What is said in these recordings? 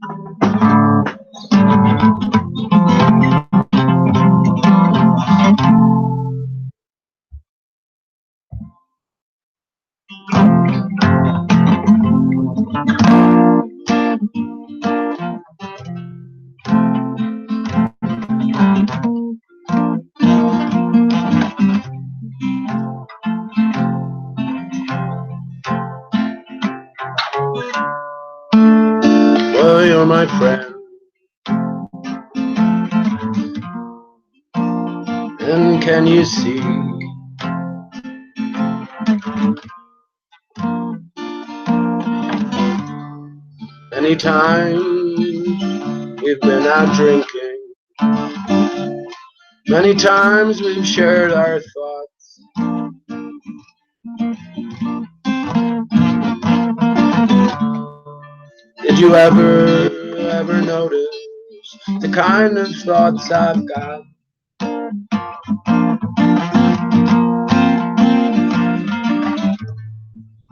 Well, you're my friend, and can you see? Many times we've been out drinking, many times we've shared our thoughts. Did you ever notice the kind of thoughts I've got?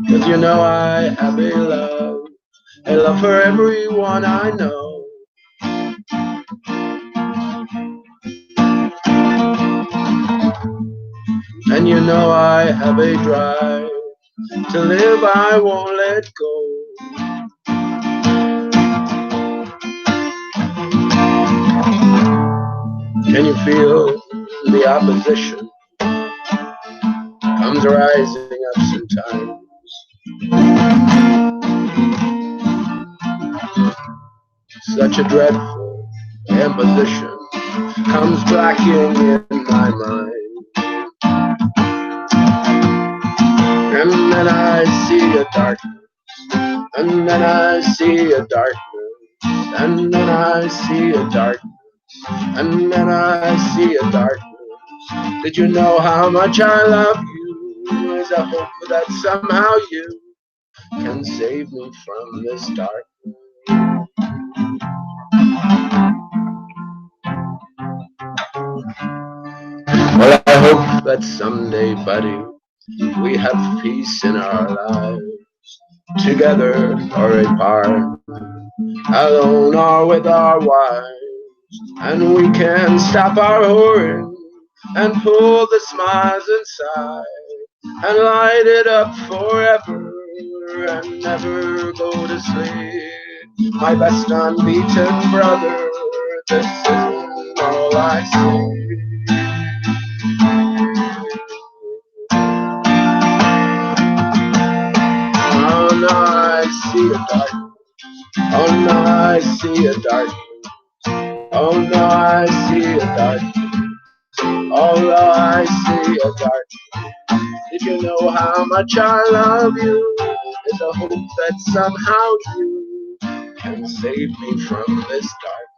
Cause you know I have a love for everyone I know. And you know I have a drive to live, I won't let go. Can you feel the opposition comes rising up sometimes? Such a dreadful imposition comes blacking in my mind. And then I see a darkness, and then I see a darkness, and then I see a darkness, and then I see a darkness. Did you know how much I love you? There's a hope that somehow you can save me from this darkness. Well, I hope that someday, buddy, we have peace in our lives, together or apart, alone or with our wives, and we can stop our whoring and pull the smiles inside and light it up forever and never go to sleep. My best unbeaten brother, this isn't all I see. Oh no, I see a darkness. Oh no, I see a darkness. Oh no, I see a darkness. Oh no, I see a darkness. Did you know how much I love you? There's a hope that somehow you can save me from this darkness.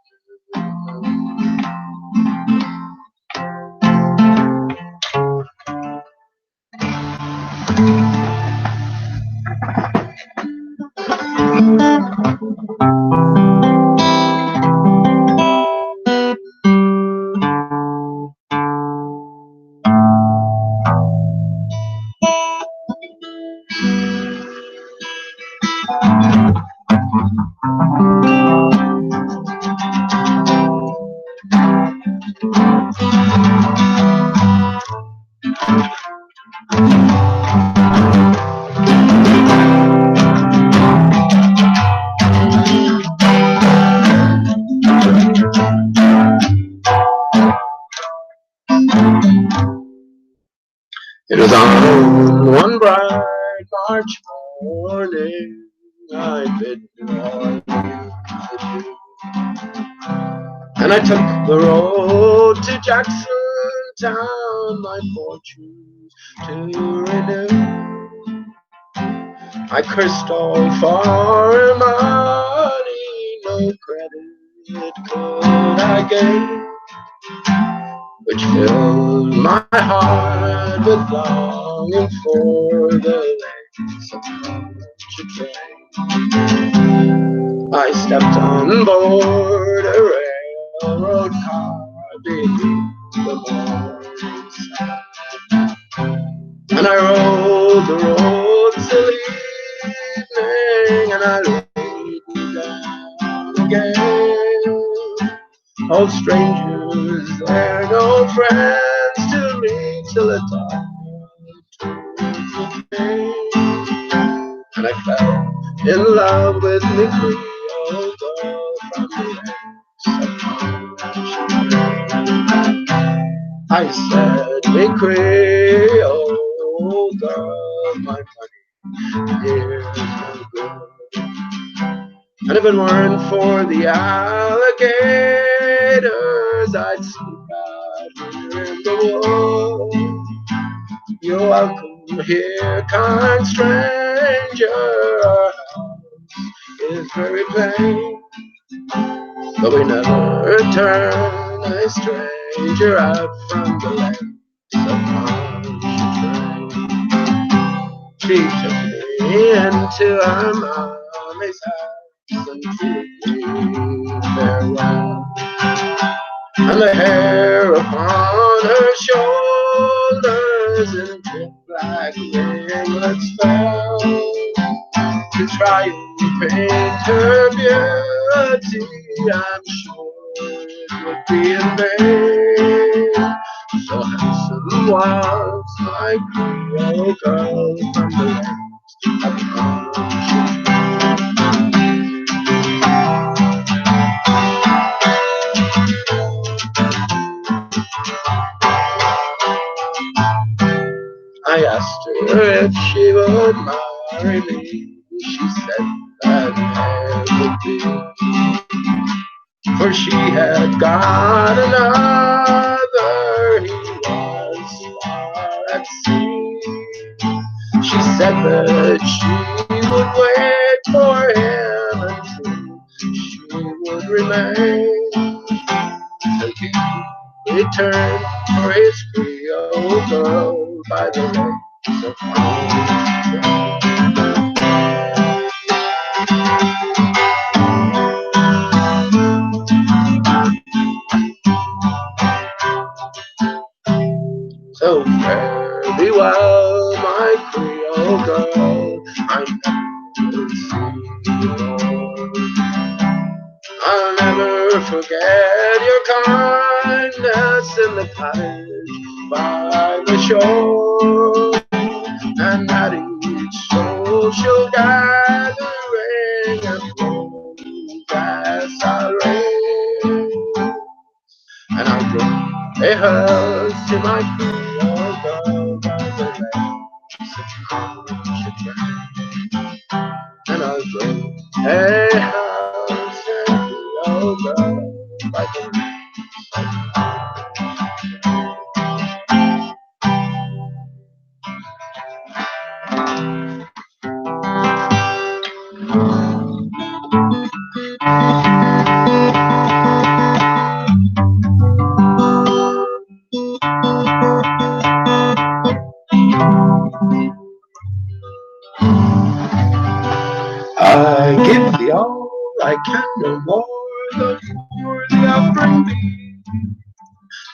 It was on one bright March morning I bid New Orleans adieu, and I took the road to Jackson Town, my fortunes to renew. I cursed all foreign money, no credit could I gain, which filled my heart with longing for the legs of such a train. I stepped on board a railroad car beneath the morning sun, and I rode the road till evening, and I laid me down All strangers, they're no friends to me till the dawn turns to day. And I fell in love with me Creole girl from the I said, me Creole girl, my money is no good. And if it weren't for the alligators, I'd sleep out here in the woods. You're welcome here, kind stranger. Our house is very plain, but we never turn a stranger out from the land. She took me into her mommy's house and to farewell. And the hair upon her shoulders in jet black ringlets fell to try and paint her beauty. I'm sure it would be in vain. So handsome was my Creole girl from the lands of Ocean. I asked her if she would marry me. She said that never would be. For she had got another, he was far at sea. She said that she would wait for him until she would remain, till he returned for his Creole girl by the lakes of home. So fare thee well, my Creole girl, I never see you more. I'll never forget your kindness in the cottage by the shore, and at each social gathering and blow as I ring, and I'll bring a hearse to my Creole girl by the lakes of Ocean, and I'll bring a house and Creole girl by the lakes of I give thee all I can, no more, the more thee I'll bring thee.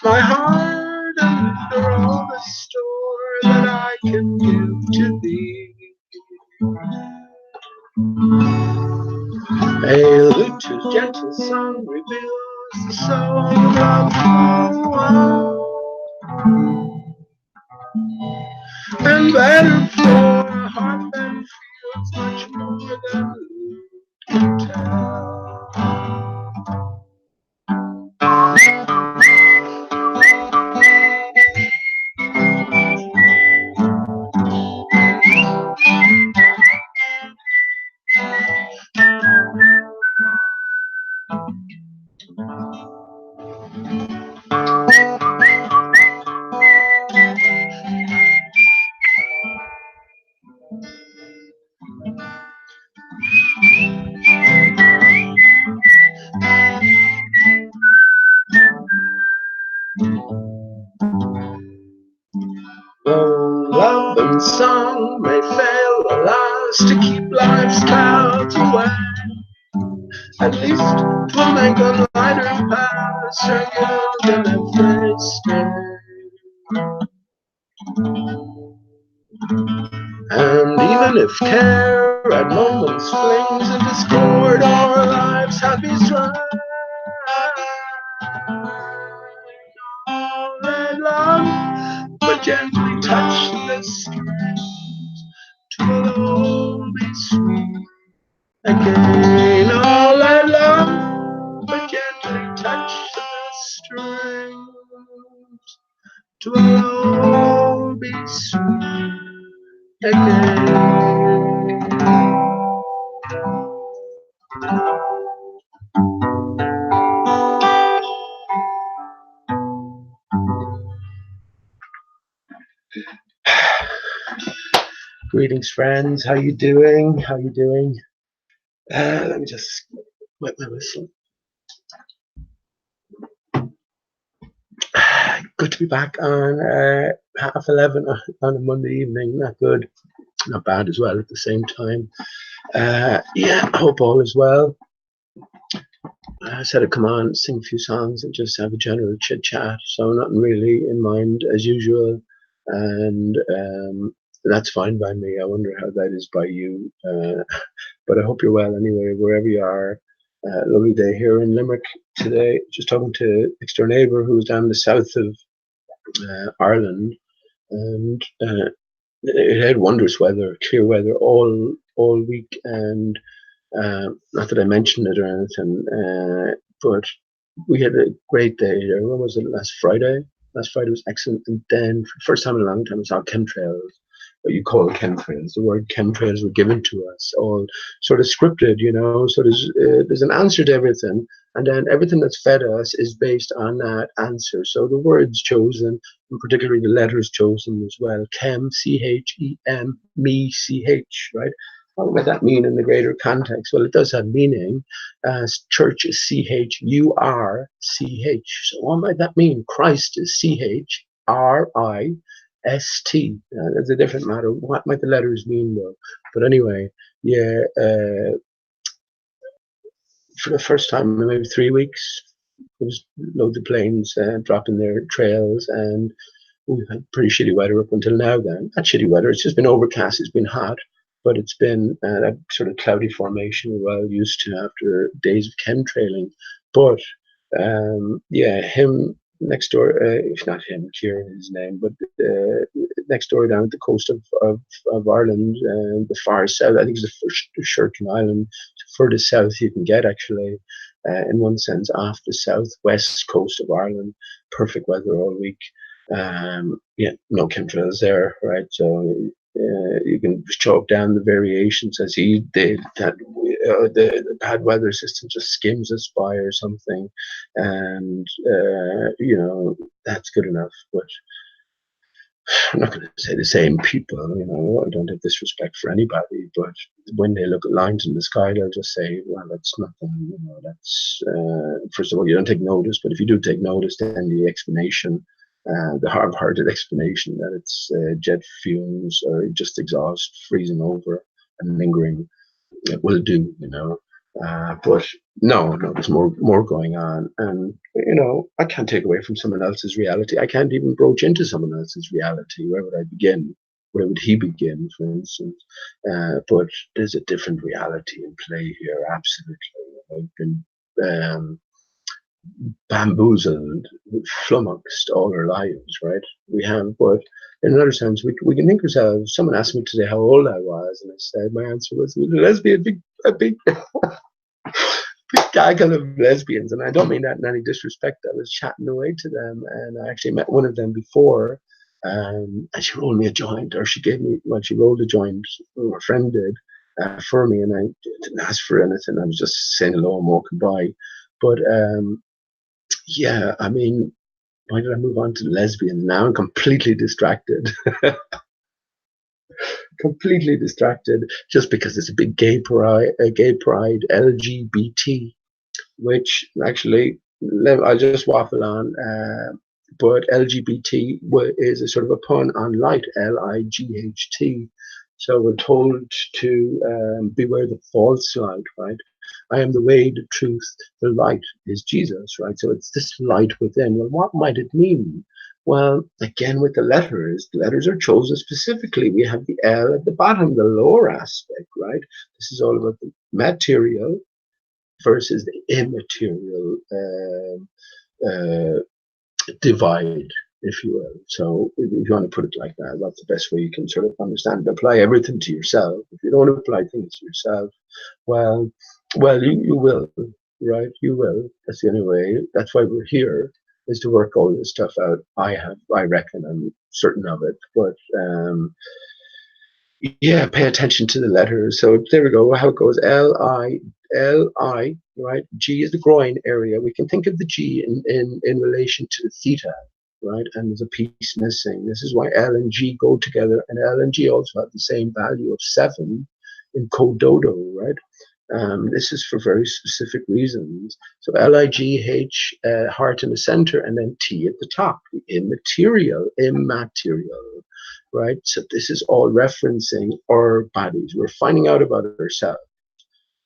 My heart under all the store that I can give to thee. A lute whose gentle song reveals the soul of the world, and better for a heart that feels much more than lute can tell. Though love and song may fail, alas, to keep life's clouds away, at least 'twill make the lighter pass her guilt in every stay. And even if care at moments flings a discord o'er life's happy strife, strings, 'twill all be sweet again. All I love but gently touch the strings, 'twill all be sweet again. Greetings, friends. How you doing? How you doing? Let me just wet my whistle. Good to be back on 11:30 on a Monday evening. Not good, not bad as well at the same time. Yeah, I hope all is well. I said I'd come on, sing a few songs, and just have a general chit chat. So nothing really in mind as usual, and that's fine by me. I wonder how that is by you, but I hope you're well anyway, wherever you are. Lovely day here in Limerick today. Just talking to next door neighbour who's down the south of Ireland, and it had wondrous weather, clear weather all week, and not that I mentioned it or anything, but we had a great day there. When was it? Last Friday. Last Friday was excellent, and then for the first time in a long time, I saw chemtrails. What you call chemtrails. The word chemtrails were given to us, all sort of scripted, you know. So there's an answer to everything, and then everything that's fed us is based on that answer. So the words chosen, and particularly the letters chosen as well. Chem, CHEM, me, CH, right? What might that mean in the greater context? Well, it does have meaning. Church is CHURCH. So what might that mean? Christ is CHRIST. That's a different matter. What might the letters mean, though? But anyway, yeah, for the first time in maybe 3 weeks, there was loads of planes dropping their trails, and we've had pretty shitty weather up until now. Then not shitty weather. It's just been overcast. It's been hot, but it's been that sort of cloudy formation we're well used to after days of chemtrailing. But yeah, him next door, if not him, Kieran is his name, but next door down at the coast of Ireland, the far south, I think it's the first Sherkin Island, furthest south you can get actually, in one sense, off the southwest coast of Ireland. Perfect weather all week. Yeah, no chemtrails there, right? So you can chalk down the variations as he did. That the bad weather system just skims us by or something, and you know, that's good enough. But I'm not going to say the same people. You know, I don't have disrespect for anybody, but when they look at lines in the sky, they'll just say, "Well, that's nothing." You know, that's first of all, you don't take notice. But if you do take notice, then the explanation. The hard-hearted explanation that it's jet fumes or just exhaust freezing over and lingering, it will do, you know. But no, there's more going on, and you know, I can't take away from someone else's reality. I can't even broach into someone else's reality. Where would I begin? Where would he begin, for instance? But there's a different reality in play here. Absolutely, I've been bamboozled, flummoxed all our lives, right? We have, but in another sense, we can think ourselves. Someone asked me today how old I was, and I said my answer was lesbian, a big gaggle of lesbians, and I don't mean that in any disrespect. I was chatting away to them, and I actually met one of them before, and she rolled me a joint, or she gave me, well, she rolled a joint, or a friend did, for me, and I didn't ask for anything. I was just saying hello and walking by, but yeah, I mean, why did I move on to lesbians? Now I'm completely distracted. Completely distracted just because it's a big gay pride, LGBT, which actually I'll just waffle on. But LGBT is a sort of a pun on light, Light. So we're told to beware the false light, right? I am the way, the truth, the light is Jesus, right? So it's this light within. Well, what might it mean? Well, again, with the letters are chosen specifically. We have the L at the bottom, the lower aspect, right? This is all about the material versus the immaterial divide. if you will. So if you want to put it like that, that's the best way you can sort of understand it. Apply everything to yourself. If you don't apply things to yourself, well, you will, right? You will. That's the only way. That's why we're here, is to work all this stuff out. I reckon, I'm certain of it. But yeah, pay attention to the letters. So there we go. How it goes: L I, right? G is the groin area. We can think of the G in relation to the theta, right? And there's a piece missing. This is why L and G go together, and L and G also have the same value of 7 in cododo, right? This is for very specific reasons. So LIGH, heart in the center, and then T at the top, the immaterial, right? So this is all referencing our bodies. We're finding out about ourselves.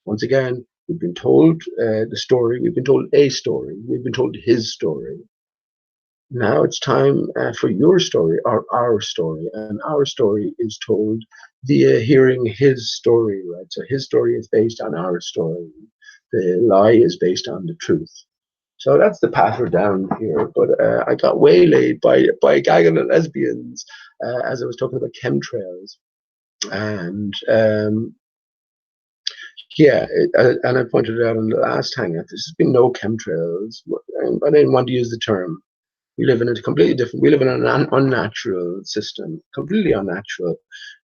Once again, we've been told the story, we've been told a story, we've been told his story. Now it's time for your story or our story, and our story is told via hearing his story, right? So his story is based on our story. The lie is based on the truth. So that's the path we're down here. But I got waylaid by a gaggle of lesbians as I was talking about chemtrails, and yeah, and I pointed it out in the last hangout. There's been no chemtrails. I didn't want to use the term. We live in a completely different. We live in an unnatural system, completely unnatural.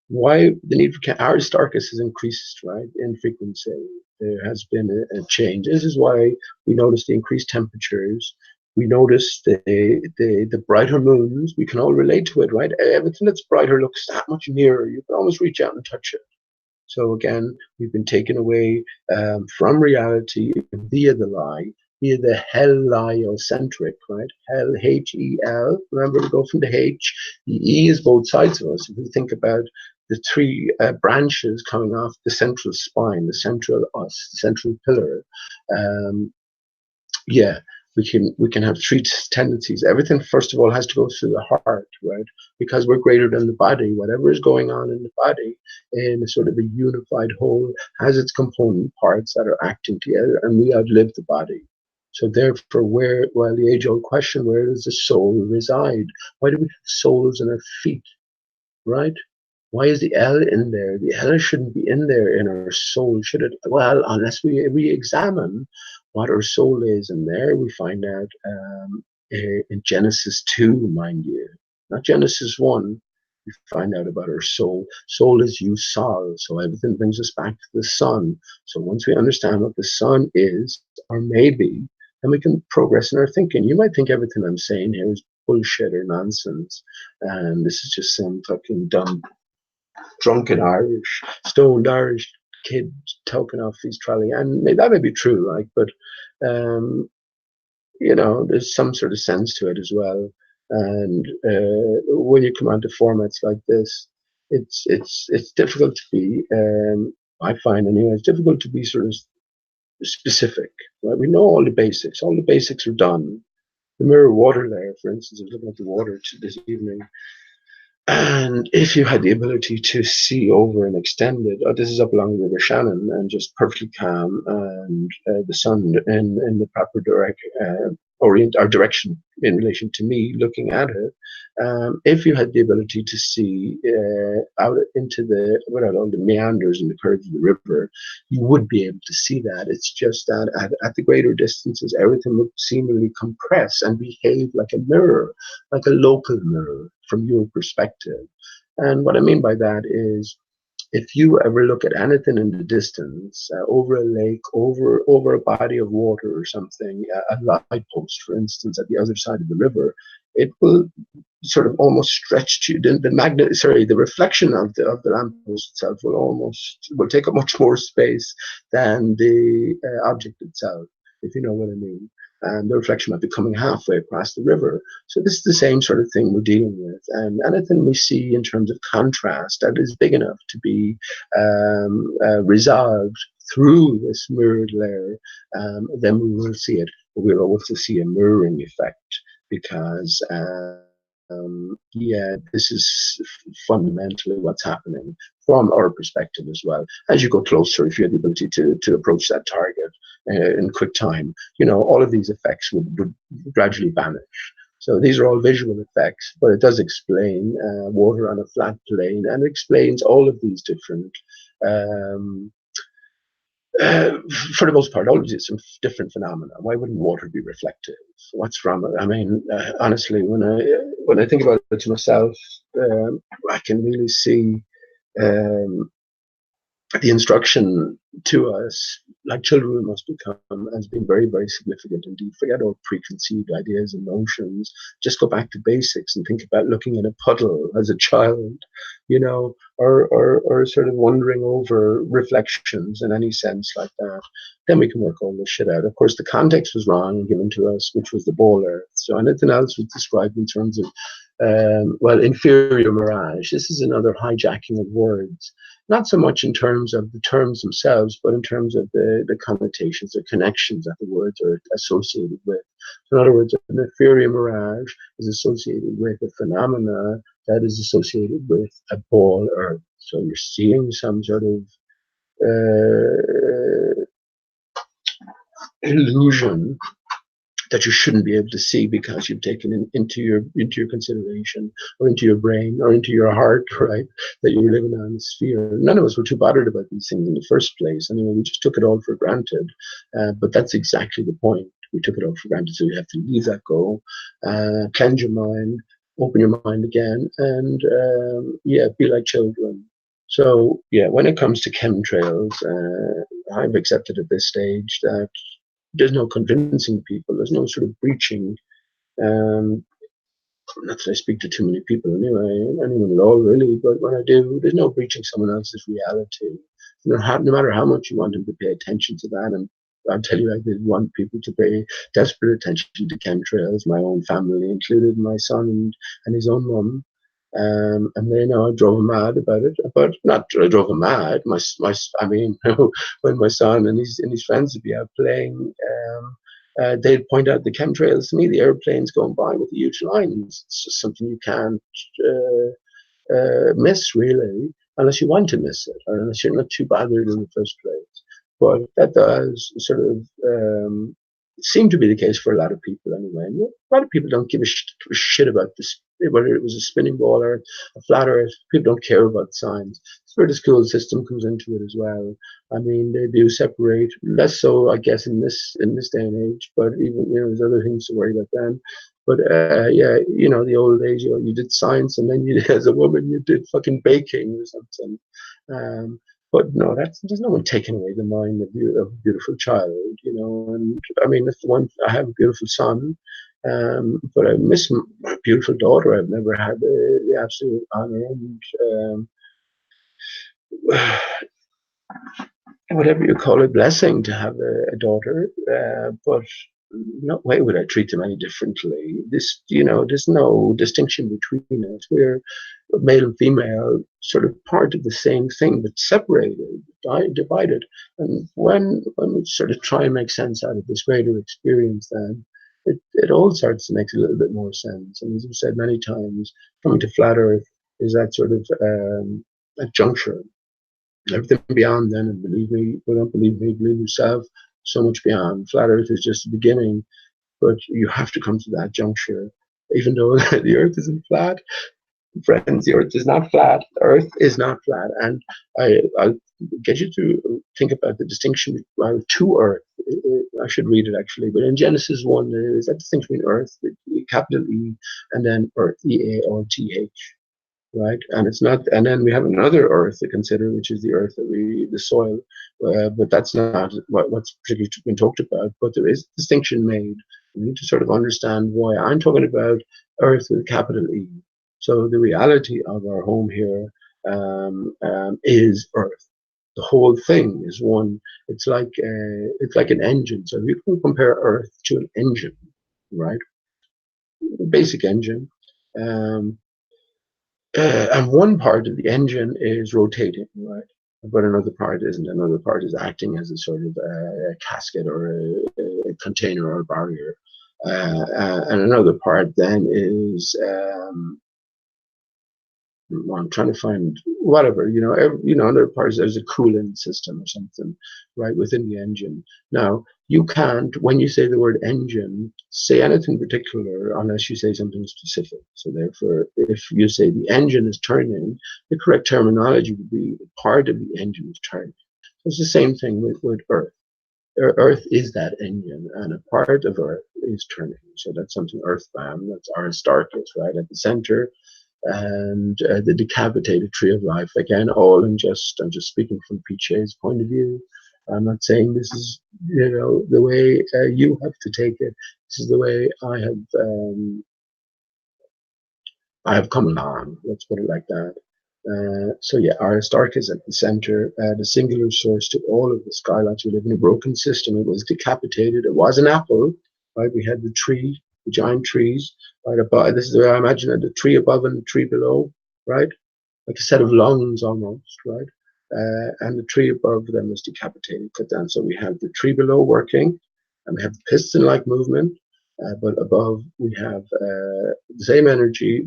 Why the need for Aristarchus has increased, right, in frequency. There has been a change. This is why we notice the increased temperatures. We notice the brighter moons. We can all relate to it, right? Everything that's brighter looks that much nearer. You can almost reach out and touch it. So again, we've been taken away from reality via the lie, via the heliocentric, right? Hell, H-E-L. Remember, we go from the H. The E is both sides of us. If we think about the 3 branches coming off the central spine, the central us, the central pillar, yeah, we can have 3 tendencies. Everything, first of all, has to go through the heart, right? Because we're greater than the body. Whatever is going on in the body, in a sort of a unified whole, has its component parts that are acting together, and we outlive the body. So therefore, well, the age-old question, where does the soul reside? Why do we have souls in our feet, right? Why is the L in there? The L shouldn't be in there in our soul, should it? Well, unless we examine what our soul is in there, we find out in Genesis 2, mind you, not Genesis 1, we find out about our soul. Soul is you sol, so everything brings us back to the sun. So once we understand what the sun is, or maybe, then we can progress in our thinking. You might think everything I'm saying here is bullshit or nonsense, and this is just some fucking dumb drunken Irish, stoned Irish kid talking off his trolley, and that may be true, like, but there's some sort of sense to it as well. And when you come onto formats like this, it's difficult to be. I find anyway, it's difficult to be sort of specific. Right? We know all the basics. All the basics are done. The mirror water layer, for instance, I was looking at the water this evening. And if you had the ability to see over and extend it, this is up along the River Shannon and just perfectly calm, and the sun in the proper direction in relation to me looking at it. If you had the ability to see out into without all the meanders and the curves of the river, you would be able to see that. It's just that at the greater distances, everything would seemingly compress and behave like a mirror, like a local mirror from your perspective. And what I mean by that is, if you ever look at anything in the distance, over a lake, over a body of water or something, a light post, for instance, at the other side of the river, it will sort of almost stretch to the reflection of the lamppost itself will take up much more space than the object itself, if you know what I mean. And the reflection might be coming halfway across the river. So this is the same sort of thing we're dealing with. And anything we see in terms of contrast that is big enough to be resolved through this mirrored layer, then we will see it. But we'll also see a mirroring effect, because this is fundamentally what's happening from our perspective as well. As you go closer, if you have the ability to approach that target in quick time, all of these effects would gradually vanish. So these are all visual effects, but it does explain water on a flat plane, and it explains all of these different um, uh, for the most part, all of these some different phenomena. Why wouldn't water be reflective? What's wrong with it? I mean, honestly, when I think about it to myself, I can really see um, the instruction to us, like children we must become, has been very, very significant indeed. Forget all preconceived ideas and notions. Just go back to basics and think about looking at a puddle as a child, or sort of wondering over reflections in any sense like that. Then we can work all this shit out. Of course, the context was wrong given to us, which was the ball earth. So anything else was described in terms of, inferior mirage. This is another hijacking of words, not so much in terms of the terms themselves, but in terms of the connotations, the connections that the words are associated with. So in other words, an inferior mirage is associated with a phenomena that is associated with a ball earth. So you're seeing some sort of illusion that you shouldn't be able to see because you've taken into your consideration or into your brain or into your heart, right? That you're living on a sphere. None of us were too bothered about these things in the first place. Anyway, we just took it all for granted. But that's exactly the point. We took it all for granted. So you have to leave that go, cleanse your mind, open your mind again, and be like children. So yeah, when it comes to chemtrails, I've accepted at this stage that there's no convincing people. There's no sort of breaching. Um, Not that I speak to too many people anyway, anyone at all really, but when I do, there's no breaching someone else's reality. No matter how much you want them to pay attention to that, and I'll tell you, I did want people to pay desperate attention to chemtrails. My own family included, my son and his own mum. And then I drove him mad about it. But not I drove him mad. I mean, when my son and his friends would be out playing, they'd point out the chemtrails to me, the airplanes going by with the huge lines. It's just something you can't miss, really, unless you want to miss it, or unless you're not too bothered in the first place. But that does sort of seem to be the case for a lot of people anyway. And a lot of people don't give a shit about this, whether it was a spinning ball or a flat earth. People don't care about science. It's where the school system comes into it as well. I mean, they do separate, less so, I guess, in this day and age. But even there's other things to worry about then. But yeah, the old days, you did science, and then as a woman, you did fucking baking or something. Um, but no, there's no one taking away the mind of a beautiful child, And I mean, that's the one. I have a beautiful son, but I miss my beautiful daughter. I've never had the absolute honor and whatever you call it, blessing to have a daughter. But no way would I treat them any differently. There's no distinction between us. We're male and female, sort of part of the same thing, but separated, divided. And when we sort of try and make sense out of this greater experience, then it all starts to make a little bit more sense. And as I've said many times, coming to flat Earth is that sort of that juncture. Everything beyond then, and believe me, well, don't believe me, believe yourself, so much beyond. Flat Earth is just the beginning, but you have to come to that juncture. Even though the Earth isn't flat, friends, the Earth is not flat. The Earth is not flat, and I'll get you to think about the distinction between two Earth. I should read it actually, but in Genesis 1, there is that distinction between Earth, capital E, and then Earth, EARTH, right? And it's not, and then we have another earth to consider, which is the earth the soil, but that's not what's particularly been talked about. But there is a distinction made. We need to sort of understand why I'm talking about earth with a capital E. So the reality of our home here is earth. The whole thing is one. It's like an engine. So if you can compare Earth to an engine, right? Basic engine. Um, and one part of the engine is rotating, right? But another part isn't. Another part is acting as a sort of a casket or a container or a barrier. And another part then is I'm trying to find whatever, other parts, there's a cooling system or something, right, within the engine. Now, you can't, when you say the word engine, say anything particular unless you say something specific. So therefore, if you say the engine is turning, the correct terminology would be part of the engine is turning. So it's the same thing with Earth. Earth is that engine, and a part of Earth is turning. So that's something earthbound. That's Aristarchus, right at the center, and the decapitated tree of life. Again, I'm just speaking from Piche's point of view. I'm not saying this is the way you have to take it. This is the way I have come along. Let's put it like that. So yeah, Aristarchus at the center, the singular source to all of the skylights. We live in a broken system. It was decapitated. It was an apple, right? We had the tree, the giant trees, right above. This is the way I imagine it: the tree above and the tree below, right? Like a set of lungs almost, right? And the tree above them was decapitated, cut down. So we have the tree below working, and we have the piston-like movement, but above we have the same energy,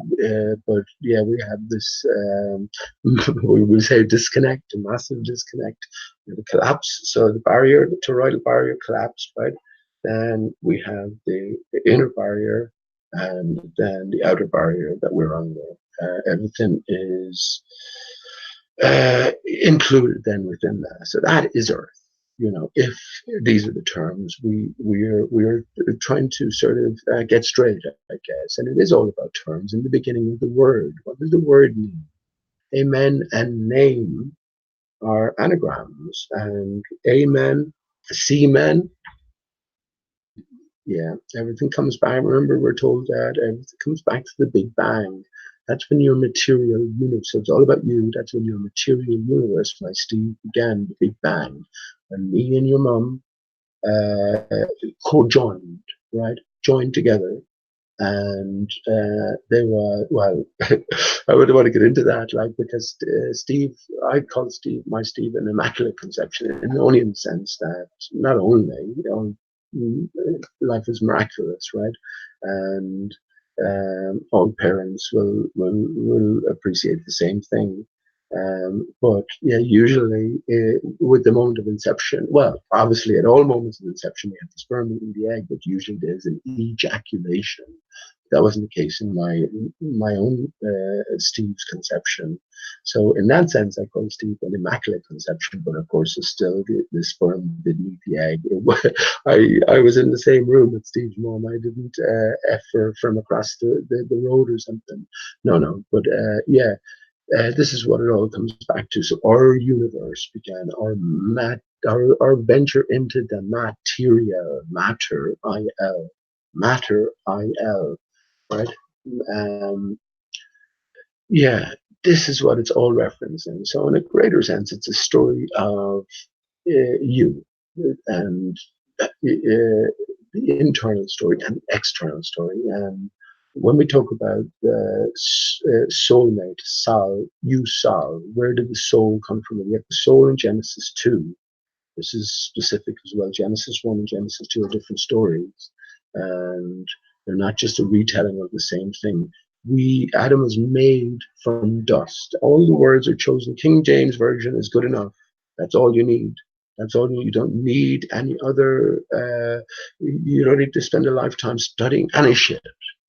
but yeah, we have this, we will say disconnect, a massive disconnect, the collapse. So the barrier, the toroidal barrier collapsed, right? Then we have the inner barrier, and then the outer barrier that we're under. Everything is included then within that. So that is Earth. If these are the terms, we're trying to sort of get straight, I guess. And it is all about terms. In the beginning of the word, what does the word mean? Amen and name are anagrams, and amen, seamen. Yeah, everything comes back. Remember, we're told that everything comes back to the Big Bang. That's when your material universe, so it's all about you. That's when your material universe, my Steve, began, the Big Bang. When me and your mum co-joined, right? Joined together. And they were, well, I wouldn't want to get into that, like, because Steve, I call my Steve an immaculate conception, and only in the sense that not only, life is miraculous, right? And all parents will appreciate the same thing. But yeah, usually with the moment of inception, well, obviously at all moments of inception, we have the sperm in the egg, but usually there's an ejaculation. That wasn't the case in my own Steve's conception. So in that sense, I call Steve an immaculate conception, but of course, it's still the sperm didn't eat the egg. I was in the same room with Steve's mom. I didn't F her from across the road or something. No. But yeah, this is what it all comes back to. So our universe began, our venture into the material, matter, IL, right? Um, yeah, this is what it's all referencing. So in a greater sense, it's a story of you and the internal story and the external story. And when we talk about the soulmate, Sol, where did the soul come from? We have the soul in Genesis 2. This is specific as well. Genesis 1 and Genesis 2 are different stories, and they're not just a retelling of the same thing. Adam was made from dust. All the words are chosen. King James Version is good enough. That's all you need. That's all you don't need any other. You don't need to spend a lifetime studying any shit.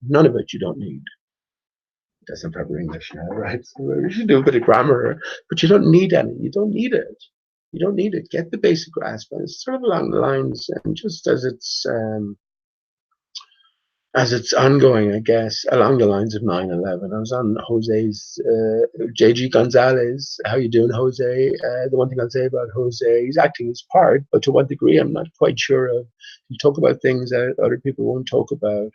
None of it you don't need. That's not proper English now, right? So you should do a bit of grammar, but you don't need any. You don't need it. You don't need it. Get the basic grasp. And it's sort of along the lines, and just as it's ongoing, I guess, along the lines of 9/11. I was on Jose's, JG Gonzalez. How you doing, Jose? The one thing I'll say about Jose, he's acting his part, but to what degree, I'm not quite sure of. You talk about things that other people won't talk about.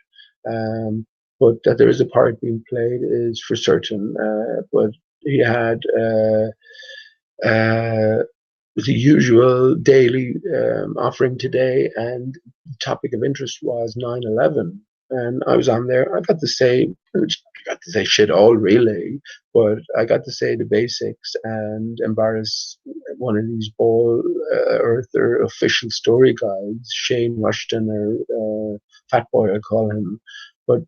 But that there is a part being played is for certain. But he had the usual daily offering today, and the topic of interest was 9/11. And I was on there. I got to say shit all really, but I got to say the basics and embarrass one of these ball earther official story guides, Shane Rushton, or Fat Boy, I call him. But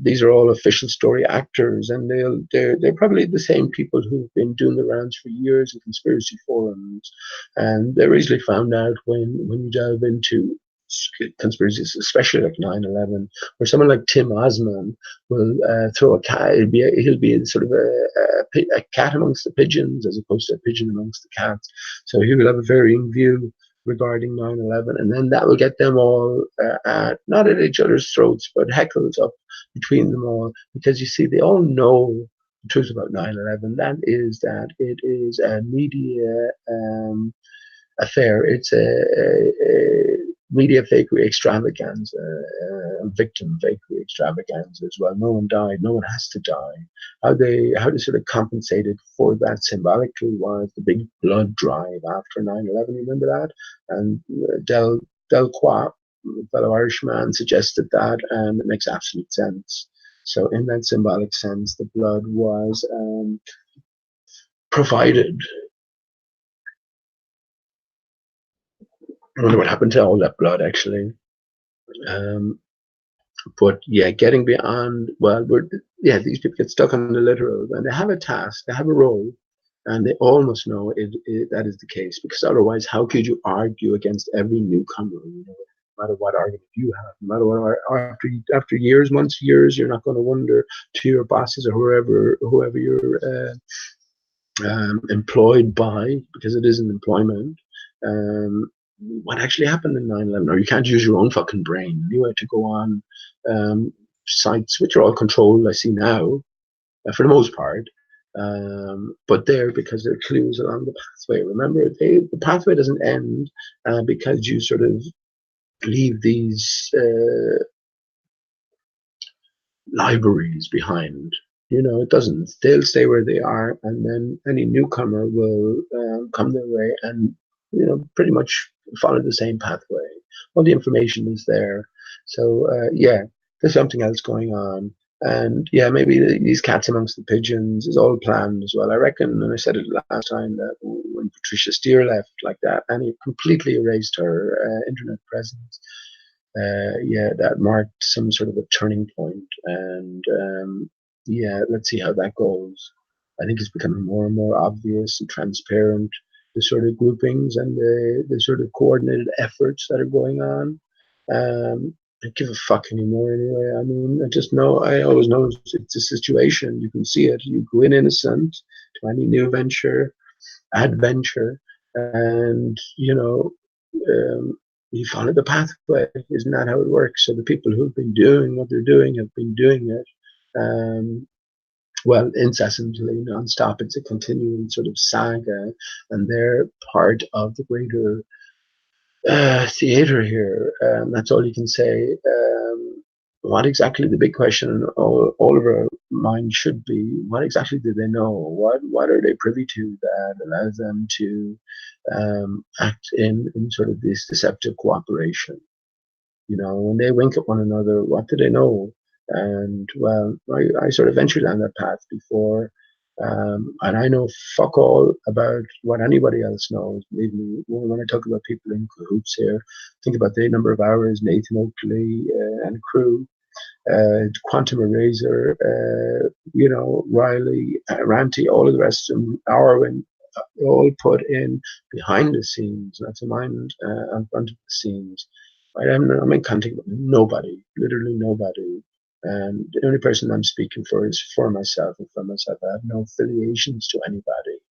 these are all official story actors, and they're probably the same people who've been doing the rounds for years in conspiracy forums, and they're easily found out when you delve into conspiracies, especially like 9/11, where someone like Tim Osman will throw a cat. He'll be sort of a cat amongst the pigeons as opposed to a pigeon amongst the cats. So he will have a varying view regarding 9/11, and then that will get them all not at each other's throats, but heckles up between them all, because you see, they all know the truth about 9/11. That is that it is a media affair. It's a media fakery extravaganza, a victim fakery extravaganza as well. No one died. No one has to die. How they sort of compensated for that symbolically was the big blood drive after 9/11. You remember that? And Del Qua, fellow Irishman, suggested that, and it makes absolute sense. So in that symbolic sense, the blood was provided. I wonder what happened to all that blood, actually. Um, but yeah, getting beyond, well, these people get stuck on the literal, and they have a task, they have a role, and they all must know that is the case, because otherwise, how could you argue against every newcomer? No matter what argument you have, no matter what, after years, months, years, you're not going to wonder to your bosses or whoever you're employed by, because it is an employment. Um, what actually happened in 9/11, or you can't use your own fucking brain. You had to go on sites which are all controlled, I see now, for the most part. But there, because there are clues along the pathway. Remember, the pathway doesn't end because you sort of leave these libraries behind. It doesn't. They'll stay where they are, and then any newcomer will come their way and, pretty much follow the same pathway. All the information is there. So, yeah, there's something else going on. And yeah, maybe these cats amongst the pigeons is all planned as well. I reckon, and I said it last time, that when Patricia Steere left like that, and it completely erased her internet presence, yeah, that marked some sort of a turning point. And yeah, let's see how that goes. I think it's becoming more and more obvious and transparent, the sort of groupings and the sort of coordinated efforts that are going on. I don't give a fuck anymore anyway. I mean, I always know it's a situation. You can see it. You go in innocent to any new adventure, and, you follow the pathway. Isn't that how it works? So the people who've been doing what they're doing have been doing it, well, incessantly, non-stop. It's a continuing sort of saga, and they're part of the greater theater here. That's all you can say. What exactly, the big question in all of our minds should be, what exactly do they know? What are they privy to that allows them to act in sort of this deceptive cooperation? When they wink at one another, what do they know? And well, I sort of ventured down that path before, and I know fuck all about what anybody else knows. Believe me, when I talk about people in cahoots here, think about the number of hours Nathan Oakley and crew, Quantum Eraser, Riley, Ranty, all of the rest of them, Arwen, all put in behind the scenes, not to mind in front of the scenes. I'm in contact with nobody, literally nobody. And the only person I'm speaking for is for myself and for myself. I have no affiliations to anybody.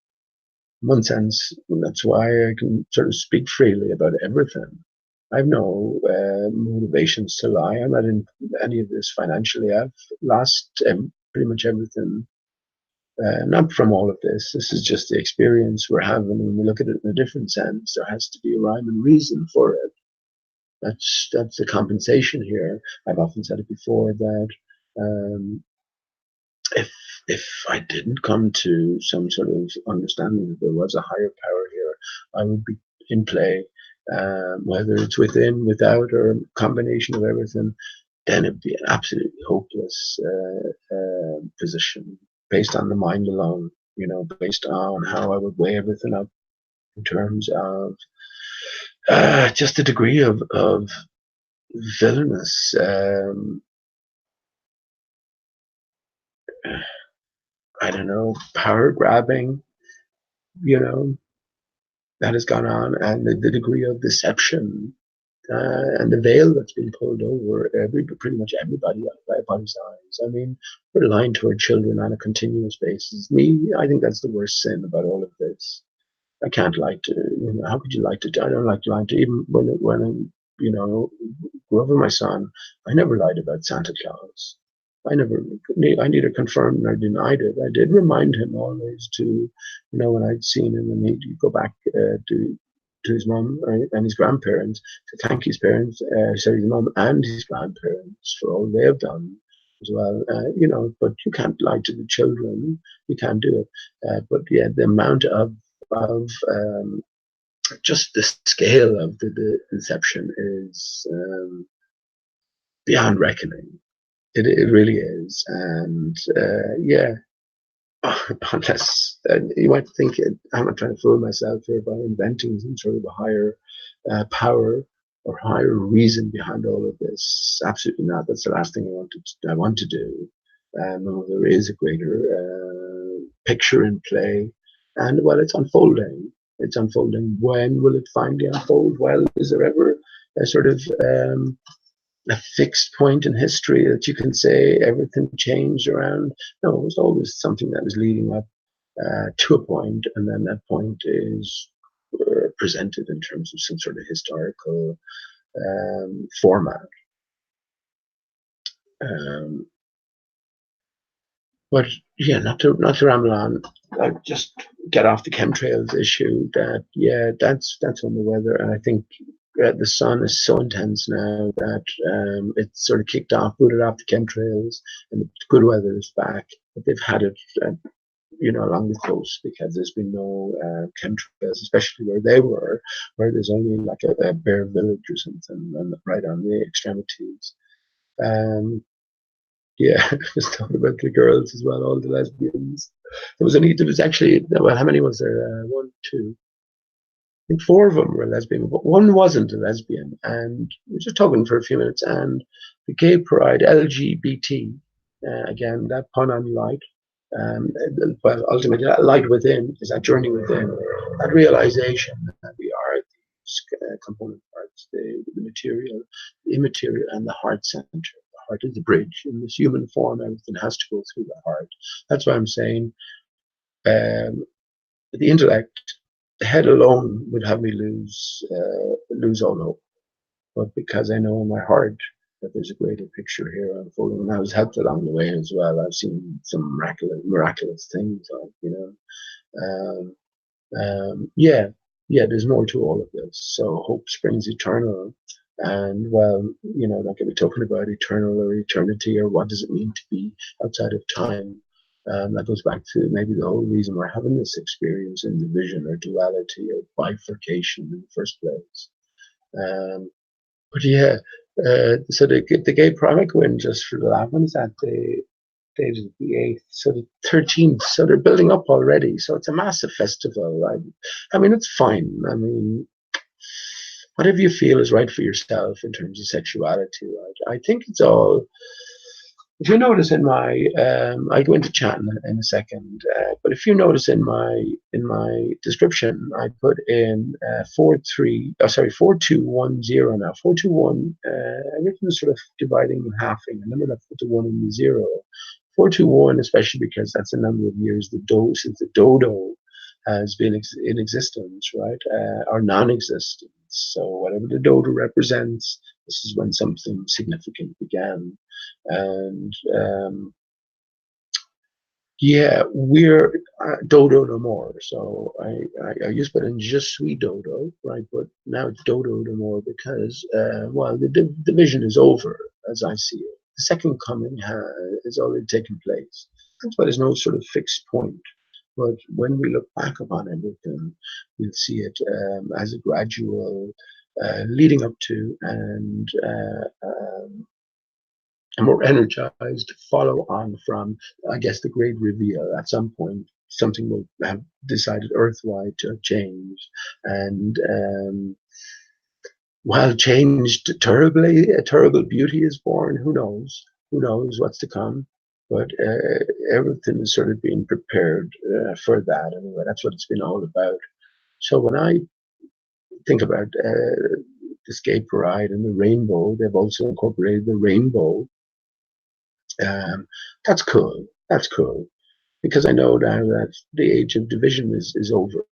In one sense, that's why I can sort of speak freely about everything. I have no motivations to lie. I'm not in any of this financially. I've lost pretty much everything. Not from all of this. This is just the experience we're having. When we look at it in a different sense, there has to be a rhyme and reason for it. That's the compensation here. I've often said it before that if I didn't come to some sort of understanding that there was a higher power here, I would be in play. Whether it's within, without, or a combination of everything, then it'd be an absolutely hopeless position based on the mind alone. Based on how I would weigh everything up in terms of just the degree of villainous I don't know, power grabbing, you know, that has gone on, and the degree of deception and the veil that's been pulled over pretty much everybody's eyes. I mean, we're lying to our children on a continuous basis. I think that's the worst sin about all of this. I can't lie to, how could you lie to? I don't like lying to, even when grew up with my son. I never lied about Santa Claus. I neither confirmed nor denied it. I did remind him always to, when I'd seen him, and he'd go back to his mum and his grandparents to thank his parents, his mum and his grandparents for all they have done as well. But you can't lie to the children. You can't do it. But yeah, the amount of just the scale of the deception is beyond reckoning. It really is, and yeah. Unless you might think I'm not trying to fool myself here by inventing some sort of a higher power or higher reason behind all of this. Absolutely not. That's the last thing I want to do. No, there is a greater picture in play, and well, it's unfolding. It's unfolding. When will it finally unfold? Well, is there ever a sort of a fixed point in history that you can say everything changed around? No, it was always something that was leading up to a point, and then that point is presented in terms of some sort of historical format. But yeah, not to ramble on. Just get off the chemtrails issue. That's on the weather, and I think the sun is so intense now that it's sort of booted off the chemtrails, and the good weather is back. But they've had it, along the coast because there's been no chemtrails, especially where they were, where there's only like a bare village or something, and right on the extremities. Yeah, just talking about the girls as well, all the lesbians. There was actually, well, how many was there? One, two, I think four of them were lesbian, but one wasn't a lesbian. And we were just talking for a few minutes, and the gay pride, LGBT, again, that pun on light, well, ultimately, that light within is that journey within, that realization that we are these component parts, the material, the immaterial, and the heart center. The heart is the bridge. In this human form, everything has to go through the heart. That's why I'm saying the intellect, the head alone would have me lose all hope. But because I know in my heart that there's a greater picture here unfolding, and I was helped along the way as well. I've seen some miraculous things, yeah, there's more to all of this. So hope springs eternal. And well, not going to be talking about eternal or eternity or what does it mean to be outside of time. That goes back to maybe the whole reason we're having this experience in division or duality or bifurcation in the first place. But yeah, so the gay pride win, just for the laugh, when is that? The 8th, so the 13th, so they're building up already. So it's a massive festival. I mean, it's fine. I mean, whatever you feel is right for yourself in terms of sexuality, right? I think it's all. If you notice in my, I go into chat in a second, but if you notice in my description, I put in 4210 now. 421. Everything's sort of dividing and halving. The number left with the one and the zero. 421, especially because that's the number of years since the dodo has been in existence, right, or non-existence. So whatever the dodo represents, this is when something significant began. And yeah, we're Dodonomore. So I used to put in Je suis Dodo, right? But now it's Dodonomore because, well, the division is over as I see it. The second coming has already taken place. That's why there's no sort of fixed point. But when we look back upon everything, we'll see it as a gradual leading up to and more energized follow on from, I guess, the great reveal. At some point, something will have decided earthwide to change. And while changed terribly, a terrible beauty is born. Who knows? Who knows what's to come? but everything is sort of being prepared for that anyway. That's what it's been all about. So when I think about the Escape Ride and the rainbow, they've also incorporated the rainbow. That's cool. That's cool because I know now that the age of division is over.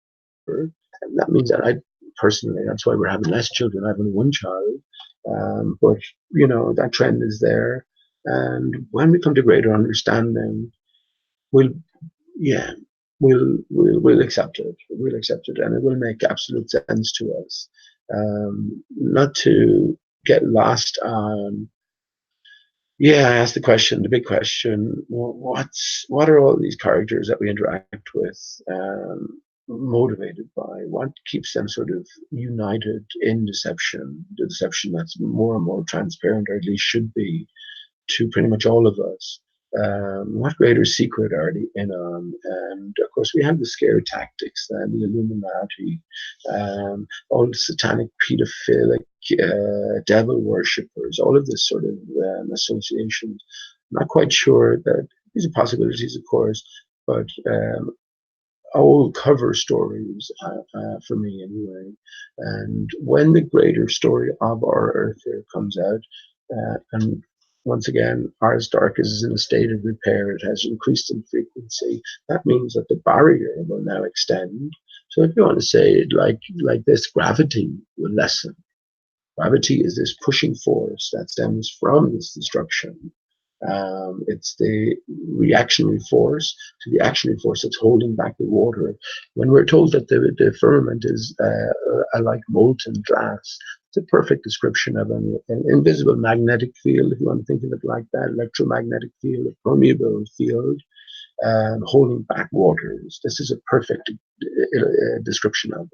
And that means that I personally, that's why we're having less children. I have only one child, but that trend is there. And when we come to greater understanding, we'll yeah, we'll accept it. We'll accept it, and it will make absolute sense to us. Not to get lost on. Yeah, I asked the question, the big question: what are all these characters that we interact with motivated by? What keeps them sort of united in deception? The deception that's more and more transparent, or at least should be, to pretty much all of us. What greater secret are they in on? And of course, we have the scare tactics and the Illuminati, all the satanic, pedophilic, devil worshippers, all of this sort of associations. I'm not quite sure that these are possibilities, of course, but old cover stories for me anyway. And when the greater story of our Earth here comes out, and once again, Aristarchus is in a state of repair. It has increased in frequency. That means that the barrier will now extend. So if you want to say it like this, gravity will lessen. Gravity is this pushing force that stems from this destruction. It's the reactionary force to the actionary force that's holding back the water. When we're told that the firmament is like molten glass, it's a perfect description of an invisible magnetic field, if you want to think of it like that, electromagnetic field, a permeable field, holding back waters. This is a perfect description of it.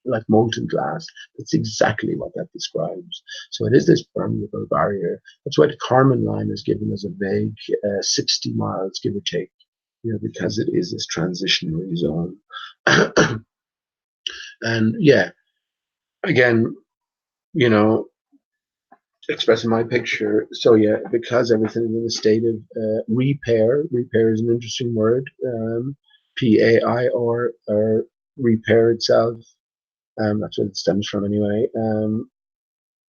Like molten glass. That's exactly what that describes. So it is this permeable barrier. That's why the Kármán line is given as a vague 60 miles, give or take, because it is this transitionary zone. And yeah, again, expressing my picture. So yeah, because everything is in a state of repair. Repair is an interesting word. PAI or repair itself. That's what it stems from anyway.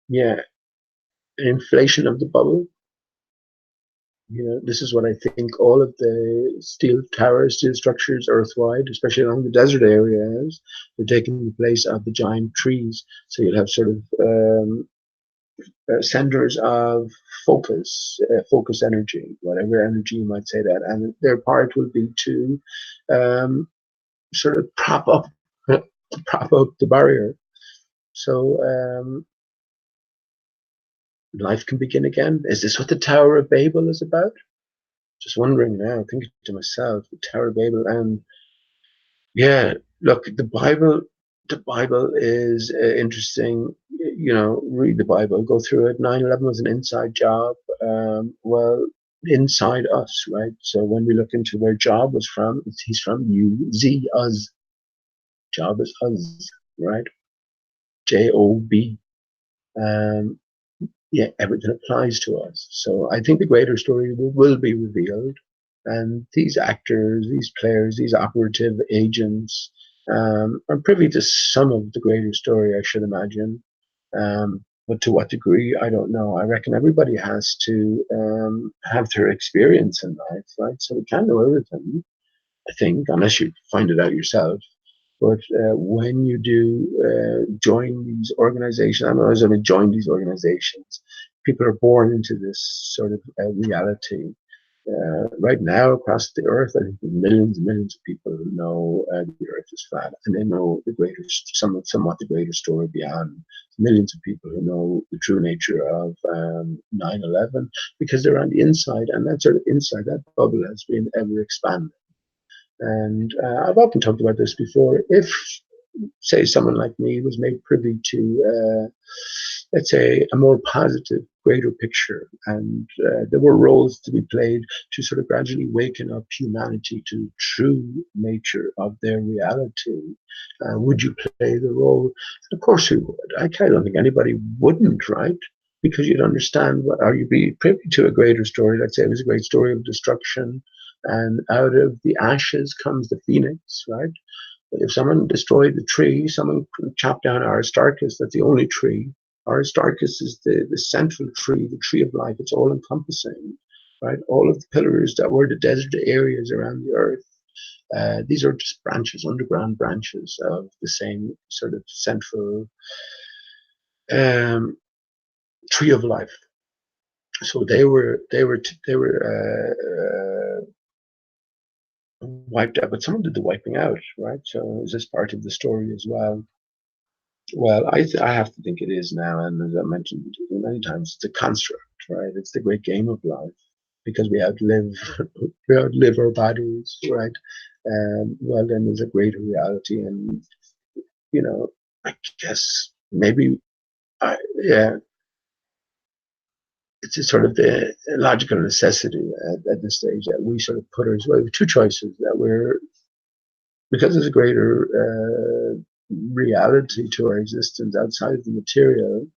Yeah, inflation of the bubble. This is what I think all of the steel towers, steel structures earthwide, especially along the desert areas, they're taking the place of the giant trees. So you'll have sort of centers of focus energy, whatever energy you might say that. And their part will be to sort of prop up the barrier. So life can begin again. Is this what the Tower of Babel is about? Just wondering now, thinking to myself, the Tower of Babel. And yeah, look, the Bible is interesting. Read the Bible, go through it. 9/11 was an inside job. Well, inside us, right? So when we look into where Job was from, he's from Z, us. Job is us, right? Job. Yeah, everything applies to us. So I think the greater story will be revealed. And these actors, these players, these operative agents are privy to some of the greater story, I should imagine. But to what degree, I don't know. I reckon everybody has to have their experience in life, right? So we can't know everything, I think, unless you find it out yourself. But when you do join these organizations, I'm always going to join these organizations. People are born into this sort of reality. Right now, across the earth, I think millions and millions of people who know the earth is flat, and they know the greater, somewhat the greater story beyond. Millions of people who know the true nature of 9/11 because they're on the inside, and that sort of inside, that bubble has been ever expanding. And I've often talked about this before. If, say, someone like me was made privy to, let's say, a more positive, greater picture, and there were roles to be played to sort of gradually waken up humanity to the true nature of their reality, would you play the role? Of course we would. I don't think anybody wouldn't, right? because you'd understand what, or you'd be privy to a greater story. Let's say it was a great story of destruction, and out of the ashes comes the phoenix, right? If someone destroyed the tree, someone chopped down Aristarchus, that's the only tree. Aristarchus is the central tree, the tree of life. It's all encompassing, right? All of the pillars that were the desert areas around the earth, these are just branches, underground branches of the same sort of central um, tree of life. So they were wiped out, but someone did the wiping out, right? So is this part of the story as well? Well, I have to think it is now, and as I mentioned many times, it's a construct, right? It's the great game of life because we outlive we outlive our bodies, right? Well, then there's a greater reality, and I guess maybe, yeah, it's a sort of the logical necessity at this stage that we sort of put ourselves. Well, we have two choices that we're because there's a greater reality to our existence outside of the material.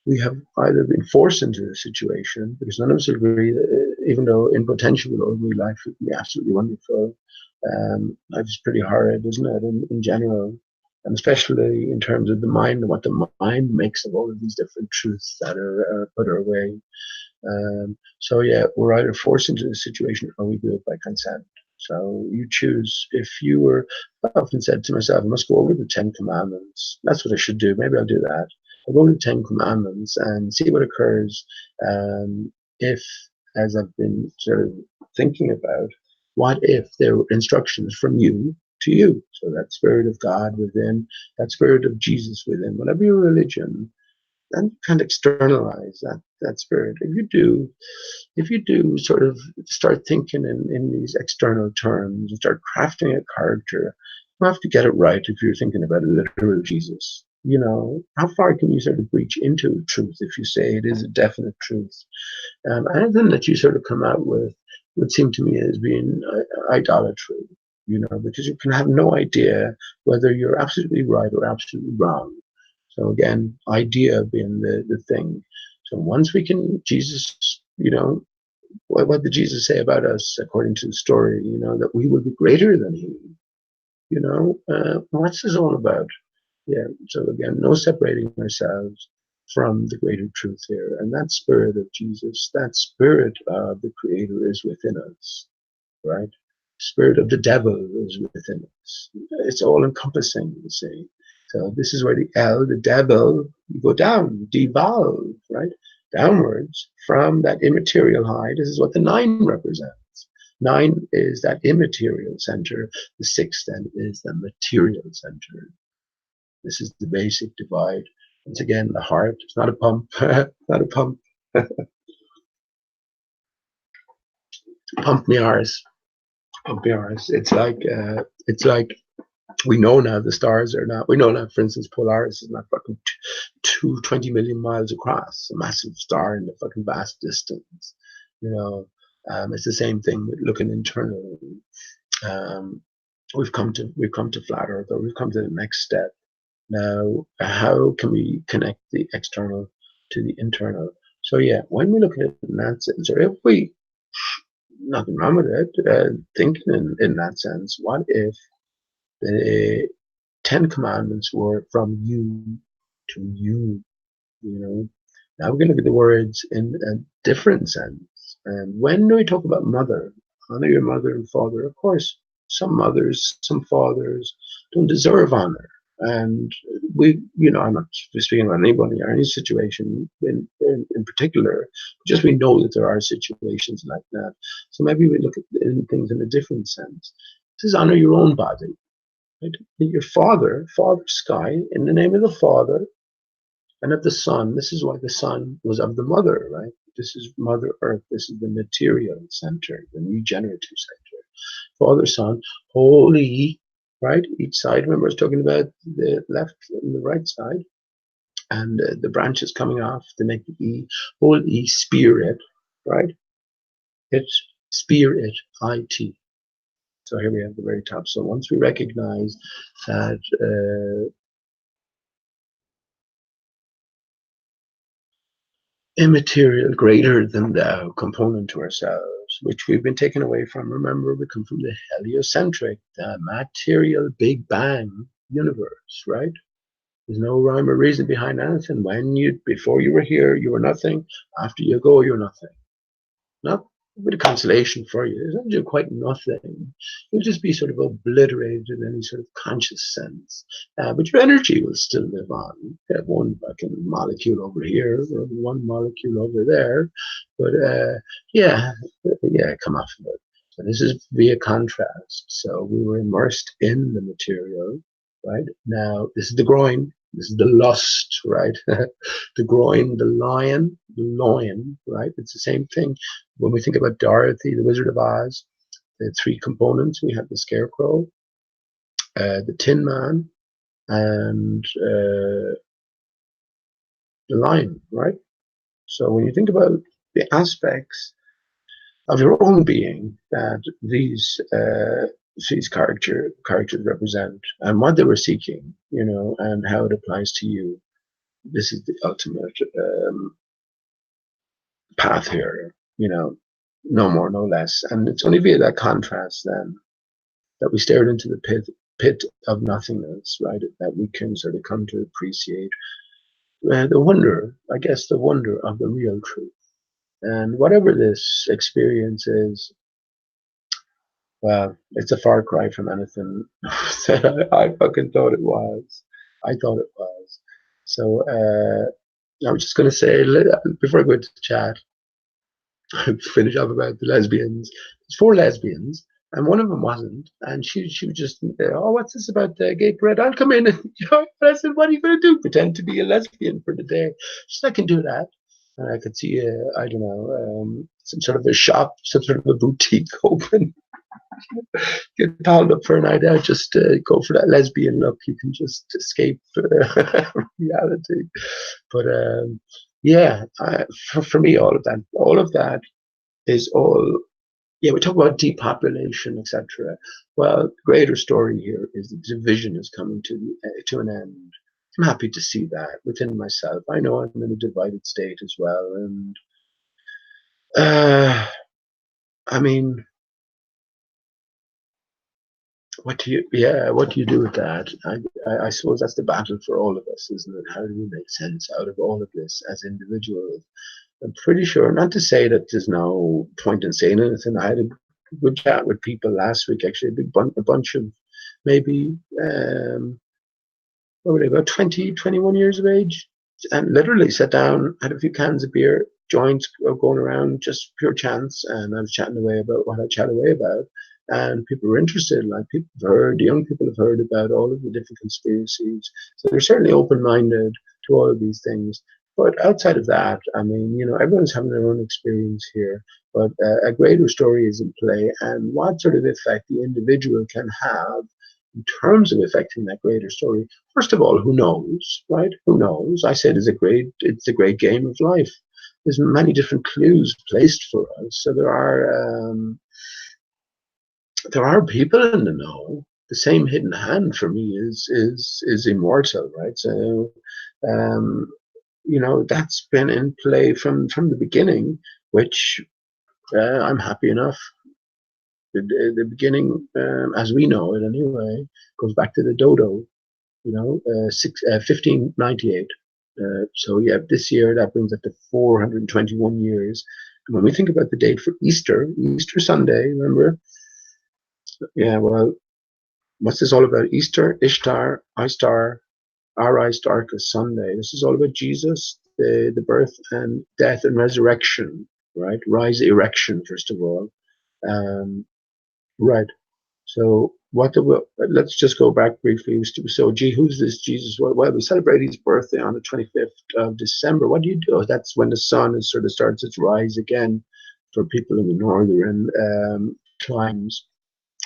We have either been forced into a situation because none of us agree that even though in potential ordinary life would be absolutely wonderful, life is pretty horrid, isn't it, in general, and especially in terms of the mind and what the mind makes of all of these different truths that are put our way. So yeah, we're either forced into the situation or we do it by consent. So you choose. If you were, I often said to myself, I must go over the Ten Commandments. That's what I should do. Maybe I'll do that. I'll go over the Ten Commandments and see what occurs. If, as I've been sort of thinking about, what if there were instructions from you to you? So that Spirit of God within, that Spirit of Jesus within, whatever your religion, and you can't externalize that spirit. If you do sort of start thinking in these external terms and start crafting a character, you have to get it right if you're thinking about a literal Jesus. How far can you sort of reach into truth if you say it is a definite truth? Anything that you sort of come out with would seem to me as being idolatry, because you can have no idea whether you're absolutely right or absolutely wrong. So again, idea being the thing. So once we can, Jesus, what did Jesus say about us according to the story? That we will be greater than he. What's this all about? Yeah. So again, no separating ourselves from the greater truth here, and that spirit of Jesus, that spirit of the Creator is within us, right? Spirit of the devil is within us. It's all encompassing, you see. So this is where the L, the devil, you go down, devolve, right? Downwards from that immaterial high. This is what the 9 represents. 9 is that immaterial center. The 6 then is the material center. This is the basic divide. Once again, the heart. It's not a pump. Not a pump. Pump me arse. Pump me arse. It's like we know now the stars are not. We know now, for instance, Polaris is not fucking 20 million miles across, a massive star in the fucking vast distance. It's the same thing with looking internally. We've come to flat Earth, or we've come to the next step. Now, how can we connect the external to the internal? So yeah, when we look at it in that sense, or if we, nothing wrong with it, thinking in that sense, what if the 10 commandments were from you to you? Now we're going to look at the words in a different sense. And when we talk about mother, honor your mother and father, of course, some mothers, some fathers don't deserve honor. And I'm not speaking about anybody or any situation in particular, just we know that there are situations like that. So maybe we look at things in a different sense. This is honor your own body. Right? Your father sky, in the name of the Father, and of the Son. This is why the Son was of the Mother, right? This is Mother Earth. This is the material center, the regenerative center. Father, Son, Holy, right? Each side. Remember, I was talking about the left and the right side, and the branches coming off to make the E. Holy Spirit, right? It's Spirit, IT. So here we have the very top. So once we recognize that. immaterial, greater than thou component to ourselves, which we've been taken away from. Remember, we come from the heliocentric, the material Big Bang universe, right? There's no rhyme or reason behind anything. Before you were here, you were nothing. After you go, you're nothing. Not a bit of consolation for you. It's not quite nothing. You'll just be sort of obliterated in any sort of conscious sense. But your energy will still live on. You have one fucking molecule over here, or one molecule over there. But yeah, come off of it. So this is via contrast. So we were immersed in the material, right? Now, this is the groin. This is the lust, right? The groin, the lion, the loin, right? It's the same thing. When we think about Dorothy, the Wizard of Oz, the three components, we have the Scarecrow, the Tin Man, and the lion, right? So when you think about the aspects of your own being that these characters represent and what they were seeking, and how it applies to you, this is the ultimate path here, no more, no less. And it's only via that contrast then that we stared into the pit of nothingness, right? That we can sort of come to appreciate the wonder, I guess, the wonder of the real truth. And whatever this experience is, well, it's a far cry from anything that I fucking thought it was. I thought it was. So I was just going to say, before I go into the chat, finish up about the lesbians. There's four lesbians, and one of them wasn't. And she was just, oh, what's this about gay bread? I'll come in. And I said, what are you going to do? Pretend to be a lesbian for the day? She said, I can do that. And I could see, I don't know, some sort of a shop, some sort of a boutique open. Get called up for a night out, just go for that lesbian look. You can just escape reality. But yeah, for me, all of that is all. Yeah, we talk about depopulation, etc. Well, the greater story here is the division is coming to an end. I'm happy to see that within myself. I know I'm in a divided state as well, and I mean, what do you do with that? I suppose that's the battle for all of us, isn't it? How do we make sense out of all of this as individuals? I'm pretty sure, not to say that there's no point in saying anything. I had a good chat with people last week, actually, a bunch of maybe, what were they, about 20, 21 years of age, and literally sat down, had a few cans of beer, joints going around, just pure chance, and I was chatting away about what I chat away about, and people were interested. Like, people have heard, the young people have heard about all of the different conspiracies, so they're certainly open-minded to all of these things. But outside of that, I mean, everyone's having their own experience here, but a greater story is in play, and what sort of effect the individual can have in terms of affecting that greater story. First of all, who knows, right? Who knows? I said it's a great game of life. There's many different clues placed for us. So there are people in the know. The same hidden hand for me is immortal, right? So that's been in play from the beginning, which I'm happy enough. The beginning, as we know it anyway, goes back to the dodo, 1598. So yeah, this year that brings it to 421 years. And when we think about the date for Easter Sunday, remember? Yeah, well, what's this all about? Easter, Ishtar, Aristarchus Sunday. This is all about Jesus, the birth and death and resurrection, right? Rise, erection, first of all. Right. So let's just go back briefly. So, who's this Jesus? Well, we celebrate his birthday on the 25th of December. What do you do? That's when the sun is sort of starts its rise again for people in the northern climes,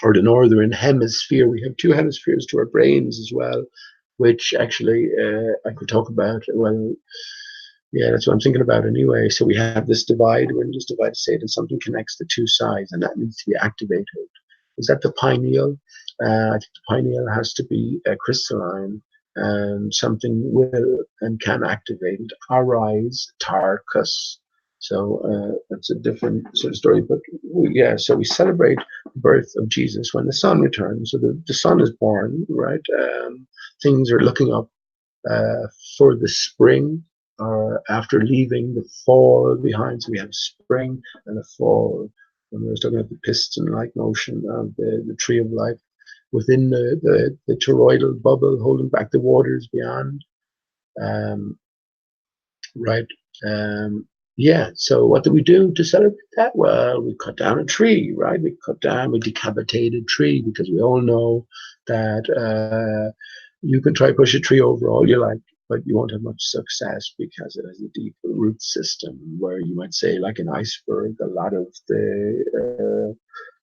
or the northern hemisphere. We have two hemispheres to our brains as well, which actually I could talk about. Well, yeah, that's what I'm thinking about anyway. So we have this divide. We're in this divided state, and something connects the two sides, and that needs to be activated. Is that the pineal? I think the pineal has to be crystalline. and something will and can activate it. Aristarchus. So that's a different sort of story. But yeah, so we celebrate the birth of Jesus when the sun returns. So the sun is born, right? Things are looking up uh, for the spring after leaving the fall behind. So we have spring and a fall. When we were talking about the piston-like motion of the tree of life within the toroidal bubble, holding back the waters beyond. Um, right. Um, yeah. So what do we do to celebrate that? Well, we cut down a tree, right? We decapitate a tree because we all know that you can try push a tree over all you like, but you won't have much success because it has a deep root system where you might say, like an iceberg, a lot of the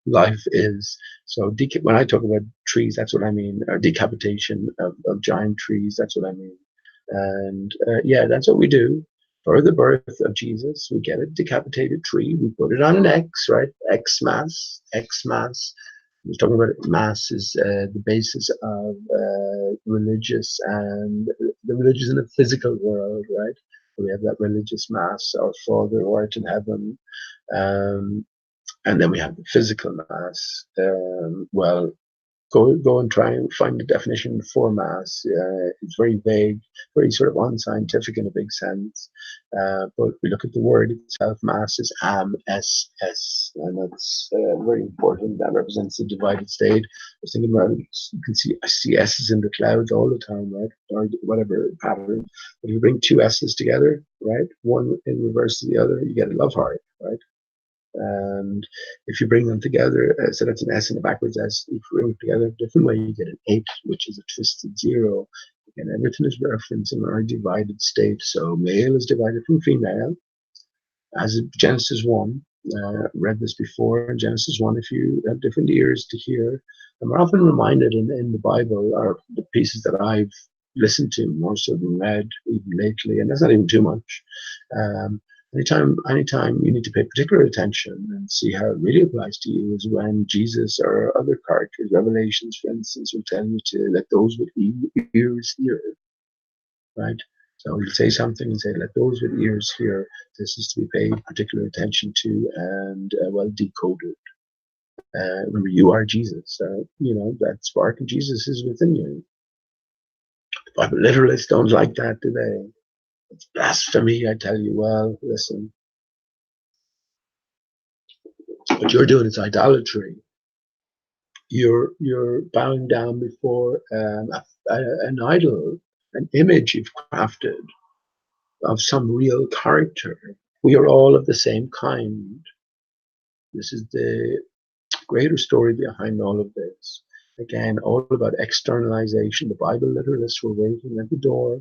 life is. So when I talk about trees, that's what I mean. Or decapitation of giant trees, that's what I mean. And yeah, that's what we do. For the birth of Jesus, we get a decapitated tree, we put it on an X, right? X mass, X mass. I was talking about mass is the basis of religious and the religious and the physical world, right? We have that religious mass, our Father who art in heaven, um, and then we have the physical mass. Well, go and try and find the definition for mass. It's very vague, very sort of unscientific in a big sense. But we look at the word itself. Mass is S, and that's very important. That represents the divided state. I was thinking about it. I see S's in the clouds all the time, right? Or whatever pattern. If you bring two S's together, right, one in reverse to the other, you get a love heart, right? And if you bring them together, so that's an S and a backwards S, if you bring them together a different way, you get an 8, which is a twisted 0. And everything is referencing our divided state. So male is divided from female, as Genesis 1. Read this before in Genesis 1. If you have different ears to hear, and we're often reminded in the Bible, or the pieces that I've listened to more so than read even lately, and that's not even too much. Um, anytime you need to pay particular attention and see how it really applies to you is when Jesus or other characters, Revelations, for instance, will tell you to let those with ears hear, right? So he'll say something and say, let those with ears hear. This is to be paid particular attention to and well decoded. Remember, you are Jesus. That spark of Jesus is within you. The Bible literalists don't like that, do they? It's blasphemy, I tell you. Well, listen, what you're doing is idolatry. You're bowing down before an idol, an image you've crafted of some real character. We are all of the same kind. This is the greater story behind all of this. Again, all about externalization. The Bible literalists were waiting at the door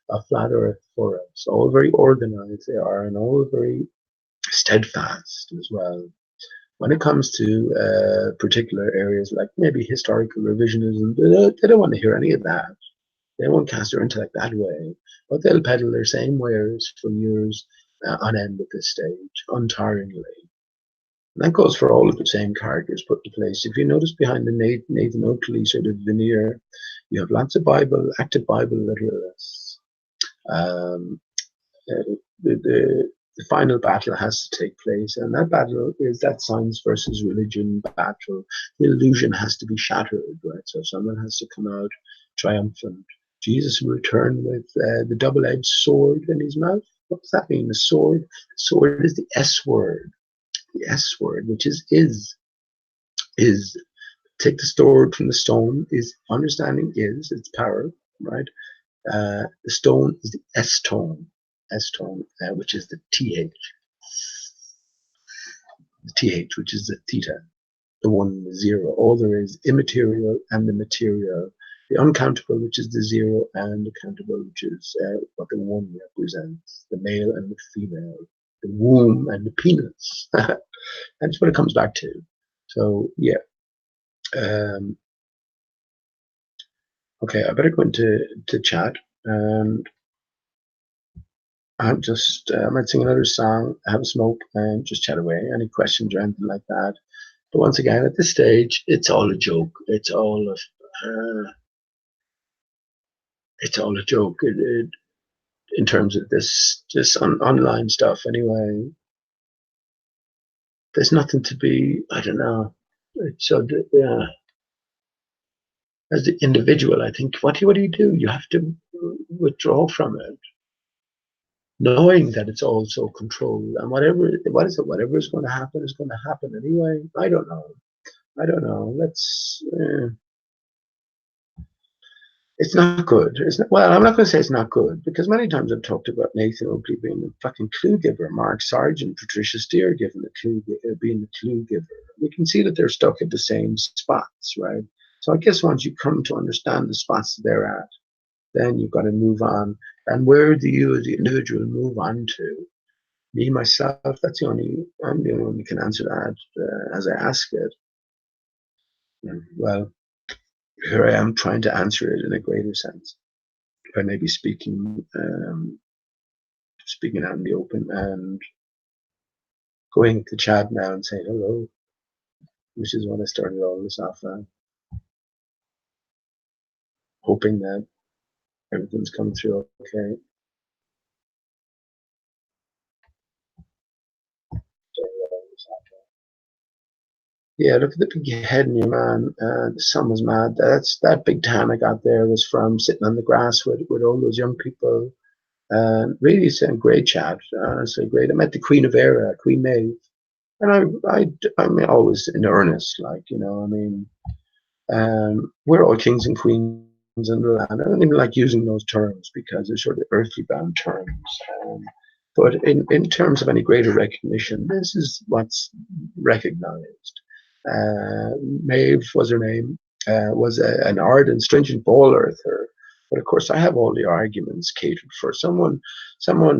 of flat earth for us. All very organized they are, and all very steadfast as well. When it comes to particular areas like maybe historical revisionism, they don't want to hear any of that. They won't cast their intellect that way, but they'll peddle their same wares for years on end at this stage, untiringly. And that goes for all of the same characters put in place. If you notice behind the Nathan Oakley sort of veneer, you have lots of active Bible literalists. Um, the final battle has to take place, and that battle is that science versus religion battle. The illusion has to be shattered, right? So someone has to come out triumphant. Jesus will return with the double-edged sword in his mouth. What does that mean? The sword. The sword is the S word. The S word, which is take the sword from the stone. Is understanding is its power, right? The stone is the S tone, which is the TH, which is the theta, the 1 and the 0. All there is immaterial and the material. The uncountable, which is the 0, and the countable, which is what the 1 represents, the male and the female, the womb and the penis. That's what it comes back to. So, yeah. Okay, I better go into chat. And I might sing another song, have a smoke, and just chat away. Any questions or anything like that. But once again, at this stage, it's all a joke. It's all of it's all a joke. In terms of this online stuff, anyway. There's nothing to be. I don't know. So yeah, as the individual, I think what do you do? You have to withdraw from it, knowing that it's all so controlled, and whatever is going to happen is going to happen anyway. I don't know. I don't know. Let's. It's not good. It's not, well, I'm not going to say it's not good because many times I've talked about Nathan Oakley being a fucking clue giver, Mark Sargent, Patricia Steer giving the being the clue giver. We can see that they're stuck at the same spots, right? So I guess once you come to understand the spots they're at, then you've got to move on. And where do you, as the individual, move on to? Me myself, I'm the only one who can answer that as I ask it. Well, here I am trying to answer it in a greater sense by maybe speaking out in the open and going to chat now and saying hello, which is what I started all this off hoping that everything's coming through okay. Yeah, look at the big head in your man. The sun was mad. That big tan I got there was from sitting on the grass with all those young people. Really, it's a great chat. Honestly, great. I met the Queen of Era, Queen Maeve, and I'm always in earnest. Like I mean, we're all kings and queens in the land. I don't even like using those terms because they're sort of earthly bound terms. Um, but in terms of any greater recognition, this is what's recognized. Maeve was her name, was an ardent, stringent ball earther. But of course, I have all the arguments catered for someone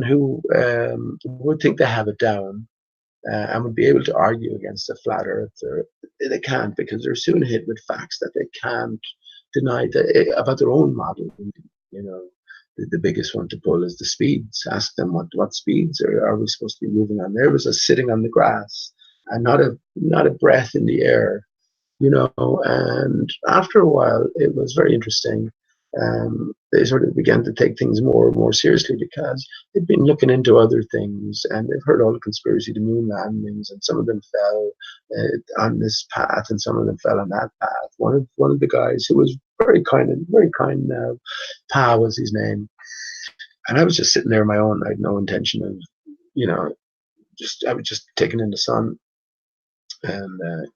who would think they have it down and would be able to argue against a flat earther. They can't because they're soon hit with facts that they can't deny about their own model. You know, the biggest one to pull is the speeds. Ask them what speeds are we supposed to be moving on. There was a sitting on the grass and not a breath in the air. And after a while, it was very interesting. They sort of began to take things more and more seriously because they'd been looking into other things and they've heard all the conspiracy to moon landings, and some of them fell on this path and some of them fell on that path. One of the guys who was very kind, Pa was his name, and I was just sitting there on my own. I had no intention of, I was just taking in the sun, and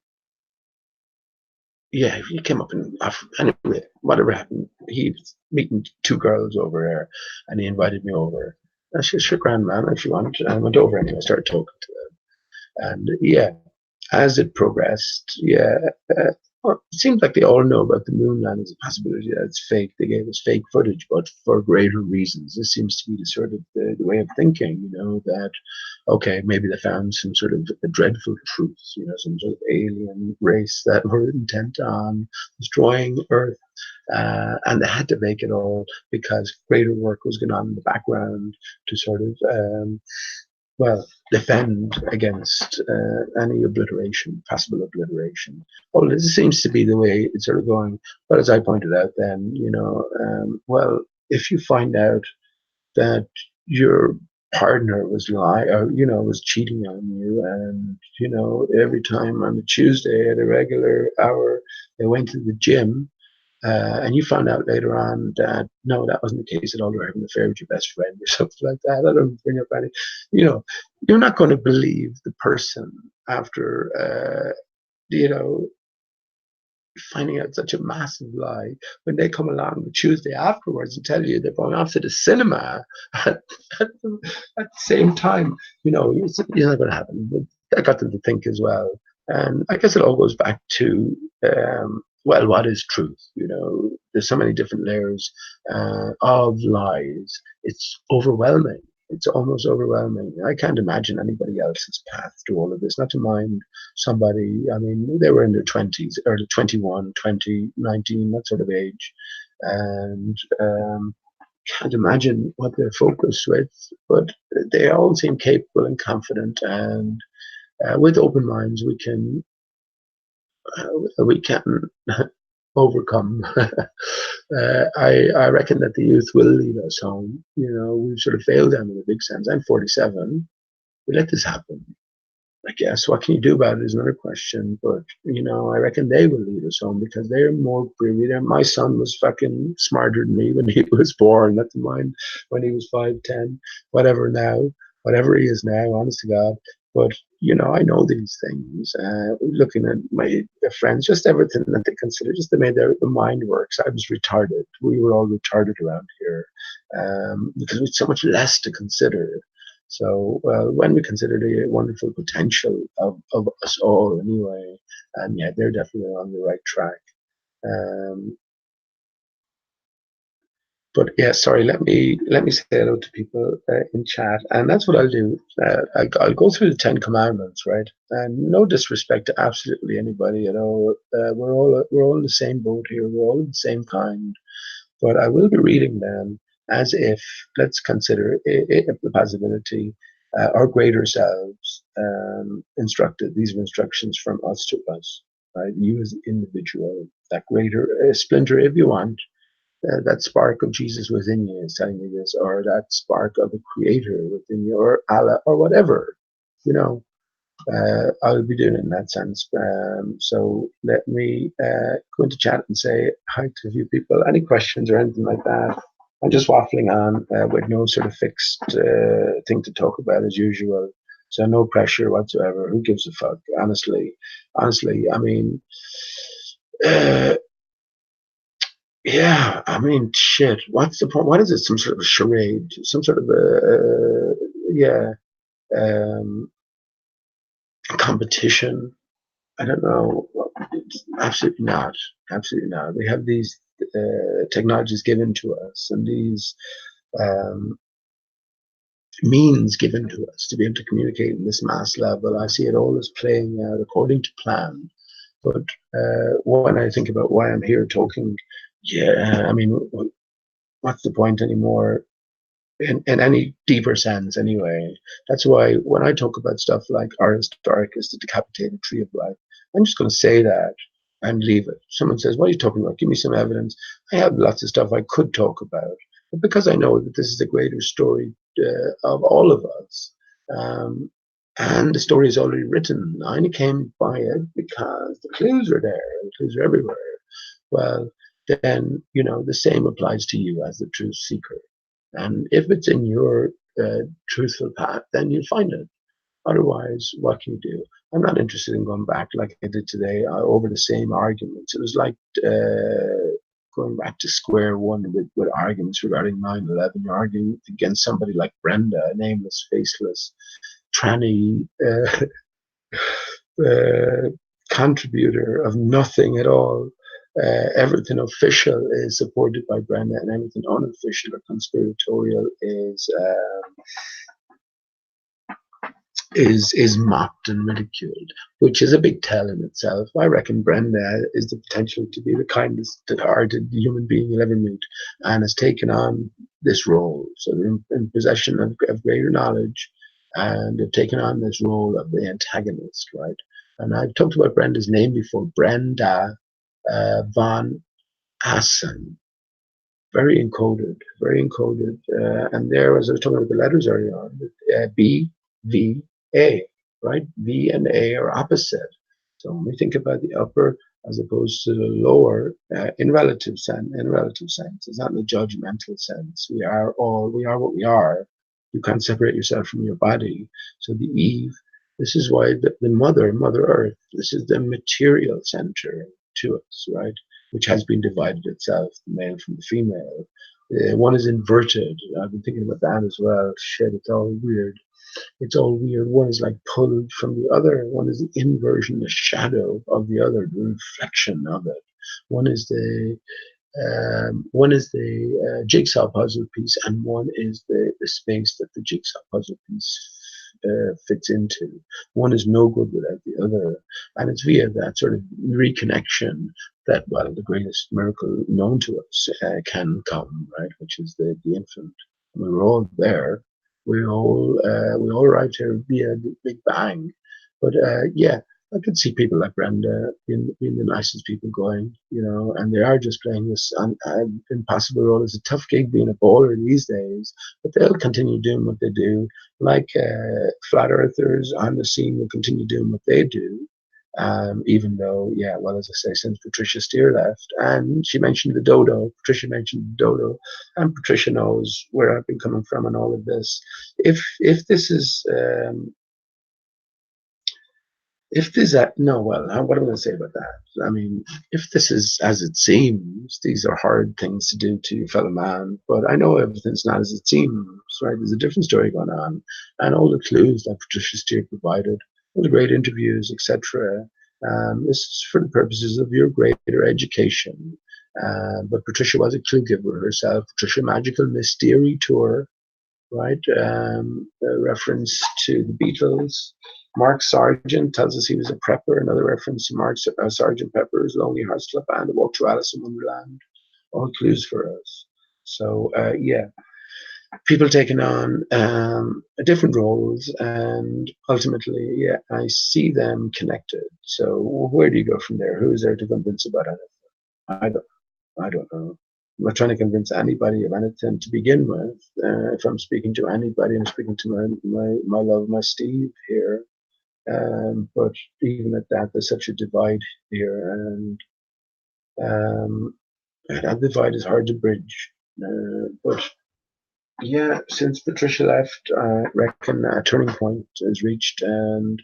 yeah, he came up and anyway, whatever happened, he was meeting two girls over there, and he invited me over. And she said, "Grand man, if you want," and I went over anyway. I started talking to them, and yeah, as it progressed, yeah, well, it seems like they all know about the moon landing as a possibility that it's fake. They gave us fake footage, but for greater reasons. This seems to be the sort of the way of thinking, that okay, maybe they found some sort of a dreadful truth, some sort of alien race that were intent on destroying Earth, and they had to make it all because greater work was going on in the background to sort of well, defend against any possible obliteration. Well, this seems to be the way it's sort of going. But as I pointed out then, well, if you find out that your partner was lying or, was cheating on you, and, every time on a Tuesday at a regular hour, they went to the gym, and you found out later on that no, that wasn't the case at all. You're having an affair with your best friend or something like that. I don't bring up any, you're not going to believe the person after, finding out such a massive lie when they come along on Tuesday afterwards and tell you they're going off to the cinema at the same time. It's not going to happen. But that got them to think as well. And I guess it all goes back to, well, what is truth? There's so many different layers of lies. It's overwhelming. It's almost overwhelming. I can't imagine anybody else's path to all of this, not to mind somebody, I mean, they were in their 20s, early 21, 20, 19, that sort of age. And can't imagine what they're focused with, but they all seem capable and confident. And with open minds, we can overcome. I reckon that the youth will lead us home. We've sort of failed them in a big sense. I'm 47. We let this happen. I guess what can you do about it is another question. But I reckon they will lead us home because they're more privy. My son was fucking smarter than me when he was born. Let them mind when he was 5, 10, whatever now, whatever he is now. Honest to God. But I know these things. Looking at my friends, just everything that they consider, just the way the mind works. I was retarded. We were all retarded around here because we had so much less to consider. So when we consider the wonderful potential of us all anyway, and yeah, they're definitely on the right track. Um, but yeah, sorry, let me say hello to people in chat, and that's what I'll do. I'll go through the Ten Commandments, right? And no disrespect to absolutely anybody, we're all in the same boat here. We're all the same kind. But I will be reading them as if, let's consider the possibility, our greater selves instructed. These are instructions from us to us, right? You as an individual, that greater splinter, if you want, that spark of Jesus within you is telling you this, or that spark of the Creator within you, or Allah, or whatever, you know. I'll be doing it in that sense. So let me go into chat and say hi to a few people. Any questions or anything like that? I'm just waffling on with no sort of fixed thing to talk about as usual. So no pressure whatsoever. Who gives a fuck? Honestly, I mean, uh, yeah, I mean, shit. What's the point? What is it? Some sort of a charade? Some sort of a yeah, competition? I don't know. Absolutely not. Absolutely not. We have these technologies given to us and these um, means given to us to be able to communicate in this mass level. I see it all as playing out according to plan. But when I think about why I'm here talking, yeah, I mean, what's the point anymore? In any deeper sense, anyway. That's why when I talk about stuff like Aristarchus, the decapitated tree of life, I'm just going to say that and leave it. Someone says, "What are you talking about? Give me some evidence." I have lots of stuff I could talk about, but because I know that this is the greater story of all of us, um, and the story is already written, I only came by it because the clues are there. The clues are everywhere. Well, then the same applies to you as the truth seeker. And if it's in your truthful path, then you'll find it. Otherwise, what can you do? I'm not interested in going back like I did today over the same arguments. It was like going back to square one with arguments regarding 9/11. You're arguing against somebody like Brenda, a nameless, faceless, tranny uh, contributor of nothing at all. Everything official is supported by Brenda, and everything unofficial or conspiratorial is mocked and ridiculed, which is a big tell in itself. I reckon Brenda is the potential to be the kindest hearted human being you'll ever meet, and has taken on this role. So they're in possession of greater knowledge, and they've taken on this role of the antagonist, right? And I've talked about Brenda's name before, Brenda von Assen. Very encoded, very encoded. And there, as I was talking about the letters earlier on, B, V, A, right? V and A are opposite. So when we think about the upper as opposed to the lower, in relative sense, it's not in the judgmental sense. We are what we are. You can't separate yourself from your body. So the Eve, this is why the Mother Earth, this is the material center to us, right? Which has been divided itself, the male from the female. One is inverted. I've been thinking about that as well. Shit, it's all weird. It's all weird. One is like pulled from the other. One is the inversion, the shadow of the other, the reflection of it. One is the jigsaw puzzle piece, and one is the space that the jigsaw puzzle piece fits into. One is no good without the other, and it's via that sort of reconnection that, well, the greatest miracle known to us can come, right? Which is the infant. We were all there. We all arrived here via the Big Bang, but yeah. I could see people like Brenda being the nicest people going, and they are just playing this impossible role. It's a tough gig being a bowler these days, but they'll continue doing what they do. Like flat earthers on the scene will continue doing what they do. Even though, yeah, well, as I say, since Patricia Steer left, and she mentioned the dodo, Patricia mentioned the dodo, and Patricia knows where I've been coming from and all of this. If this is if this no, well, what am I going to say about that? I mean, if this is as it seems, these are hard things to do to your fellow man. But I know everything's not as it seems, right? There's a different story going on, and all the clues that Patricia Steer provided, all the great interviews, etc. This is for the purposes of your greater education. But Patricia was a clue giver herself. Patricia Magical Mystery Tour, right? A reference to the Beatles. Mark Sargent tells us he was a prepper. Another reference to Mark Sergeant Pepper's Lonely Hearts Club Band, A Walk to Alice in Wonderland. All clues for us. So yeah, people taking on different roles, and ultimately, yeah, I see them connected. So where do you go from there? Who is there to convince about anything? I don't know. I'm not trying to convince anybody of anything to begin with. If I'm speaking to anybody, I'm speaking to my love, my Steve here. But even at that, there's such a divide here, and that divide is hard to bridge. But yeah, since Patricia left, I reckon a turning point is reached, and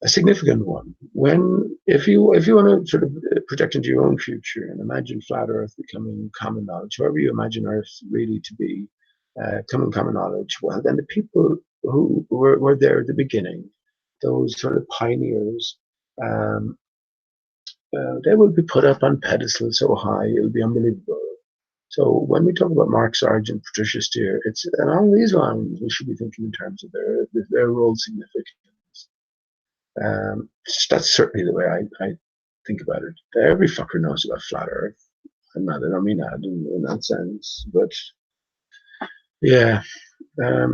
a significant one. If you want to sort of project into your own future and imagine flat Earth becoming common knowledge, however you imagine Earth really to be common knowledge, well, then the people who were there at the beginning, those sort of pioneers, um, they will be put up on pedestals so high it'll be unbelievable. So when we talk about Mark Sargent, Patricia Steer, it's along these lines we should be thinking in terms of their role significance. That's certainly the way I think about it. Every fucker knows about flat Earth. I don't mean that in that sense, but yeah,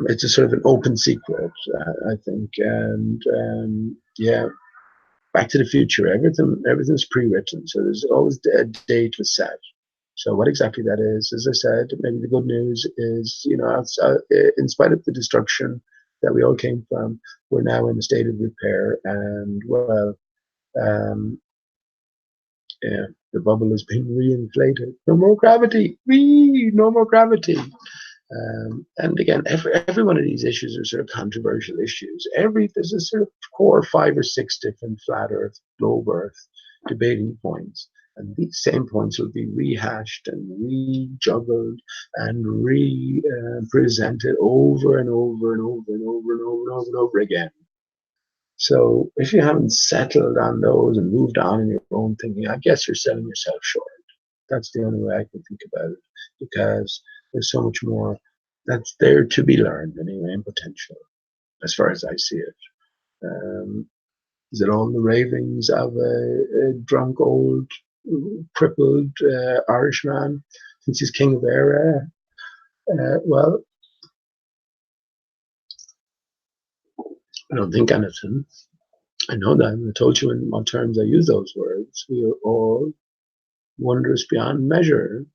it's a sort of an open secret, I think, and yeah. Back to the Future, everything's pre-written, so there's always a date was set. So what exactly that is, as I said, maybe the good news is, in spite of the destruction that we all came from, we're now in a state of repair, and well, um, yeah, the bubble is being reinflated. No more gravity. Whee! No more gravity. And again, every one of these issues are sort of controversial issues. There's a sort of core 5 or 6 different flat Earth, globe Earth debating points, and these same points will be rehashed and rejuggled and presented over and over and over and over and over and over and over again. So if you haven't settled on those and moved on in your own thinking, I guess you're selling yourself short. That's the only way I can think about it, because there's so much more that's there to be learned anyway, in potential, as far as I see it. Is it all the ravings of a drunk, old, crippled Irishman since he's king of Eire? Well, I don't think anything. I know that. I told you in what terms I use those words. We are all wondrous beyond measure.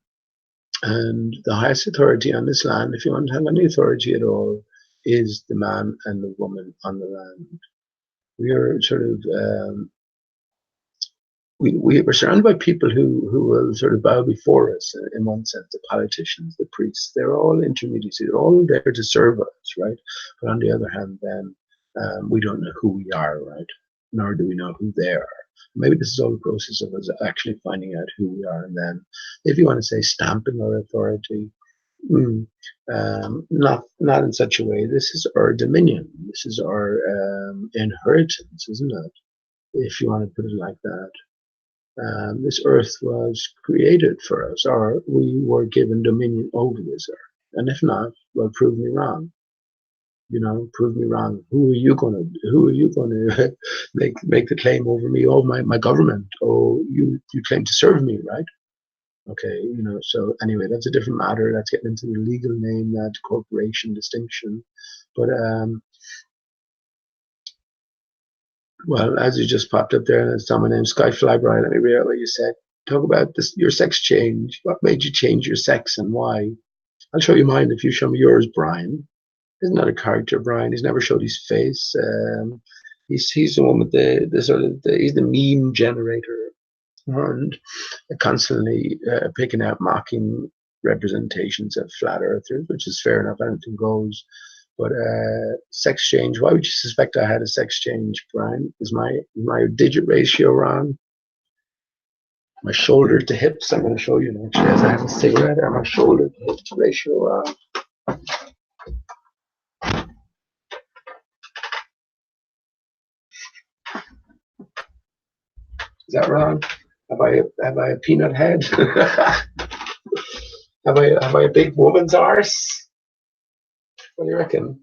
And the highest authority on this land, if you want to have any authority at all, is the man and the woman on the land. We are sort of we're surrounded by people who will sort of bow before us in one sense. The politicians, the priests, they're all intermediaries. They're all there to serve us, right? But on the other hand, then we don't know who we are, right? Nor do we know who they are. Maybe this is all the process of us actually finding out who we are, and then, if you want to say, stamping our authority. Not in such a way. This is our dominion. This is our inheritance, isn't it? If you want to put it like that. This earth was created for us, or we were given dominion over this earth. And if not, well, prove me wrong. Prove me wrong. Who are you gonna make the claim over me? Oh, my government. Oh, you claim to serve me, right? Okay, so anyway, that's a different matter. That's getting into the legal name, that corporation distinction. But Well, as you just popped up there, and someone named Sky Fly Brian, let me read out what you said. Talk about this, your sex change. What made you change your sex and why? I'll show you mine if you show me yours, Brian. Isn't that a character, Brian? He's never showed his face. He's the one with the sort of he's the meme generator and constantly picking out mocking representations of flat earthers, which is fair enough. Anything goes. But sex change. Why would you suspect I had a sex change, Brian? Is my digit ratio wrong? My shoulder to hips. I'm going to show you actually as I have a cigarette. Are my shoulder to hips ratio wrong? Is that wrong? Have I a peanut head? have I a big woman's arse? What do you reckon?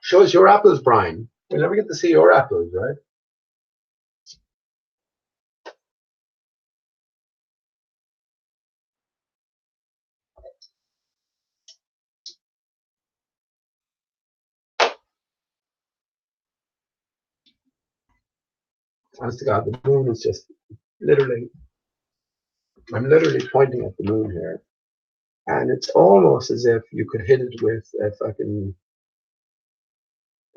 Show us your apples, Brian. We'll never get to see your apples, right? Honest to God, the moon is just literally, I'm literally pointing at the moon here. And it's almost as if you could hit it with a fucking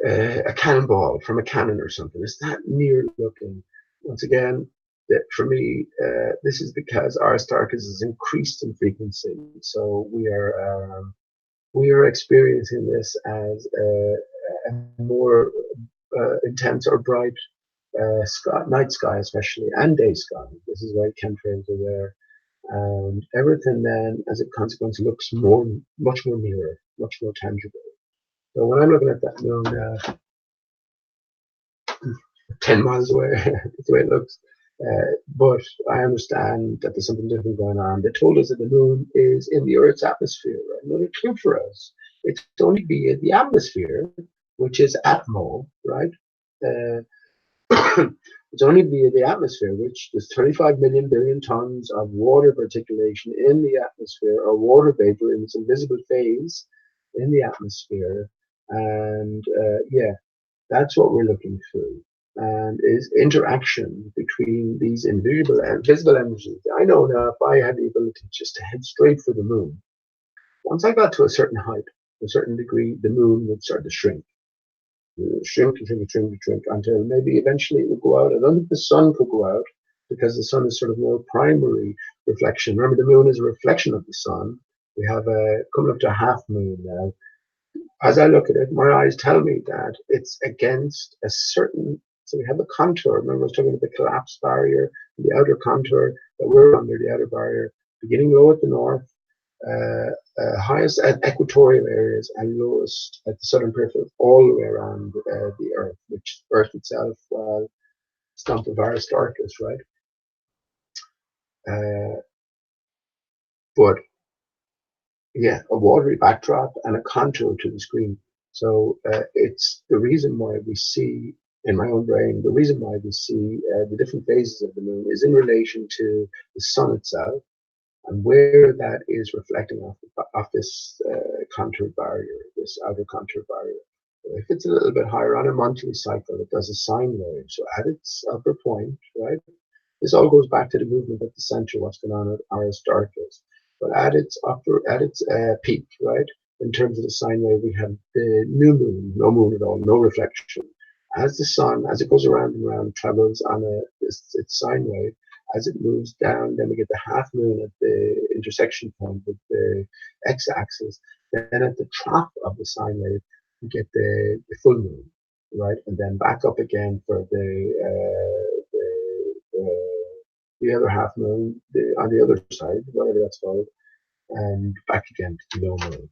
a cannonball from a cannon or something. It's that near looking. Once again, that for me, this is because Aristarchus is increased in frequency. So we are experiencing this as a more intense or bright sky, night sky, especially, and day sky. This is why chemtrails are there. And everything then, as a consequence, looks much more nearer, much more tangible. So when I'm looking at that moon 10 miles away, that's the way it looks. But I understand that there's something different going on. They told us that the moon is in the Earth's atmosphere. Right? Another clue for us. It's only via the atmosphere, which is atmo, right? Uh, it's only via the atmosphere, which there's 35 million billion tons of water particulation in the atmosphere, or water vapor in its invisible phase in the atmosphere. And yeah, that's what we're looking through. And is interaction between these invisible and visible energies. I know now if I had the ability just to head straight for the moon, once I got to a certain height, a certain degree, the moon would start to shrink. Shrink and shrink and shrink and shrink until maybe eventually it would go out. I don't think the sun could go out because the sun is sort of more primary reflection. Remember, the moon is a reflection of the sun. We have coming up to a half moon now. As I look at it, my eyes tell me that it's against a certain. So we have a contour. Remember, I was talking about the collapse barrier, the outer contour that we're under, the outer barrier, beginning low at the north, highest at equatorial areas and lowest at the southern periphery, all the way around the Earth, which Earth itself, stump of Aristarchus, right? But yeah, a watery backdrop and a contour to the screen. So it's the reason why we see in my own brain, the reason why we see the different phases of the moon is in relation to the sun itself and where that is reflecting off this contour barrier, this outer contour barrier. If it's a little bit higher on a monthly cycle, it does a sine wave. So at its upper point, right, this all goes back to the movement at the center, what's going on at Aristarchus. But at its peak, right, in terms of the sine wave, we have the new moon, no moon at all, no reflection. As the sun, as it goes around and around, travels on its sine wave, as it moves down, then we get the half moon at the intersection point with the x-axis. Then at the trough of the sine wave, we get the full moon, right? And then back up again for the other half moon on the other side, whatever that's called, and back again to the no moon.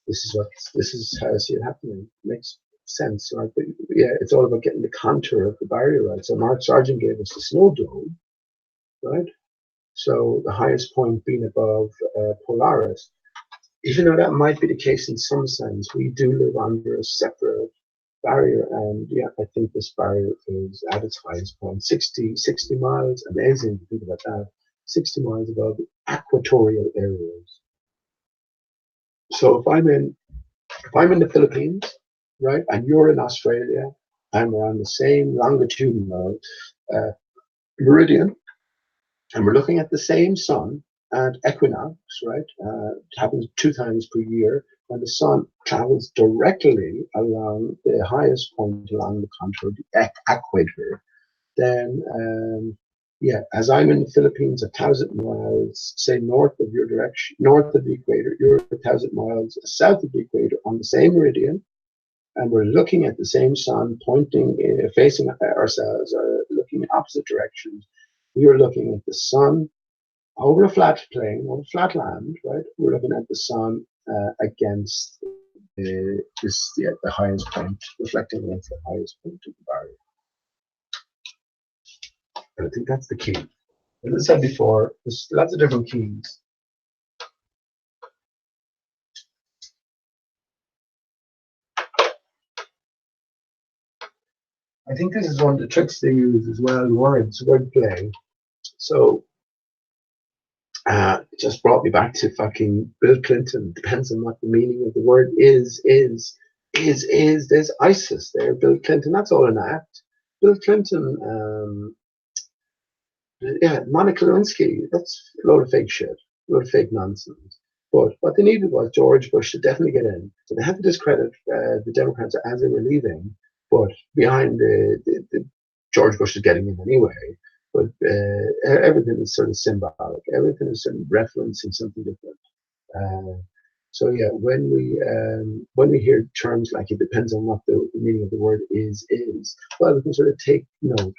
This is how I see it happening. It makes sense, right? But yeah, it's all about getting the contour of the barrier right. So Mark Sargent gave us the snow dome, right? So the highest point being above Polaris. Even though that might be the case in some sense, we do live under a separate barrier, and yeah, I think this barrier is at its highest point, 60 miles. Amazing to think about that. 60 miles above the equatorial areas. So if I'm in the Philippines, right, and you're in Australia, and we're on the same longitudinal uh, meridian, and we're looking at the same sun at equinox, right? It happens 2 times per year when the sun travels directly along the highest point along the contour of the equator. Then, yeah, as I'm in the Philippines, 1,000 miles, say north of your direction, north of the equator, you're 1,000 miles south of the equator on the same meridian, and we're looking at the same sun, pointing, facing ourselves, looking in opposite directions. We are looking at the sun over a flat plain, over flat land, right? We're looking at the sun against the highest point, reflecting against the highest point of the barrier. And I think that's the key. As I said before, there's lots of different keys. I think this is one of the tricks they use as well, words, wordplay. So it just brought me back to fucking Bill Clinton. Depends on what the meaning of the word is. There's ISIS there, Bill Clinton. That's all an act. Bill Clinton, yeah, Monica Lewinsky. That's a load of fake shit, a load of fake nonsense. But what they needed was George Bush to definitely get in. So they had to discredit the Democrats as they were leaving. But behind the George Bush is getting in anyway. But everything is sort of symbolic. Everything is sort of referencing something different. So yeah, when we hear terms like it depends on what the meaning of the word is, well, we can sort of take note,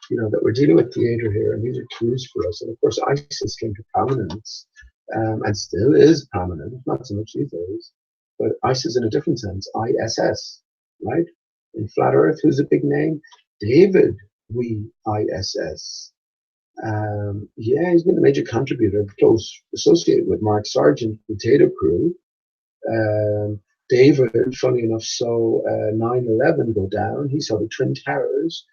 that we're dealing with theater here, and these are clues for us. And of course, ISIS came to prominence, and still is prominent, not so much these days. But ISIS in a different sense, ISS, right? In Flat Earth, who's a big name? David ISS. Yeah, he's been a major contributor, close associated with Mark Sargent, Potato Crew. David, funny enough, saw 9/11 go down. He saw the Twin Towers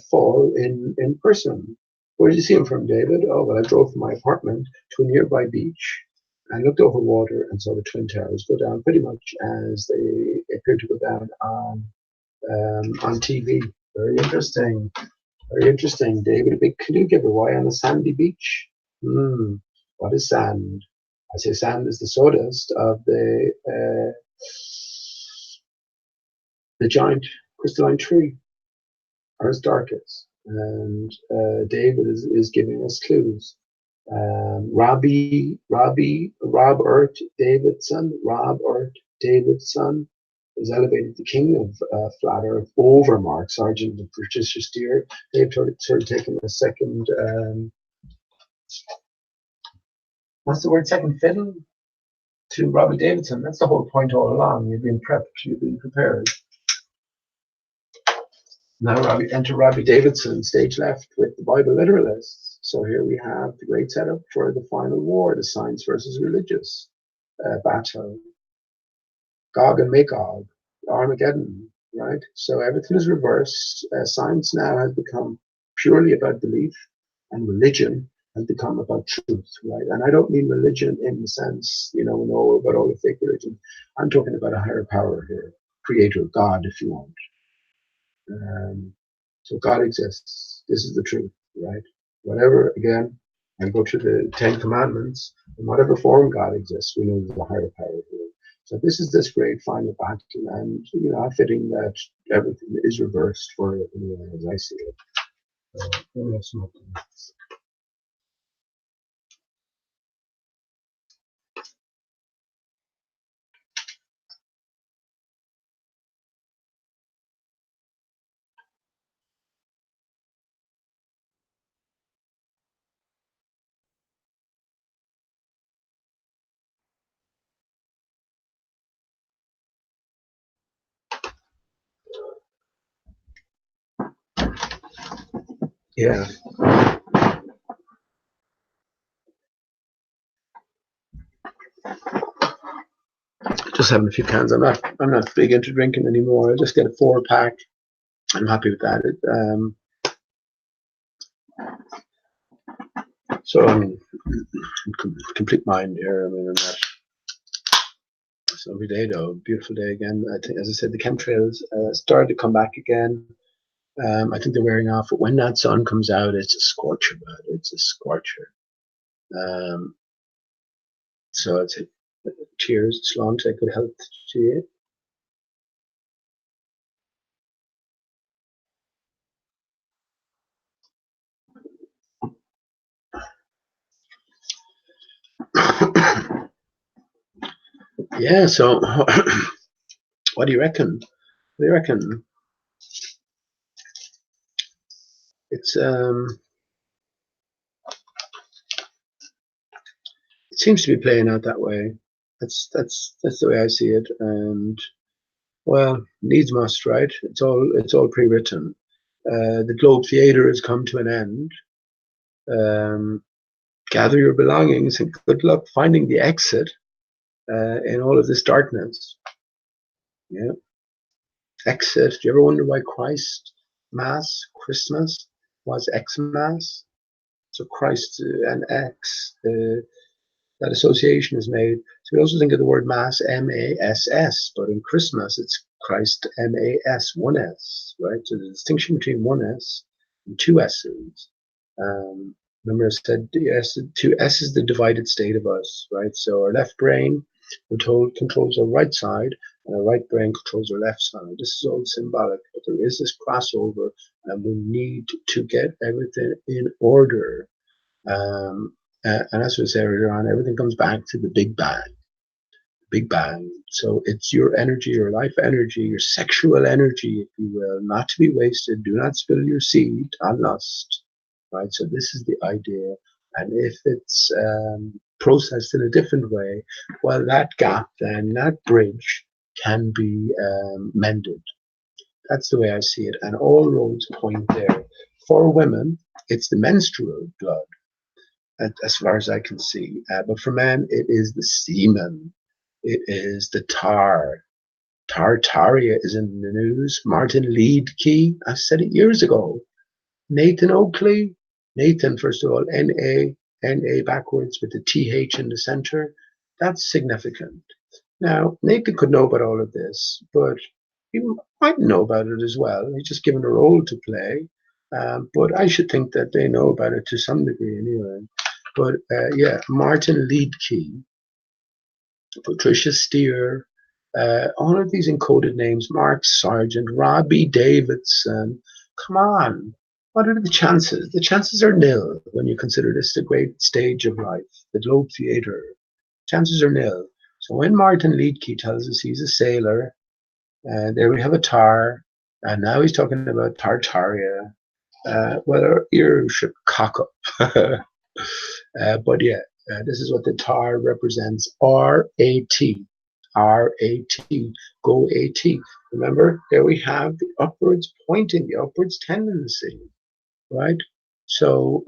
fall in person. Where did you see him from, David? Oh, well, I drove from my apartment to a nearby beach and looked over water and saw the Twin Towers go down pretty much as they appeared to go down on TV. Very interesting. Very interesting. David, a big clue giver. Why on a sandy beach? What is sand? I say sand is the sawdust of the giant crystalline tree, Aristarchus. And David is giving us clues. Robert Davidson is elevated the king of Flat Earth over Mark Sargent and Patricia Steer. They've sort of taken a second, what's the word, second fiddle to Robbie Davidson. That's the whole point all along. You've been prepped, you've been prepared. Now enter Robbie Davidson, stage left, with the Bible literalists. So here we have the great setup for the final war, the science versus religious battle. Gog and Magog, Armageddon, right? So everything is reversed. Science now has become purely about belief, and religion has become about truth, right? And I don't mean religion in the sense, we know about all the fake religion. I'm talking about a higher power here, creator, God, if you want. So God exists. This is the truth, right? Whatever, again, I go to the 10 Commandments. In whatever form God exists, we know there's a higher power here. So this is this great final battle, and fitting that everything is reversed for it, as I see it. Yeah. just having a few cans. I'm not big into drinking anymore. I just get a 4-pack. I'm happy with that. So I'm in complete mind here. I mean, I'm not. So every day though, beautiful day again. I think, as I said, the chemtrails started to come back again. I think they're wearing off. But when that sun comes out, it's a scorcher, man. It's a scorcher. So I'd say cheers, Slán, take good health to you. Yeah, so what do you reckon? What do you reckon? It's it seems to be playing out that way. That's the way I see it. And well, needs must, right? It's all pre-written. The Globe Theatre has come to an end. Gather your belongings and good luck finding the exit in all of this darkness. Yeah, exit. Do you ever wonder why Christmas was Xmas? So Christ and X. That association is made. So we also think of the word Mass, M-A-S-S, but in Christmas it's Christ, M-A-S, one S, right? So the distinction between one S and two S's. Remember I said two S is the divided state of us, right? So our left brain controls our right side, and our right brain controls our left side. This is all symbolic, but there is this crossover, and we need to get everything in order. And as we said earlier on, everything comes back to the Big Bang. Big Bang. So it's your energy, your life energy, your sexual energy, if you will, not to be wasted. Do not spill your seed on lust. Right? So this is the idea. And if it's processed in a different way, well, that gap then, that bridge can be mended. That's the way I see it. And all roads point there. For women, it's the menstrual blood, as far as I can see. But for men, it is the semen. It is the tar. Tartaria is in the news. Martin Leedkey, I said it years ago. Nathan Oakley. Nathan, first of all, N-A backwards with the T-H in the center. That's significant. Now, Nathan could know about all of this, but he might know about it as well. He's just given a role to play. But I should think that they know about it to some degree anyway. But yeah, Martin Leedkey, Patricia Steer, all of these encoded names, Mark Sargent, Robbie Davidson. Come on, what are the chances? The chances are nil when you consider this the great stage of life, the Globe Theatre. Chances are nil. So when Martin Leedkey tells us he's a sailor, there we have a tar, and now he's talking about Tartaria. Well, our ears should cock up. But yeah, this is what the tar represents. R-A-T. R-A-T. Go A-T. Remember, there we have the upwards pointing, the upwards tendency, right? So,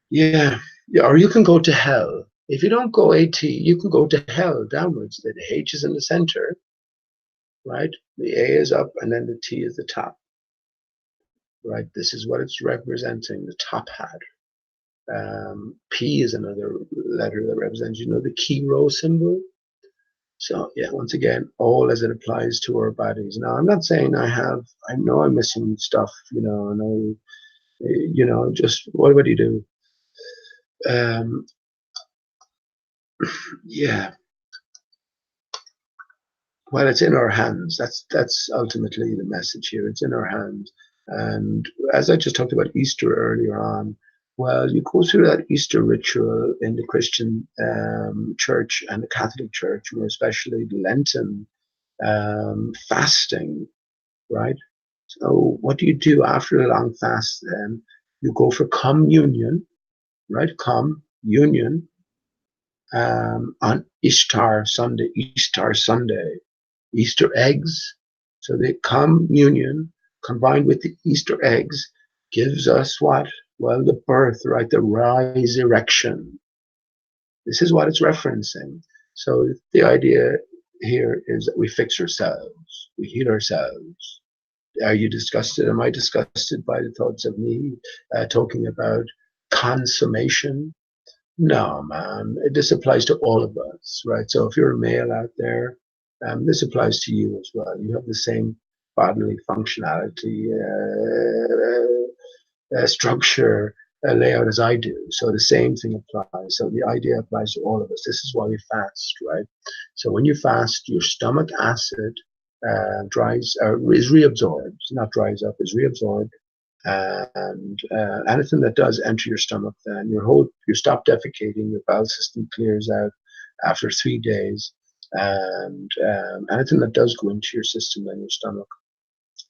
yeah, or you can go to hell. If you don't go AT, you can go to hell downwards. The H is in the center, right? The A is up, and then the T is the top. Right, this is what it's representing, the top hat. P is another letter that represents, the key row symbol. So yeah, once again, all as it applies to our bodies. Now, I'm not saying I know I'm missing stuff, and just what do you do? Yeah. Well, it's in our hands. That's ultimately the message here. It's in our hands. And as I just talked about Easter earlier on, well, you go through that Easter ritual in the Christian church and the Catholic church, more especially the Lenten fasting, right? So what do you do after a long fast then? You go for communion, right? Communion on Easter Sunday, Easter eggs. So the communion combined with the Easter eggs gives us what? Well, the birth, right? The resurrection. This is what it's referencing. So the idea here is that we fix ourselves, we heal ourselves. Are you disgusted? Am I disgusted by the thoughts of me talking about consummation? No, man. This applies to all of us, right? So if you're a male out there, this applies to you as well. You have the same bodily functionality, structure, layout as I do. So the same thing applies. So the idea applies to all of us. This is why we fast, right? So when you fast, your stomach acid dries or is reabsorbed, not dries up, is reabsorbed, and anything that does enter your stomach, then you stop defecating, your bowel system clears out after 3 days, and anything that does go into your system, then your stomach,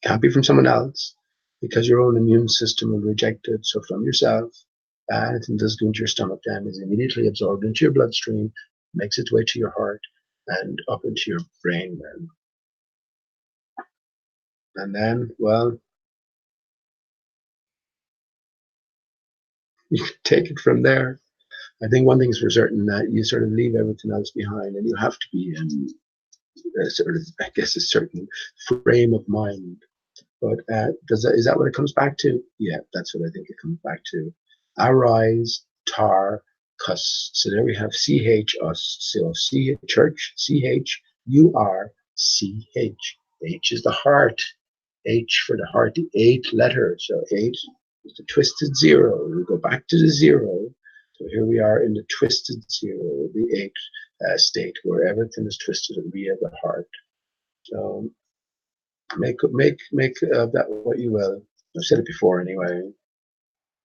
can't be from someone else because your own immune system will reject it. So from yourself, anything that does go into your stomach then is immediately absorbed into your bloodstream, makes its way to your heart and up into your brain then. And then, well, you can take it from there. I think one thing's for certain, that you sort of leave everything else behind, and you have to be in a sort of, I guess, a certain frame of mind. But is that what it comes back to? Yeah, that's what I think it comes back to. Arise, tar, cuss. So there we have CH us. So C church, CH, UR, CH. H is the heart. H for the heart, the eighth letter. So eight is the twisted zero. We go back to the zero. So here we are in the twisted zero, the eighth state, where everything is twisted via the heart. So make that what you will. I've said it before anyway,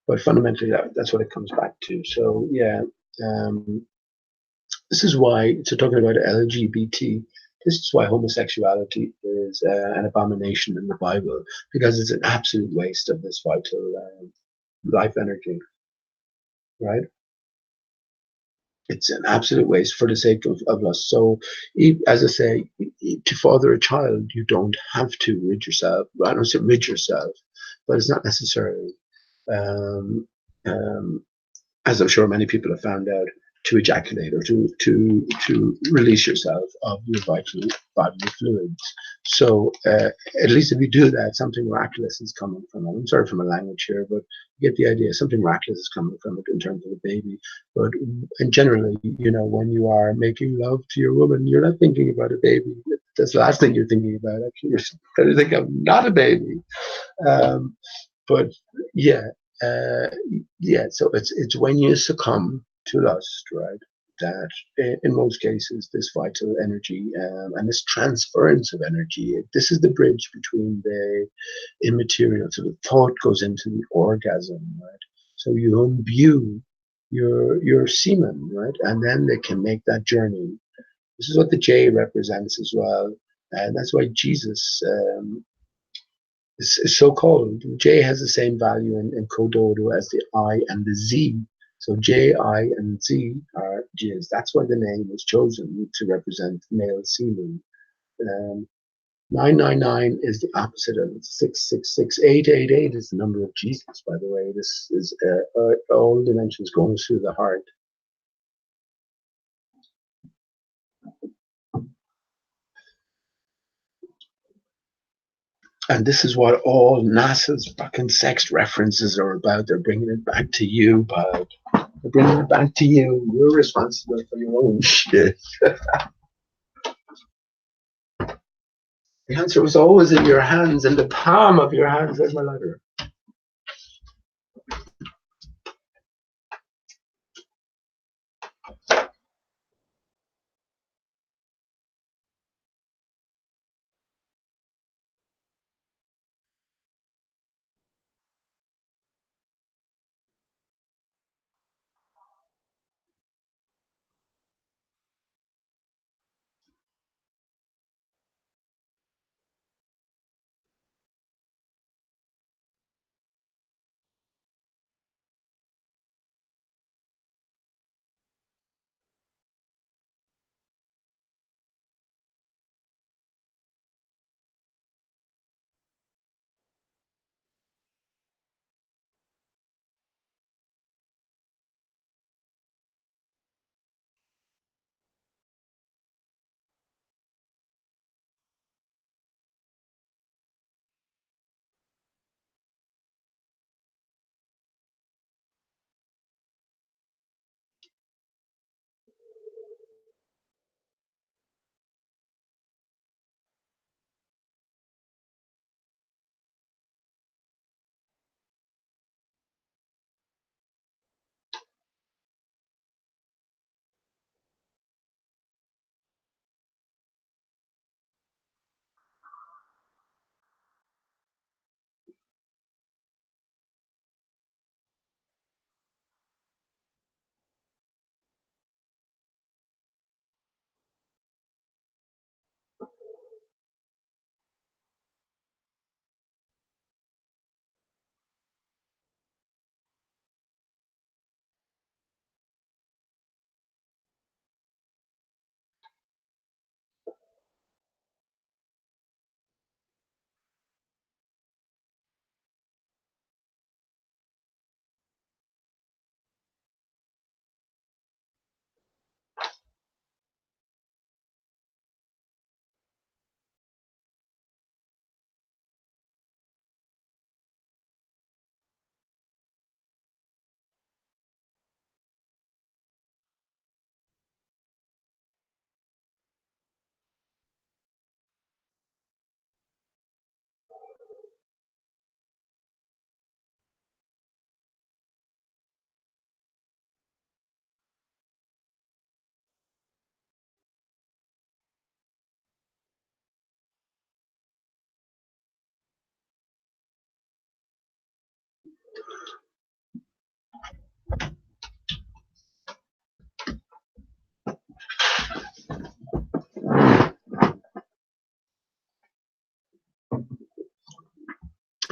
but fundamentally that's what it comes back to. So yeah, this is why. So talking about LGBT, this is why homosexuality is an abomination in the Bible, because it's an absolute waste of this vital life energy, right? It's an absolute waste for the sake of us. So, as I say, to father a child, you don't have to rid yourself. Well, I don't say rid yourself, but it's not necessary. Um, um, as I'm sure many people have found out, to ejaculate or to release yourself of your vital bodily fluids. So at least if you do that, something miraculous is coming from it. I'm sorry for my language here, but you get the idea. Something miraculous is coming from it in terms of the baby. But and generally, when you are making love to your woman, you're not thinking about a baby. That's the last thing you're thinking about. Actually, you're going to think I'm not a baby. Um, but yeah, uh, yeah. So it's when you succumb to lust, right? That in most cases, this vital energy and this transference of energy, this is the bridge between the immaterial. So the thought goes into the orgasm, right? So you imbue your semen, right? And then they can make that journey. This is what the J represents as well. And that's why Jesus is so called. J has the same value in Kododo as the I and the Z. So J, I, and Z are J's. That's why the name was chosen to represent male semen. Um, 999 is the opposite of 666. 888 is the number of Jesus, by the way. This is all dimensions going through the heart. And this is what all NASA's fucking sex references are about. They're bringing it back to you, bud. They're bringing it back to you. You're responsible for your own shit. The answer was always in your hands, in the palm of your hands. There's my letter.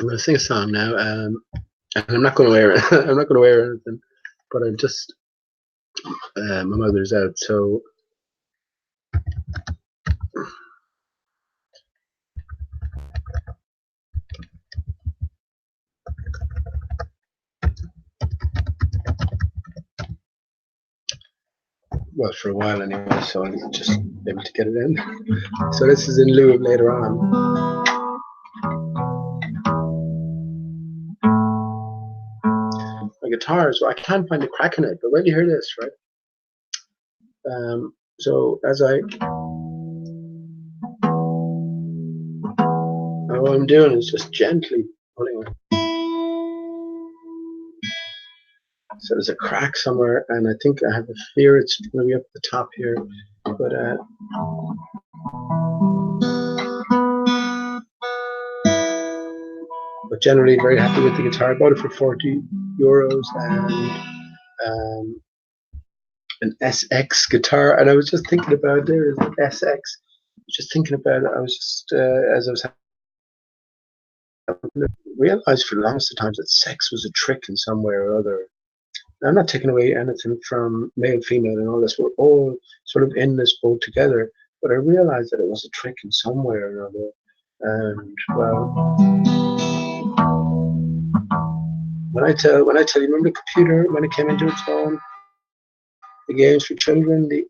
going to sing a song now, and I'm not going to wear it. I'm not going to wear anything, but I'm just my mother's out, so well, for a while anyway, so I'm just able to get it in. So this is in lieu of later on. My guitars, well, I can't find a crack in it, but when you hear this, right? So as all I'm doing is just gently pulling it. So there's a crack somewhere, and I think I have a fear it's going to be up the top here, but generally very happy with the guitar. I bought it for €40 and an SX guitar, and I was just thinking about there an SX. Just thinking about it, I was just as I was realized for the longest of times that sex was a trick in some way or other. I'm not taking away anything from male, female, and all this. We're all sort of in this boat together. But I realized that it was a trick in some way or another. And well, when I tell you, remember the computer when it came into its own? The games for children, the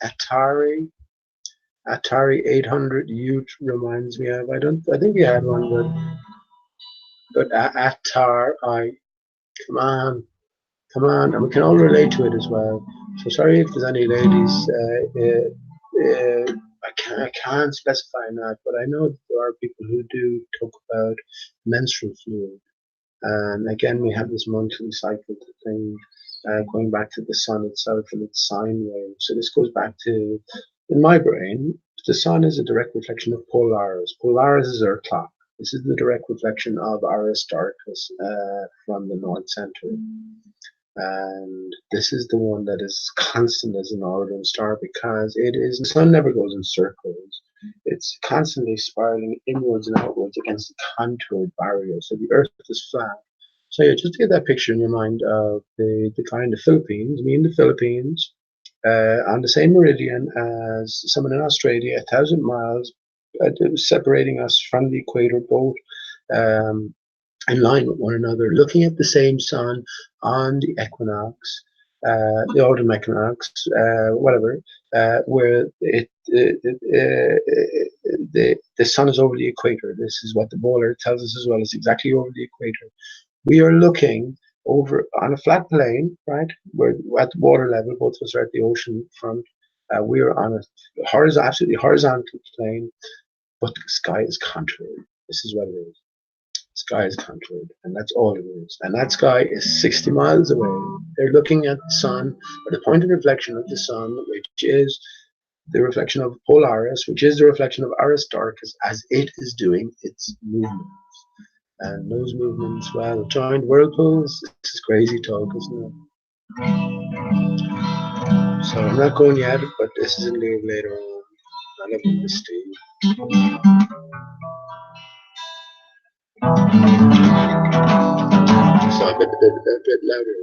Atari 800 Youth reminds me of. I think we had one, but Atari, come on, and we can all relate to it as well. So sorry if there's any ladies. I can't specify that, but I know that there are people who do talk about menstrual fluid. And again, we have this monthly cycle thing going back to the sun itself and its sine wave. So this goes back to, in my brain, the sun is a direct reflection of Polaris. Polaris is our clock. This is the direct reflection of Aristarchus from the North Center. And this is the one that is constant as a northern star because it is, the sun never goes in circles. It's constantly spiraling inwards and outwards against a contoured barrier. So the Earth is flat. So yeah, just to get that picture in your mind of the guy in the Philippines, me in the Philippines, on the same meridian as someone in Australia, 1,000 miles separating us from the equator, both in line with one another, looking at the same sun on the equinox, the autumn equinox, whatever, where the sun is over the equator. This is what the bowler tells us as well. It's exactly over the equator. We are looking over on a flat plane, right? We're at the water level. Both of us are at the ocean front. We are on a absolutely horizontal plane, but the sky is contoured. This is what it is. Sky is contoured, and that's all it is. And that sky is 60 miles away. They're looking at the sun, or the point of reflection of the sun, which is the reflection of Polaris, which is the reflection of Aristarchus as it is doing its movements. And those movements, well, giant whirlpools, this is crazy talk, isn't it? So I'm not going yet, but this is in lieu of later on. I love you, Steve. So a bit louder.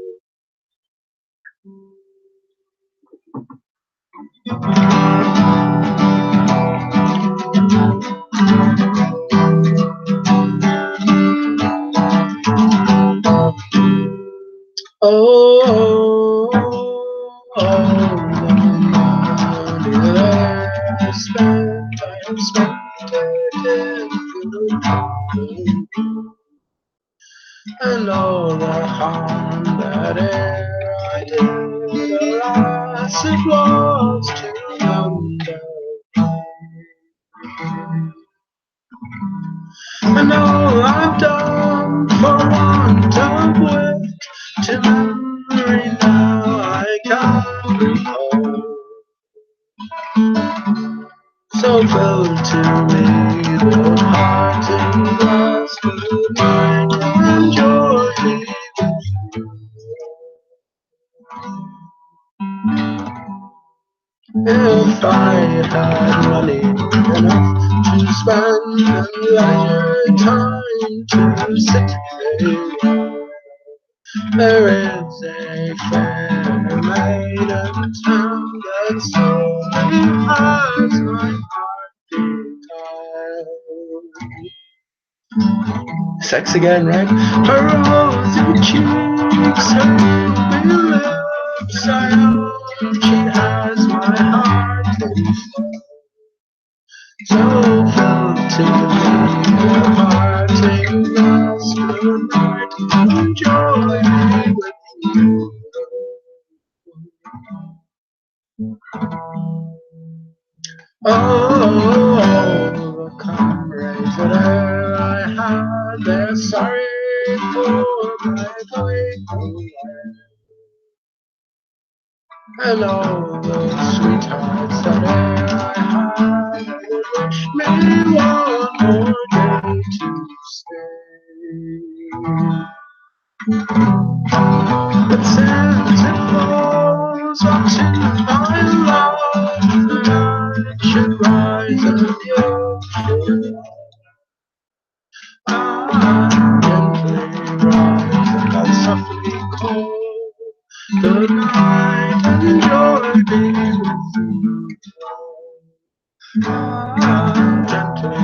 Oh, the money that I have spent it in food. And all the harm that e'er I did, alas, it was to wonder. And all I've done for want of wit, to memory now I can't recall. So fell to me the parting glass, good night and joy be with you. If I had money enough to spend and leisure time to sit there, there is a fair maiden town that slowly has my heart beguiled. Sex again, right? Her rosy cheeks, her ruby lips, I own she has my heart controlled. So felt to me a parting last good night, enjoy me with you. Oh, the comrades that I had, they're sorry for my going away. And all those sweethearts that I had, they wish me one more day to stay. But Santa Claus walks in my love, that I should rise and you should gently rise and I'll softly call. Good night and joy be with you. Gently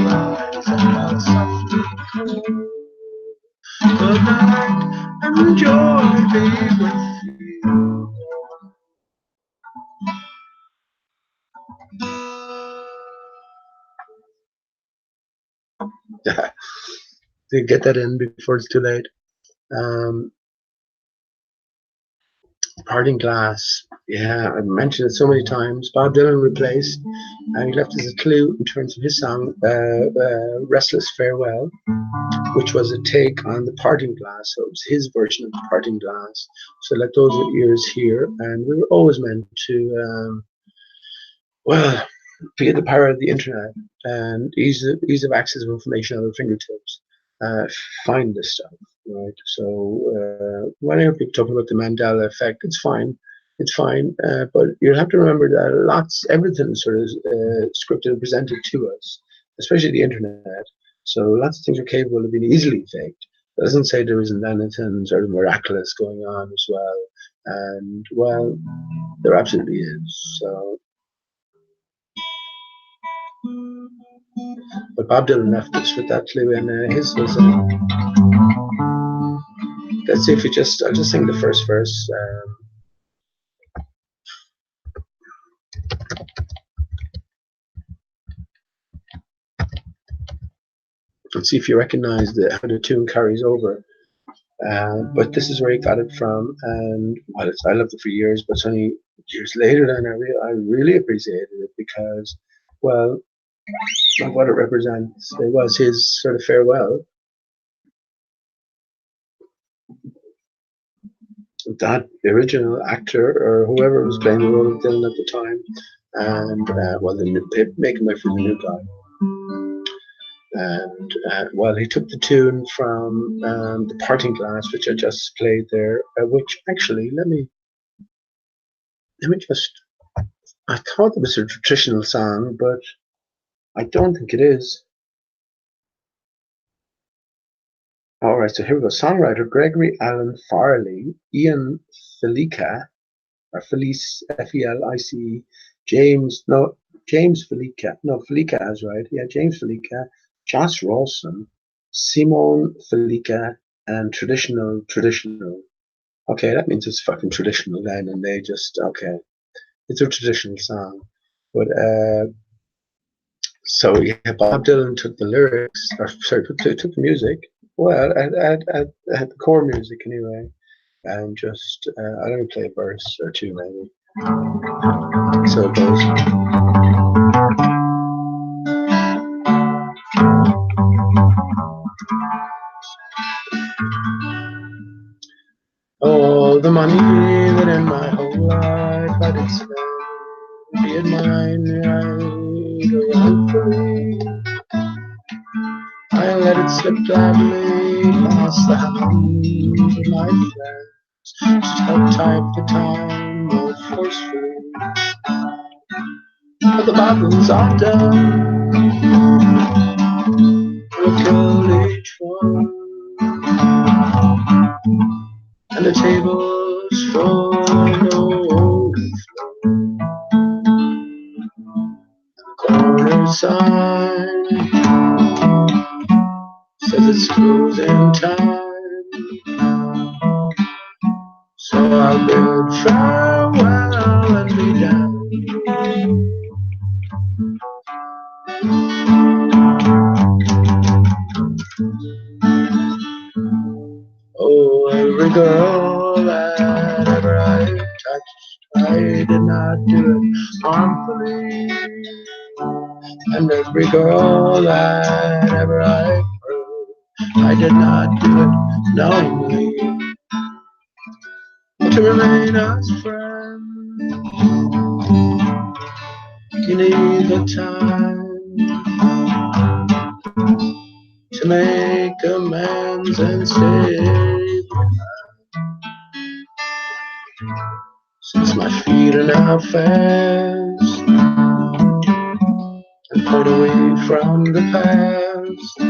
rise and I'll softly call. Good night and joy be with you. To get that in before it's too late. Parting Glass. Yeah, I've mentioned it so many times. Bob Dylan replaced, and he left us a clue in terms of his song, Restless Farewell, which was a take on the Parting Glass. So it was his version of the Parting Glass. So let those ears hear. And we were always meant to, well, via the power of the internet and ease of access of information at our fingertips, find this stuff, right? So when I hear people talking about the Mandela effect, it's fine, but you have to remember that everything is sort of scripted and presented to us, especially the internet. So lots of things are capable of being easily faked. It doesn't say there isn't anything sort of miraculous going on as well, and well, there absolutely is. So. But Bob Dylan left us with that clue, and his was. Let's see if I'll just sing the first verse. Let's see if you recognize how the tune carries over. But this is where he got it from, and well, I loved it for years, but it's only years later that I really appreciated it because, well, what it represents. It was his sort of farewell. That original actor or whoever was playing the role of Dylan at the time, and well, making way for the new guy. And well, he took the tune from the Parting Glass, which I just played there. Which actually, let me just. I thought it was a traditional song, but I don't think it is. All right, so here we go. Songwriter Gregory Allen Farley, Ian Felica, or Felice, Felice, James Felica, no, Felica is right. Yeah, James Felica, Joss Rawson, Simone Felica, and Traditional. Okay, that means it's fucking traditional then, and they just, okay, it's a traditional song. But, so yeah, Bob Dylan took the lyrics, or sorry, took the music, well, I had the core music anyway, and just, I don't play a verse or two maybe. So it goes. All the money that in my whole life I did spend, be it mine right or wrongfully, I let it slip gladly past the hands of my friends. Just help type the time of forcefully, but the bottles are done. We've killed each one, and the table's full of overflow. Corner sign says it's closing time, so I'll bid farewell and be down. Oh, every girl that ever I touched, I did not do it harmfully. And every girl that ever I heard, I did not do it knowingly. To remain as friends, you need the time to make amends and stay. Since my feet are now fast and point away from the past,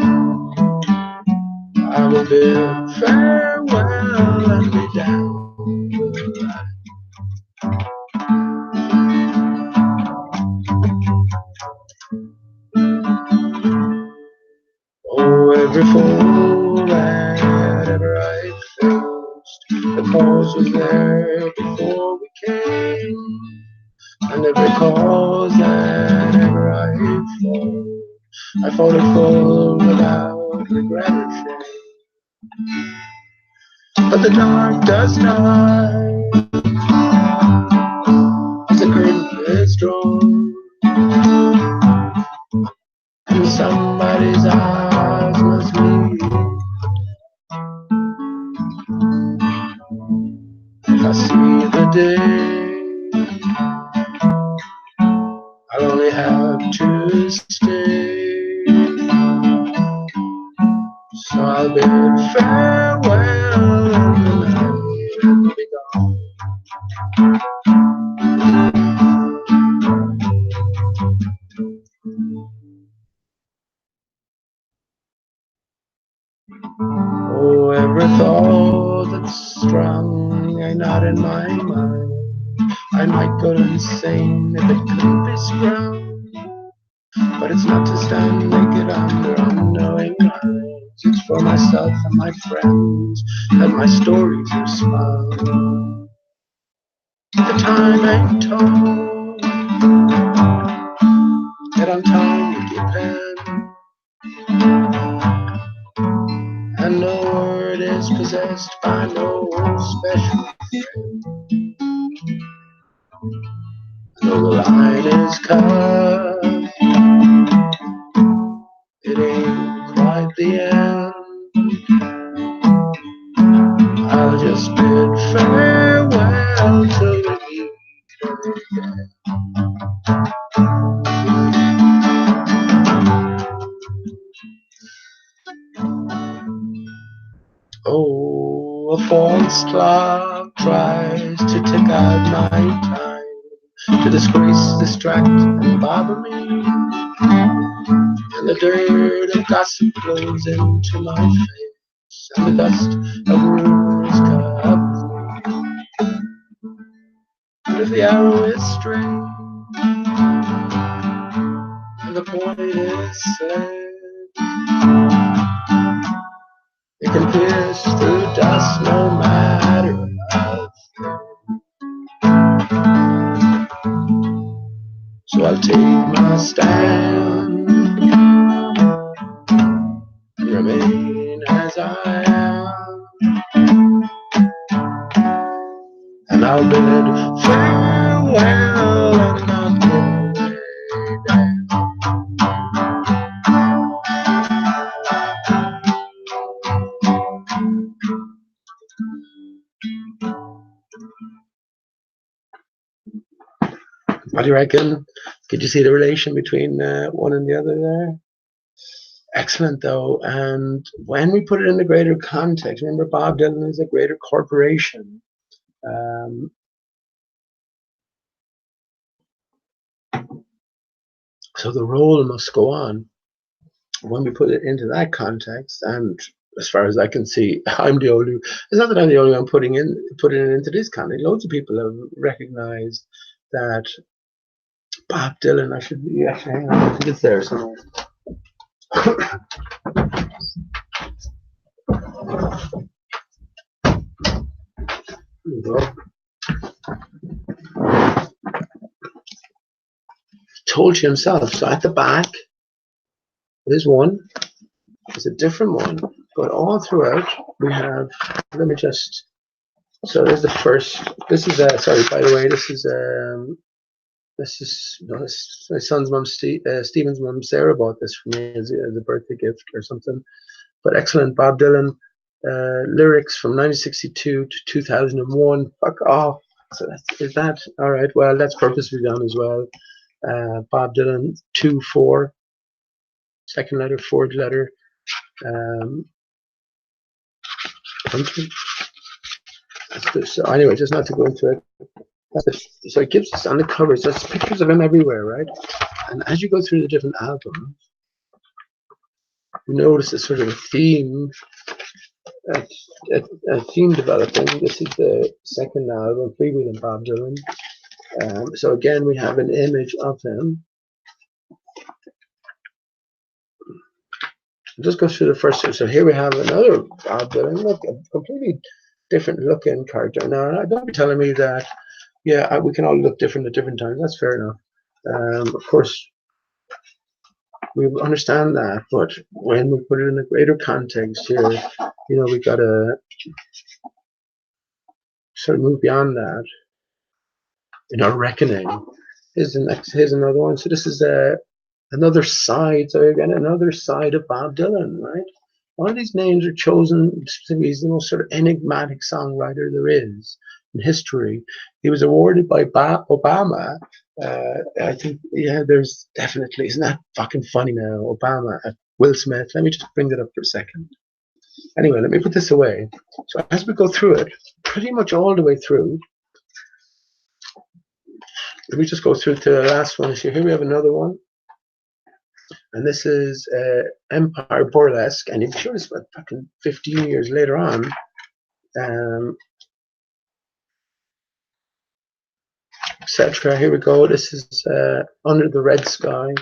I will bid farewell and be down. Oh, every fool that ever I faced, the cause was there before we came. And every cause that ever I fought it full without regret or shame. But the dark does not, as the curtain is drawn, and somebody's eyes must meet. If I see the day, I'll only have to stay. So I'll bid farewell and be gone. Oh, every thought that's strong ain't not in my mind. I might go insane if it couldn't be sprung. But it's not to stand naked under unknowing eyes. It's for myself and my friends that my stories are spun. The time ain't told, yet on time we depend. And no word is possessed by no special friend. Though the line is cut, it ain't quite the end. I'll just bid farewell till we meet again. Oh, a false clock tries to tick out my time, to disgrace, distract, and bother me. And the dirt of gossip flows into my face, and the dust of rumors covers me. But if the arrow is straight, and the point is set, it can pierce through dust no matter how thin. So I'll take my stand and remain as I am. And I'll bid farewell and not go away down. What do you reckon? Could you see the relation between one and the other there? Excellent, though. And when we put it in the greater context, remember Bob Dylan is a greater corporation. So the role must go on. When we put it into that context, and as far as I can see, I'm the only. It's not that I'm the only one putting it into this context. Loads of people have recognised that Bob Dylan. I should be actually. Hang on, I think it's there somewhere. There we go. Told you himself. So at the back, there's one. There's a different one, but all throughout we have. Let me just. So there's the first. This is sorry. By the way, this is no, this, my son's mum, Stephen's mum, Sarah bought this for me as a birthday gift or something. But excellent, Bob Dylan lyrics from 1962 to 2001. Fuck off. So is that all right? Well, that's purposely done as well. Bob Dylan 2-4, second letter, fourth letter. So anyway, just not to go into it. So it gives us on the covers. There's pictures of him everywhere, right? And as you go through the different albums, you notice a sort of a theme, a theme developing. This is the second album, Freewheeling Bob Dylan. So again, we have an image of him. Just go through the first two. So here we have another Bob Dylan. Look, a completely different looking character. Now, don't be telling me that, yeah, we can all look different at different times. That's fair enough. Of course, we understand that, but when we put it in a greater context here, you know, we got to sort of move beyond that in our reckoning. Here's another one. So this is another side. So again, another side of Bob Dylan, right? All of these names are chosen specifically. He's the most sort of enigmatic songwriter there is in history. He was awarded by Obama. I think, yeah, there's definitely, isn't that fucking funny now? Obama at Will Smith. Let me just bring that up for a second. Anyway, let me put this away. So as we go through it, pretty much all the way through, let me just go through to the last one. So here we have another one. And this is Empire Burlesque, and you've sure it's about fucking 15 years later on. Etc. Here we go. This is Under the Red Sky.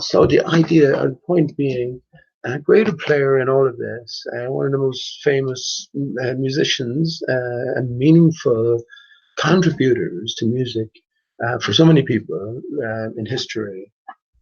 So the idea, or the point being, a greater player in all of this, one of the most famous musicians and meaningful contributors to music for so many people in history.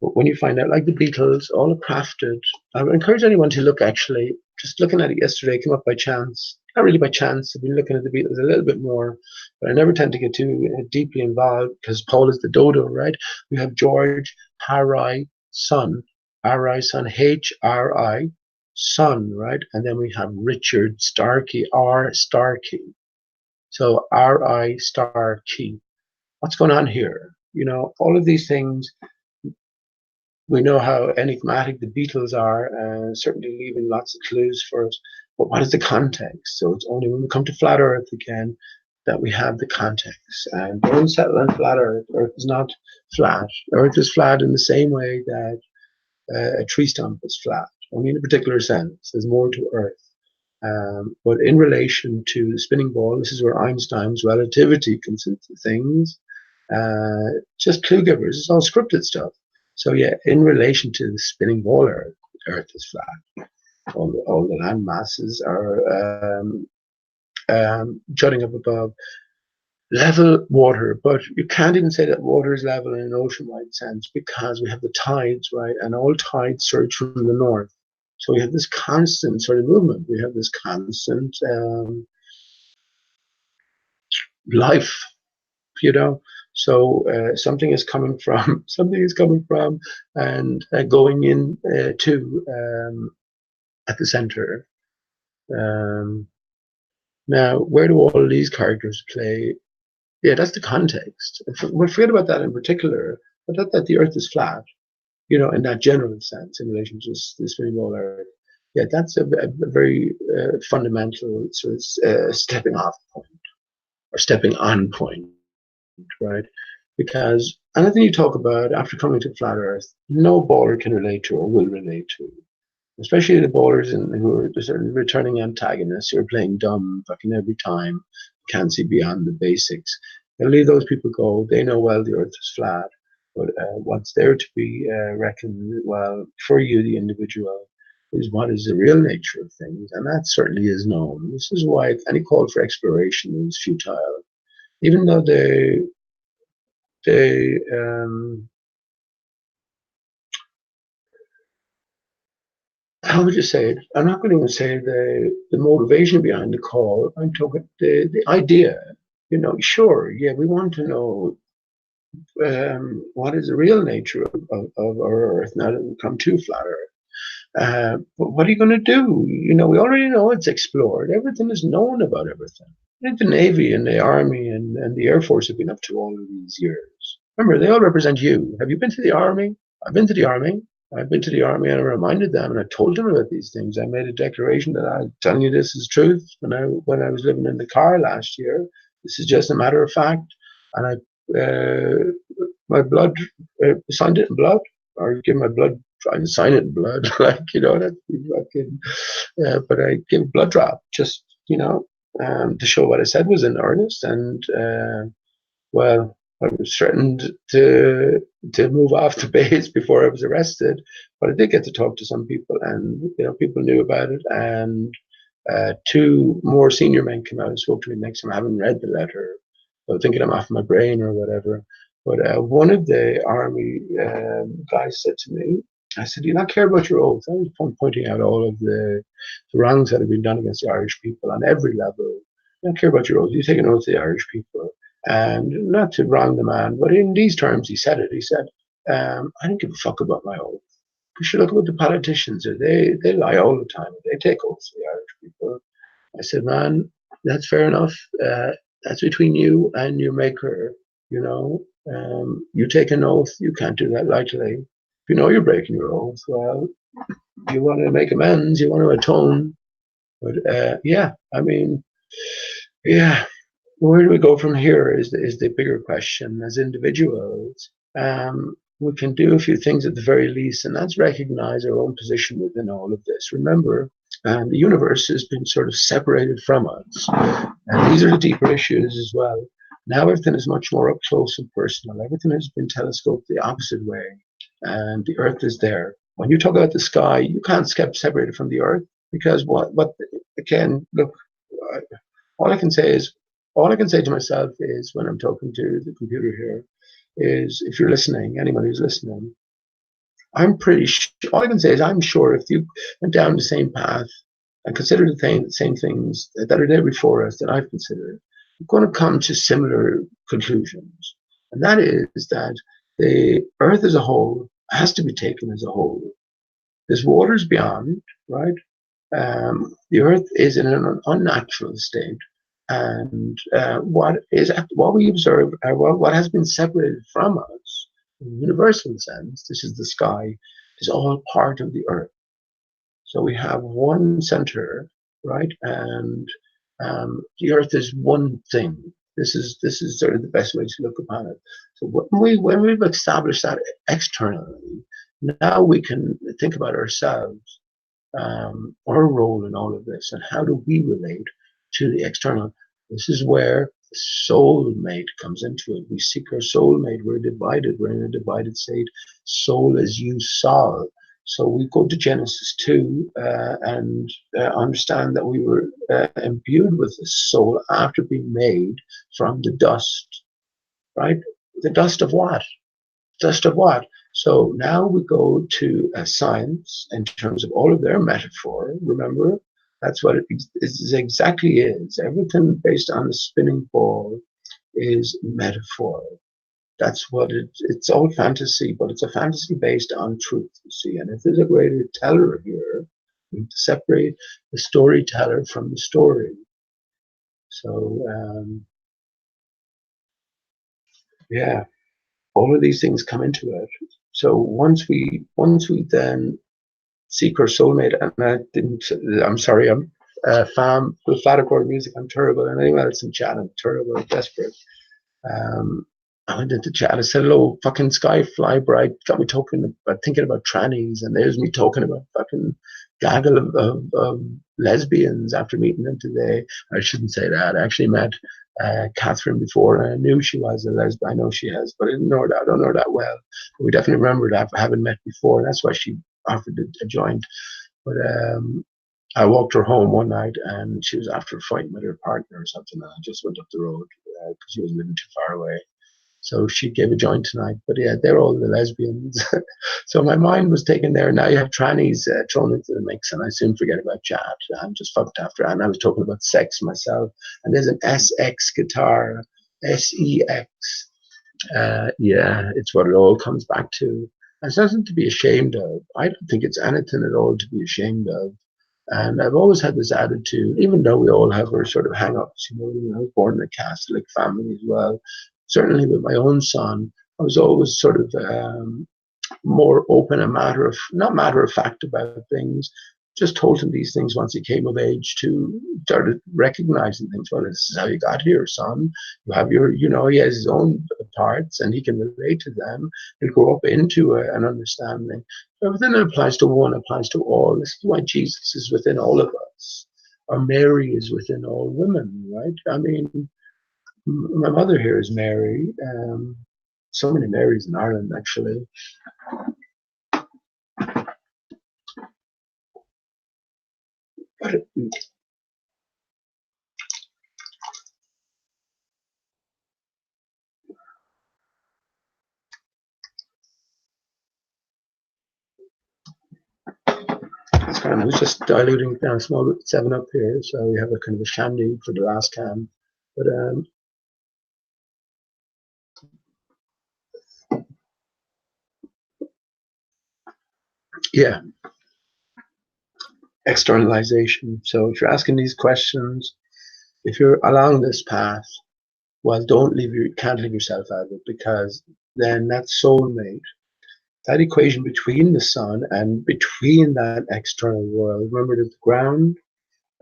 But when you find out, like the Beatles, all are crafted. I would encourage anyone to look, actually, just looking at it yesterday, came up by chance. Not really by chance, I've been looking at the Beatles a little bit more, but I never tend to get too deeply involved because Paul is the dodo, right? We have George Harry son, R-I son, H-R-I, son, right? And then we have Richard Starkey, R Starkey. So R-I Starkey. What's going on here? You know, all of these things. We know how enigmatic the Beatles are, certainly leaving lots of clues for us. But what is the context? So it's only when we come to flat Earth again that we have the context. And don't settle on flat Earth. Earth is not flat. Earth is flat in the same way that a tree stump is flat, only in a particular sense. There's more to Earth. But in relation to the spinning ball, this is where Einstein's relativity comes into things. Just clue givers. It's all scripted stuff. So yeah, in relation to the spinning ball Earth is flat. All the land masses are jutting up above level water, but you can't even say that water is level in an ocean-wide sense because we have the tides, right? And all tides surge from the north. So we have this constant sort of movement. We have this constant life, you know. So something is coming from, and going in to at the center. Now, where do all these characters play? Yeah, that's the context. We'll forget about that in particular, but that the Earth is flat, you know, in that general sense, in relation to the spinning ball Earth. Yeah, that's a very fundamental sort of stepping off point or stepping on point, right? because anything you talk about after coming to flat Earth, no baller can relate to or will relate to. Especially the bowlers who are the sort of returning antagonists who are playing dumb fucking every time, can't see beyond the basics. They'll leave those people go. They know well the Earth is flat, but what's there to be reckoned, well, for you, the individual, is what is the real nature of things, and that certainly is known. This is why any call for exploration is futile, even though they how would you say it? I'm not going to even say the motivation behind the call. I'm talking the idea. You know, sure, yeah, we want to know what is the real nature of our Earth now that we've come to flat Earth. But what are you going to do? You know, we already know it's explored. Everything is known about everything. I think the Navy and the Army and the Air Force have been up to all of these years. Remember, they all represent you. Have you been to the Army? I've been to the Army. I've been to the Army and I reminded them and I told them about these things. I made a declaration that I'm telling you this is truth when I was living in the car last year. This is just a matter of fact. And my blood, signed it in blood, or give my blood, try and sign it in blood, like, you know, that fucking, but I give a blood drop just, you know, to show what I said was in earnest. And, well, I was threatened to move off the base before I was arrested, but I did get to talk to some people, and you know, people knew about it. And two more senior men came out and spoke to me next time. I haven't read the letter, so I'm thinking I'm off my brain or whatever. But one of the army guys said to me, I said, "Do you not care about your oath?" I was pointing out all of the wrongs that have been done against the Irish people on every level. You don't care about your oath. You take an oath to the Irish people. And not to wrong the man, but in these terms he said it. He said, I don't give a fuck about my oath. You should look at what the politicians do. They lie all the time. They take oaths to the Irish people. I said, man, that's fair enough. That's between you and your maker. You know, you take an oath. You can't do that lightly. If you know you're breaking your oath, well, you want to make amends. You want to atone. But yeah, I mean, yeah. Where do we go from here is the bigger question. As individuals, we can do a few things at the very least, and that's recognize our own position within all of this. Remember, the universe has been sort of separated from us, and these are the deeper issues as well. Now everything is much more up close and personal. Everything has been telescoped the opposite way, and the Earth is there. When you talk about the sky, you can't get separated from the Earth, because what again, look, all I can say is, all I can say to myself is, when I'm talking to the computer here, is if you're listening, anyone who's listening, I'm pretty sure, all I can say is I'm sure if you went down the same path and considered the same things that are there before us that I've considered, you're going to come to similar conclusions. And that is that the Earth as a whole has to be taken as a whole. There's waters beyond, right? The Earth is in an unnatural state, and what we observe, what has been separated from us, in a universal sense, this is the sky, is all part of the Earth. So we have one center, right, and the Earth is one thing. This is sort of the best way to look upon it. So when we've established that externally, now we can think about ourselves, our role in all of this, and how do we relate to the external. This is where the soulmate comes into it. We seek our soulmate. We're divided. We're in a divided state. Soul is you, Sol. So we go to Genesis 2 and understand that we were imbued with the soul after being made from the dust, right? The dust of what? Dust of what? So now we go to science in terms of all of their metaphor. Remember, that's what it is exactly is. Everything based on the spinning ball is metaphor. That's what it's all fantasy, but it's a fantasy based on truth, you see. And if there's a greater teller here, we have to separate the storyteller from the story. So, yeah, all of these things come into it. So once we then seek our soulmate, and I'm sorry, I'm fam with flat accord music, I'm terrible, and anyone else in chat, I'm terrible, desperate. I went into chat. I said, hello, fucking sky fly bright. Got me talking about thinking about trannies. And there's me talking about fucking gaggle of lesbians after meeting them today. I shouldn't say that. I actually met Catherine before, and I knew she was a lesbian. I know she has, but I don't know her that well. But we definitely remembered having met before. And that's why she offered a joint. But I walked her home one night, and she was after fighting with her partner or something. And I just went up the road because she was living too far away. So she gave a joint tonight. But yeah, they're all the lesbians. So my mind was taken there. Now you have trannies thrown into the mix, and I soon forget about chat. I'm just fucked after. And I was talking about sex myself. And there's an SX guitar, SEX. Yeah, it's what it all comes back to. It's nothing to be ashamed of. I don't think it's anything at all to be ashamed of. And I've always had this attitude, even though we all have our sort of hang-ups, you know, I was born in a Catholic family as well. Certainly with my own son, I was always sort of more open and not matter of fact about things. Just told him these things once he came of age to started recognizing things. Well, this is how you got here, son. You have your, you know, he has his own parts and he can relate to them and grow up into an understanding. Everything that applies to one applies to all. This is why Jesus is within all of us. Or Mary is within all women, right? I mean, my mother here is Mary. So many Marys in Ireland, actually. But I was just diluting down a small 7-Up here, so we have a kind of a shandy for the last can. But yeah, externalization. So if you're asking these questions, if you're along this path, well, can't leave yourself out of it, because then that soulmate, that equation between the sun and between that external world, remember there's the ground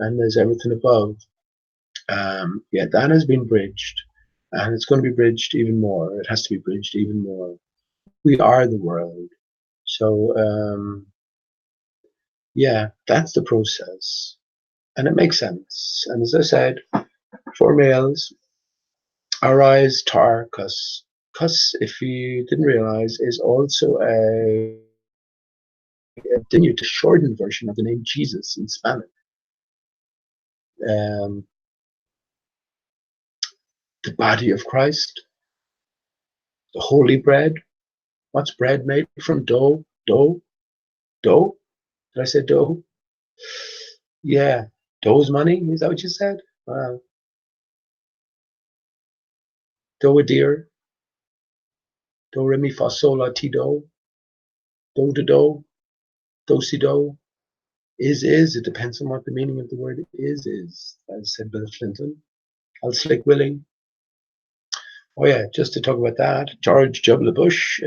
and there's everything above. Yeah, that has been bridged, and it's going to be bridged even more. It has to be bridged even more. We are the world. So, yeah, that's the process. And it makes sense. And as I said, for males, arise tar cuss. Cuss, if you didn't realize, is also a diminutive shortened version of the name Jesus in Spanish. The body of Christ, the holy bread. What's bread made from? Dough? Dough? Dough? Did I say dough? Yeah. Dough's money? Is that what you said? Wow. Do a deer. Do re mi fa sol la ti do. Do do do. Do si do. Is. It depends on what the meaning of the word is, as said Bill Clinton. I'll slick willing. Oh yeah, just to talk about that, George W. Bush,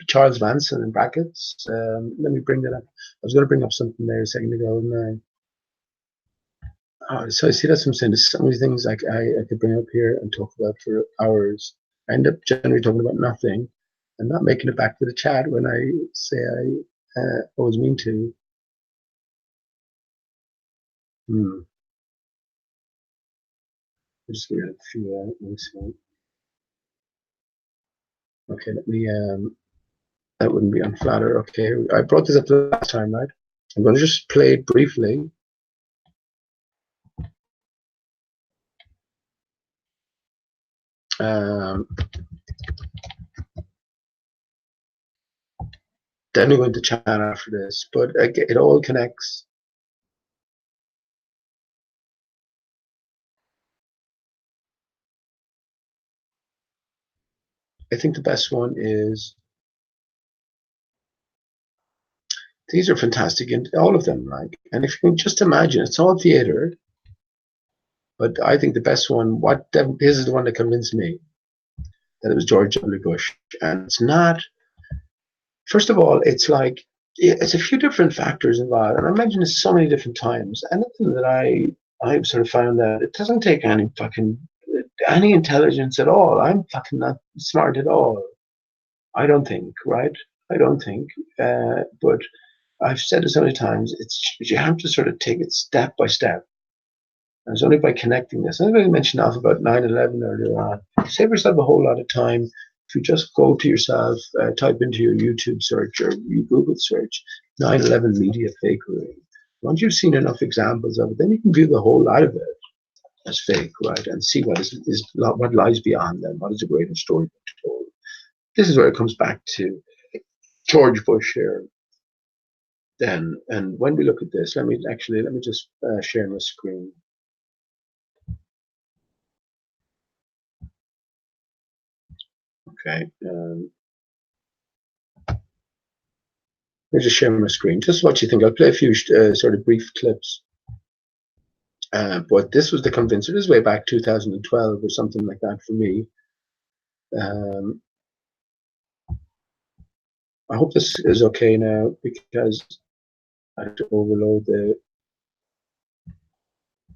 Charles Manson in brackets. Let me bring that up. I was going to bring up something there a second ago, and so I see that's what I'm saying. There's so many things I could bring up here and talk about for hours. I end up generally talking about nothing and not making it back to the chat when I say I always mean to. Just get a few links. Okay, let me. That wouldn't be on Flatter. Okay, I brought this up the last time, right? I'm going to just play it briefly. Then we're going to chat after this, but it all connects. I think the best one is, these are fantastic, and all of them, like, and if you can just imagine, it's all theater, but I think the best one, this is the one that convinced me that it was George W. Bush, and it's not, first of all, it's like, it's a few different factors involved, and I mentioned this so many different times, and the thing that I've sort of found that it doesn't take any fucking any intelligence at all. I'm fucking not smart at all. I don't think, right? I don't think. But I've said it so many times. You have to sort of take it step by step. And it's only by connecting this. I mentioned off about 9/11 earlier on. Save yourself a whole lot of time if you just go to yourself, type into your YouTube search or your Google search 9/11 media fakery. Once you've seen enough examples of it, then you can view the whole lot of it as fake, right? And see what lies beyond them. What is a greater story told? This is where it comes back to George Bush here. Then, and when we look at this, let me just share my screen. Okay. Let me just share my screen. Just what you think. I'll play a few sort of brief clips. But this was the convincer. This is way back 2012 or something like that for me. I hope this is okay now because I have to overload the.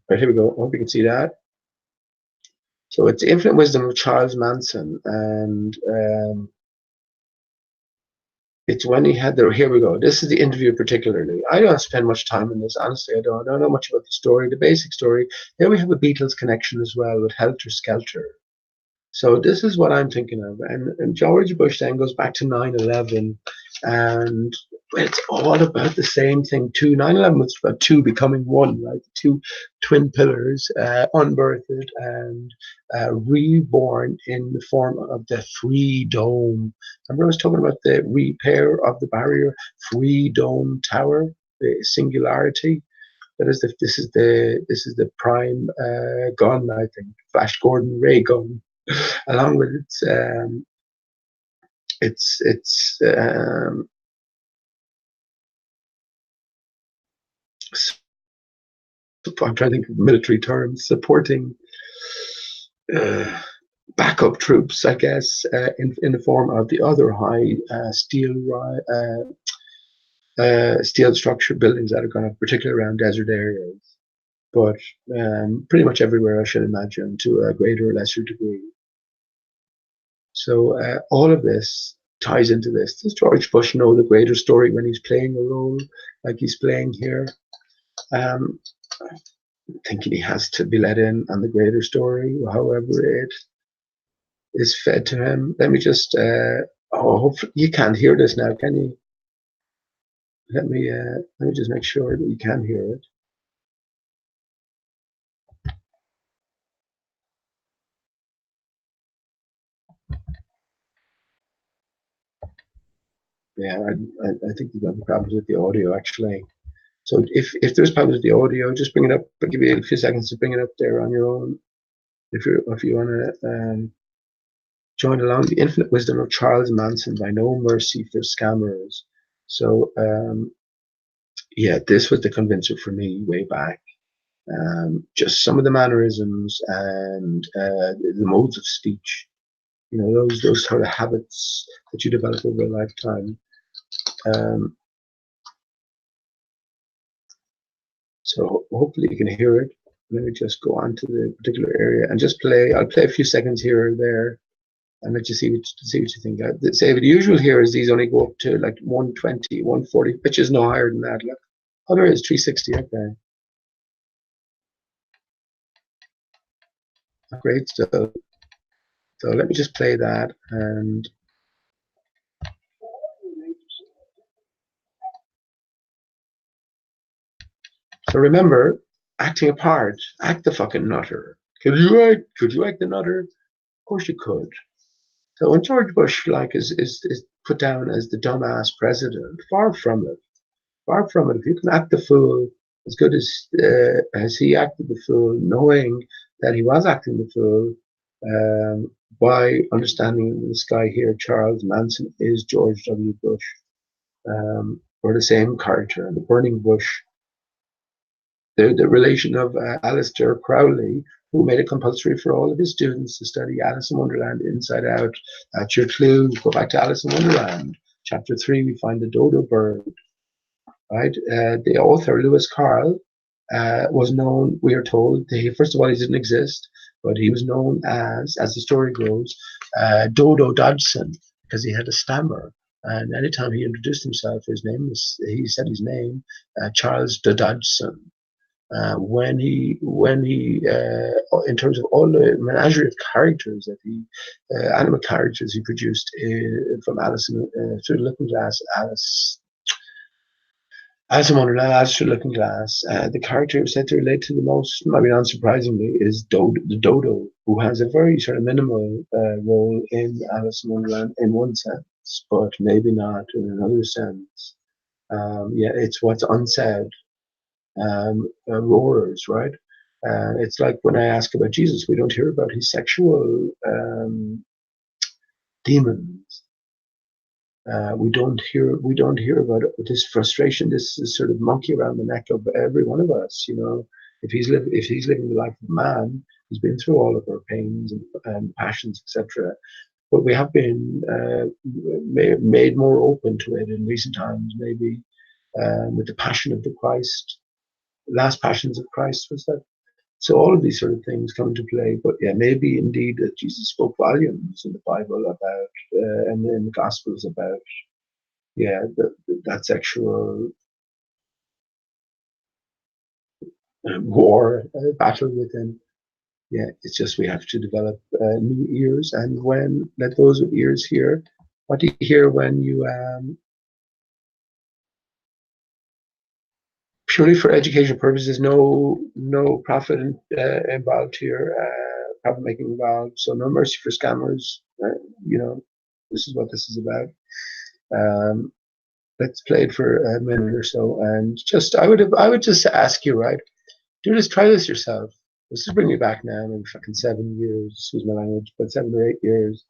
Right, here we go. I hope you can see that. So it's the Infinite Wisdom of Charles Manson, and it's when he had the. Here we go. This is the interview particularly. I don't spend much time on this. Honestly, I don't know much about the story, the basic story. There we have a Beatles connection as well with Helter Skelter. So this is what I'm thinking of. And George Bush then goes back to 9/11, and it's all about the same thing too. 9/11 was about two becoming one, right? The two twin pillars, unbirthed and reborn in the form of the free dome. Remember I was talking about the repair of the barrier, free dome tower, the singularity. This is the prime gun, I think, Flash Gordon ray gun. Along with I'm trying to think of military terms, supporting backup troops, I guess, in the form of the other high steel structure buildings that are going to, particularly around desert areas, but pretty much everywhere, I should imagine, to a greater or lesser degree. So all of this ties into this. Does George Bush know the greater story when he's playing a role like he's playing here? Thinking he has to be let in on the greater story, however it is fed to him. Let me just, hopefully you can't hear this now, can you? Let me just make sure that you can hear it. Yeah, I think you've got problems with the audio actually. So if there's problems with the audio, just bring it up. I'll give you a few seconds to bring it up there on your own. If you want to join along, the Infinite Wisdom of Charles Manson by No Mercy for Scammers. So yeah, this was the convincer for me way back. Just some of the mannerisms and the modes of speech. You know, those sort of habits that you develop over a lifetime. So hopefully you can hear it. Let me just go on to the particular area and just play. I'll play a few seconds here or there and let you see what you think. Say the usual here is these only go up to like 120, 140, which is no higher than that. Look, oh, there is 360. Okay, great. So let me just play that and. So remember, acting a part, act the fucking nutter. Could you act the nutter? Of course you could. So when George Bush is put down as the dumbass president, far from it. Far from it. If you can act the fool as good as he acted the fool, knowing that he was acting the fool, by understanding this guy here, Charles Manson, is George W. Bush, or the same character, the burning bush. The relation of Aleister Crowley, who made it compulsory for all of his students to study Alice in Wonderland inside out. That's your clue. Go back to Alice in Wonderland. Chapter 3, we find the dodo bird. Right? The author, Lewis Carroll, was known, we are told, first of all, he didn't exist, but he was known as the story goes, Dodo Dodson, because he had a stammer. And anytime he introduced himself, he said his name, Charles de Dodson. In terms of all the menagerie of characters that animal characters he produced from Alice through the Looking Glass, Alice in Wonderland, Alice Through the Looking Glass, the character said to relate to the most, maybe unsurprisingly, is the Dodo, who has a very sort of minimal role in Alice in Wonderland in one sense, but maybe not in another sense. It's what's unsaid. Roarers, right? It's like when I ask about Jesus, we don't hear about his sexual demons. We don't hear about this frustration, this sort of monkey around the neck of every one of us. If he's living the life of man, he's been through all of our pains and passions, etc. But we have been made more open to it in recent times, maybe with the Passion of the Christ. Last Passions of Christ was that. So all of these sort of things come into play. But yeah, maybe indeed that Jesus spoke volumes in the Bible about, and in the Gospels about, that sexual war, battle within. Yeah, it's just we have to develop new ears, and let those with ears hear. What do you hear when you purely for educational purposes, no profit involved here, profit making involved. So no mercy for scammers. This is what this is about. Let's play it for a minute or so, and I would just ask you, right? Try this yourself. This is bringing me back now, maybe fucking 7 years. Excuse my language, but 7 or 8 years,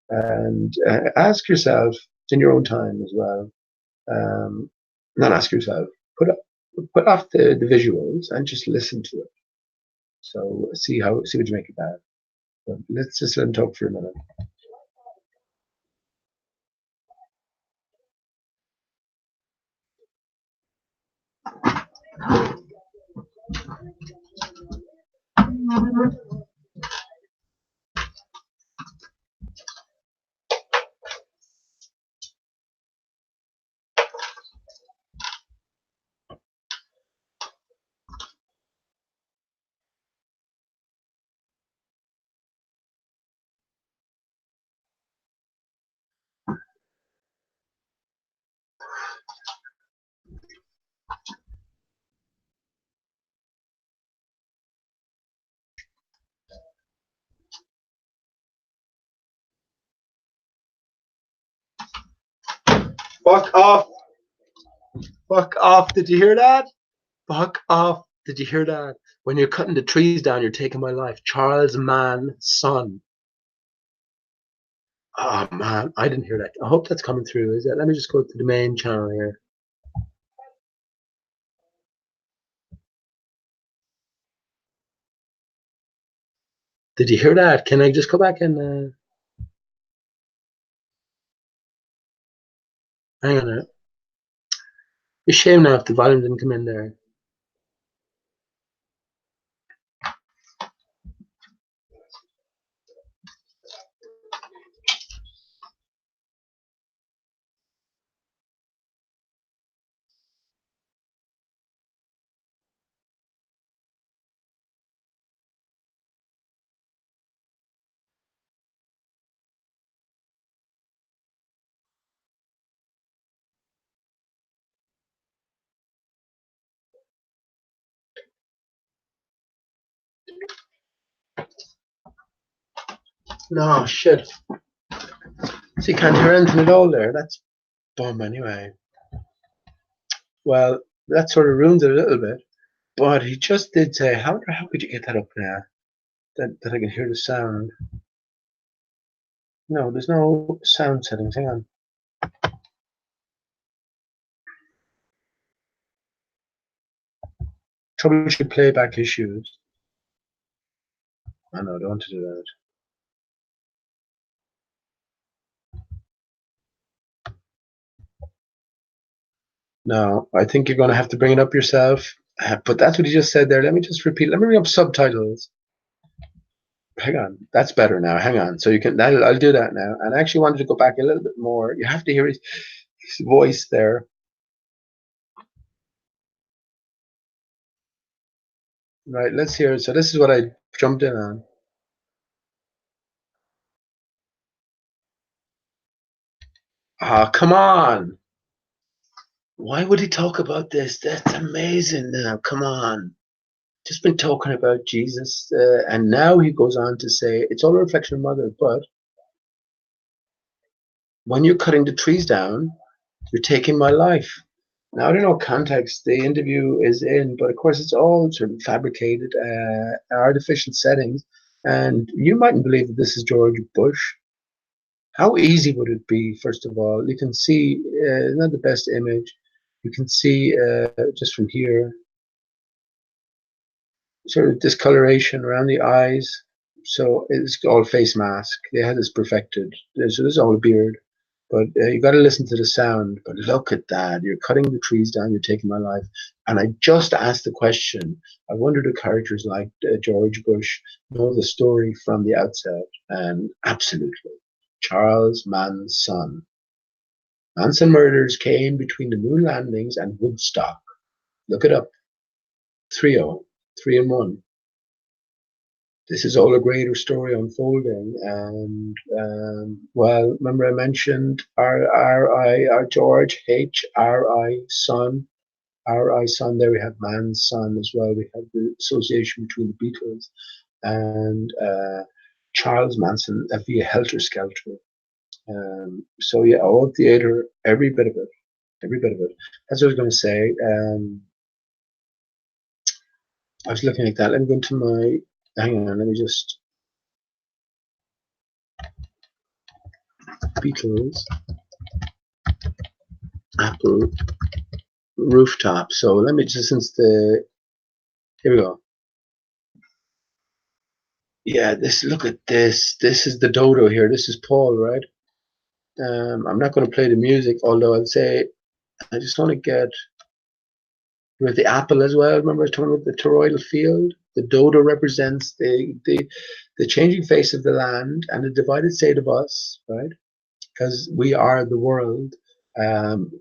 and ask yourself in your own time as well. Not ask yourself. Put off the visuals and just listen to it. So see what you make of that. But let's just let him talk for a minute. Fuck off! Fuck off! Did you hear that? Fuck off! Did you hear that? When you're cutting the trees down, you're taking my life. Charles Mann, son. Oh man, I didn't hear that. I hope that's coming through. Is it? Let me just go to the main channel here. Did you hear that? Can I just go back and hang on a minute. It's a shame now if the volume didn't come in there. No, shit. So you can't hear anything at all there. That's bum anyway. Well, that sort of ruins it a little bit. But he just did say, how could you get that up now? That I can hear the sound. No, there's no sound settings. Hang on. Troubleshoot playback issues. I know, I don't want to do that. No, I think you're going to have to bring it up yourself. But that's what he just said there. Let me just repeat. Let me bring up subtitles. hang on, that's better now. Hang on. So you can, I'll do that now. And I actually wanted to go back a little bit more. You have to hear his voice there. Right, let's hear it. So this is what I jumped in on. Ah, come on. Why would he talk about this? That's amazing now. Come on. Just been talking about Jesus. And now he goes on to say, it's all a reflection of mother, but when you're cutting the trees down, you're taking my life. Now, I don't know what context the interview is in, but of course, it's all sort of fabricated, artificial settings. And you mightn't believe that this is George Bush. How easy would it be, first of all? You can see, not the best image, you can see just from here, sort of discoloration around the eyes. So it's all face mask. They had this perfected. So this is all a beard. But you got to listen to the sound. But look at that. You're cutting the trees down. You're taking my life. And I just asked the question. I wonder do characters like George Bush know the story from the outset? And absolutely. Charles Mann's son. Manson murders came between the moon landings and Woodstock. Look it up. 3-0. 3-1. This is all a greater story unfolding. And well, remember I mentioned our George H.R.I. son, R.I. son. There we have Man's son as well. We have the association between the Beatles and Charles Manson via Helter Skelter. So yeah, all theater, every bit of it, every bit of it. That's what I was going to say. I was looking at that. Let me go into my. Hang on. Let me just. Beatles, Apple, rooftop. So let me just, since the, here we go. Yeah, this, look at this. This is the dodo here. This is Paul, right? I'm not going to play the music, although I'd say I just want to get with the apple as well. Remember I was talking about the toroidal field? The dodo represents the changing face of the land and the divided state of us, right? Because we are the world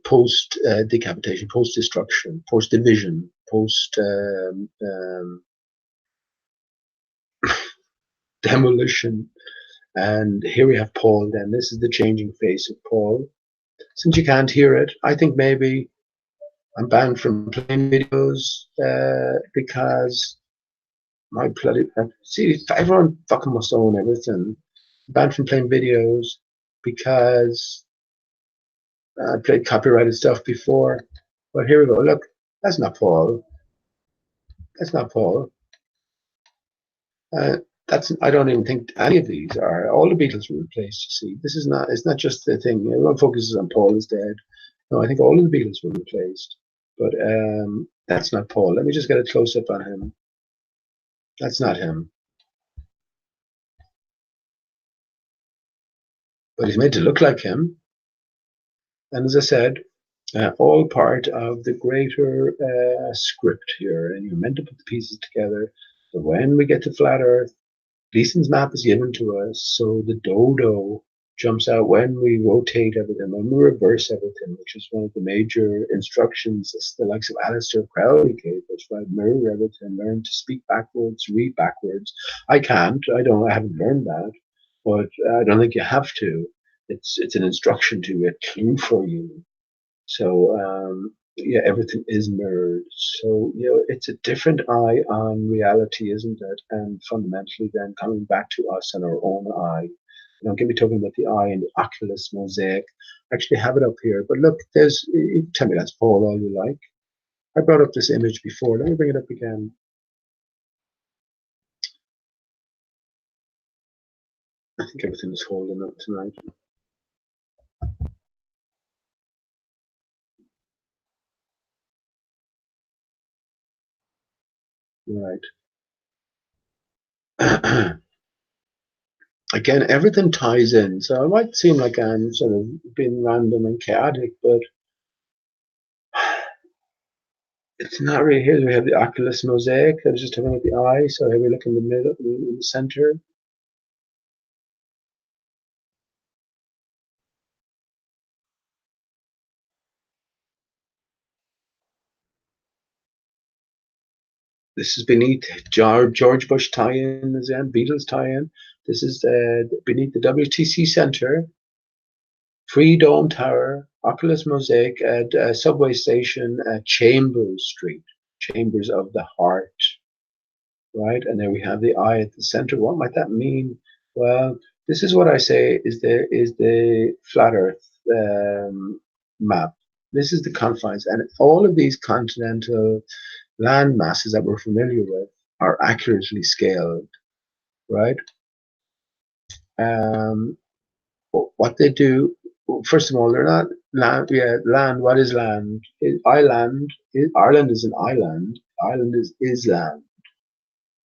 post decapitation, post destruction, post division, post demolition. And here we have Paul then. This is the changing face of Paul. Since you can't hear it, I think maybe I'm banned from playing videos because my bloody. See, everyone fucking must own everything. I'm banned from playing videos because I played copyrighted stuff before. But here we go. Look, that's not Paul. That's not Paul. Uh, that's I don't even think any of these are. All the Beatles were replaced. You see, this is not. It's not just the thing. Everyone focuses on Paul is dead. No, I think all of the Beatles were replaced. But that's not Paul. Let me just get a close up on him. That's not him. But he's made to look like him. And as I said, all part of the greater script here. And you're meant to put the pieces together. So when we get to Flat Earth, Gleason's map is given to us, so the dodo jumps out when we rotate everything, when we reverse everything, which is one of the major instructions the likes of Aleister Crowley gave us, right? Mirror everything, learn to speak backwards, read backwards. I can't, I haven't learned that, but I don't think you have to. It's an instruction to a clue for you. So yeah, everything is mirrored. So it's a different eye on reality, isn't it? And fundamentally, then coming back to us and our own eye. Don't get me talking about the eye and the oculus mosaic. I actually have it up here, but look, you tell me that's Paul all you like. I brought up this image before. Let me bring it up again. I think everything is holding up tonight. Right. Again, everything ties in. So it might seem like I'm sort of being random and chaotic, but it's not really. Here we have the oculus mosaic. I was just talking about the eye. So here we look in the middle, in the center. This is beneath George Bush tie-in, Beatles tie-in. This is beneath the WTC Center, Free Dome Tower, Oculus Mosaic at subway station at Chambers Street, Chambers of the Heart, right? And there we have the eye at the center. What might that mean? Well, this is what I say is the flat Earth map. This is the confines, and all of these continental land masses that we're familiar with are accurately scaled, right? Um, what they do, first of all, they're not land. Yeah, land. What is land? Island. Ireland is an island. Ireland is land.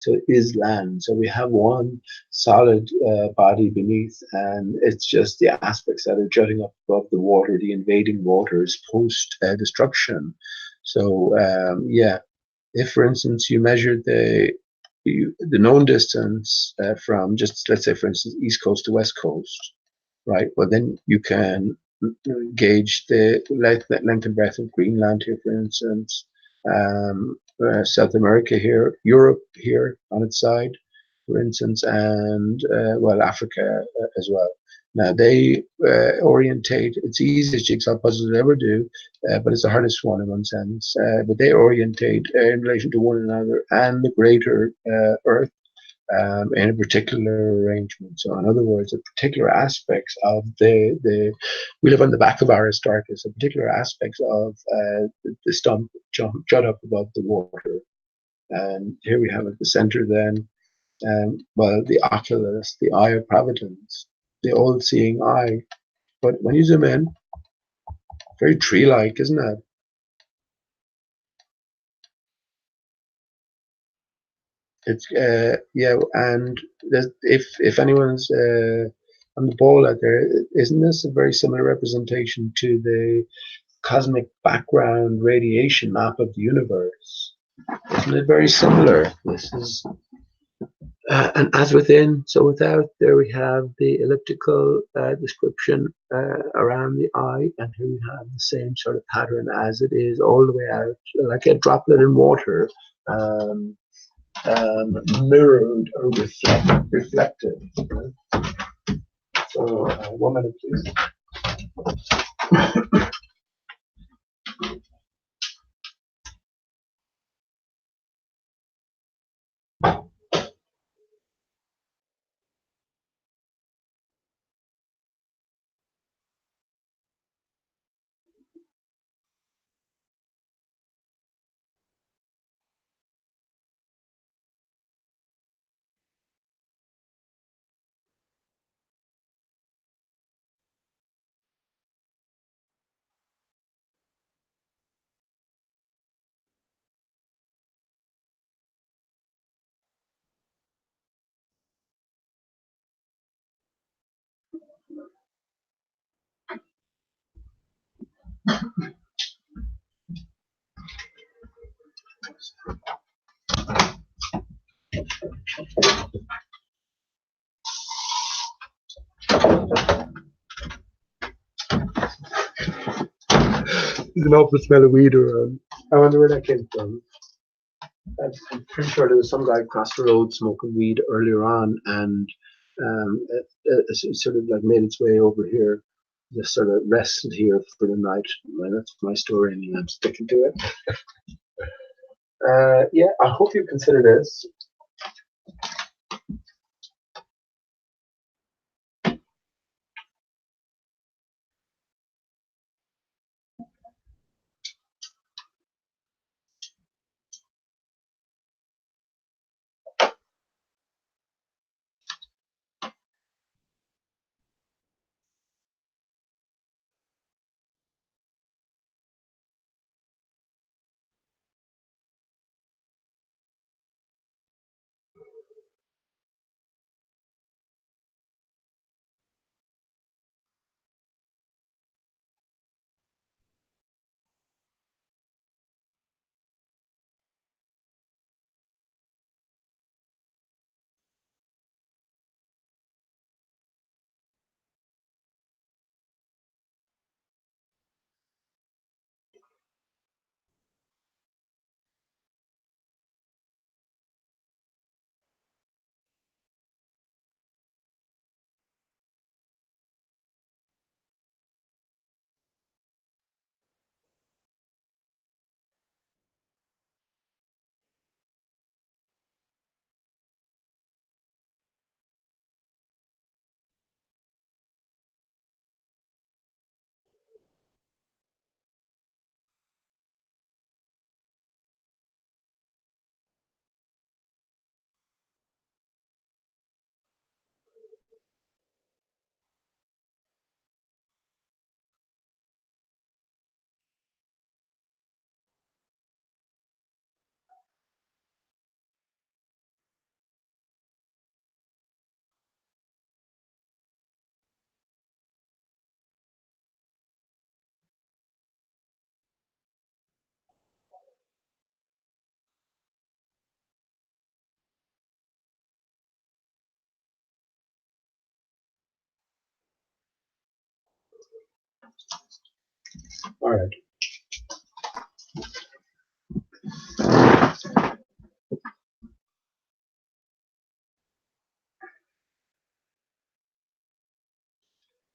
So is land. So we have one solid body beneath, and it's just the aspects that are jutting up above the water, the invading waters post destruction. So yeah, if, for instance, you measured the known distance from just, let's say, for instance, east coast to west coast, right? Well, then you can gauge the length and breadth of Greenland here, for instance, South America here, Europe here on its side, for instance, and well, Africa as well. Now they orientate. It's the easiest jigsaw puzzle to ever do, but it's the hardest one in one sense. But they orientate in relation to one another and the greater Earth in a particular arrangement. So, in other words, the particular aspects of we live on the back of Aristarchus, the particular aspects of the stump jut up above the water. And here we have at the center then, well, the oculus, the eye of providence, the all-seeing eye. But when you zoom in, very tree-like, isn't it? It's yeah, and if anyone's on the ball out there, isn't this a very similar representation to the cosmic background radiation map of the universe? Isn't it very similar? This is and as within, so without. There we have the elliptical description around the eye, and here we have the same sort of pattern as it is all the way out, like a droplet in water. Um, Mirrored or reflected. So, 1 minute, please. You can also smell a weed around. I wonder where that came from. I'm pretty sure there was some guy across the road smoking weed earlier on, and it sort of like made its way over here, just sort of rested here for the night. Well, that's my story, and I'm sticking to it. Yeah, I hope you consider this. All right.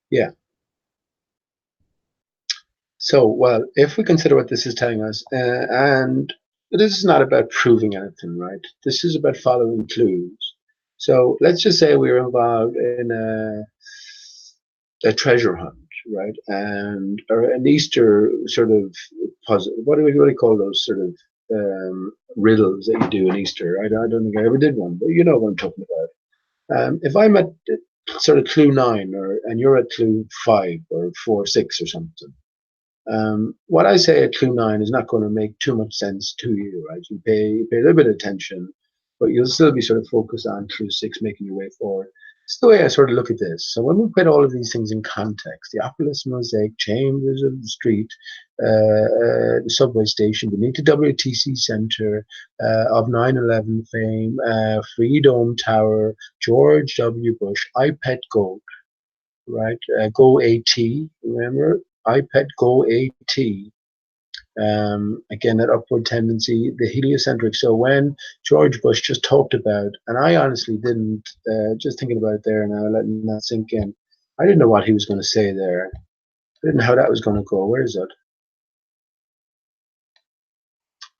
Yeah. So, well, if we consider what this is telling us, and this is not about proving anything, right? This is about following clues. So let's just say we're involved in a treasure hunt, right? And or an Easter sort of puzzle. What do you call those sort of riddles that you do in Easter? I don't think I ever did one, but you know what I'm talking about. If I'm at sort of clue 9, and you're at clue 5 or 4, 6 or something, what I say at clue 9 is not going to make too much sense to you, right? You pay a little bit of attention, but you'll still be sort of focused on clue 6, making your way forward. It's the way I sort of look at this. So when we put all of these things in context, the Oculus Mosaic, Chambers of the Street, the subway station, beneath the WTC Center, of 9/11 fame, Freedom Tower, George W. Bush, iPad Gold, right? Go AT, remember? iPad Go AT. Again, that upward tendency, the heliocentric. So when George Bush just talked about, and I honestly didn't, just thinking about it there now, letting that sink in, I didn't know what he was going to say there. I didn't know how that was going to go. Where is it?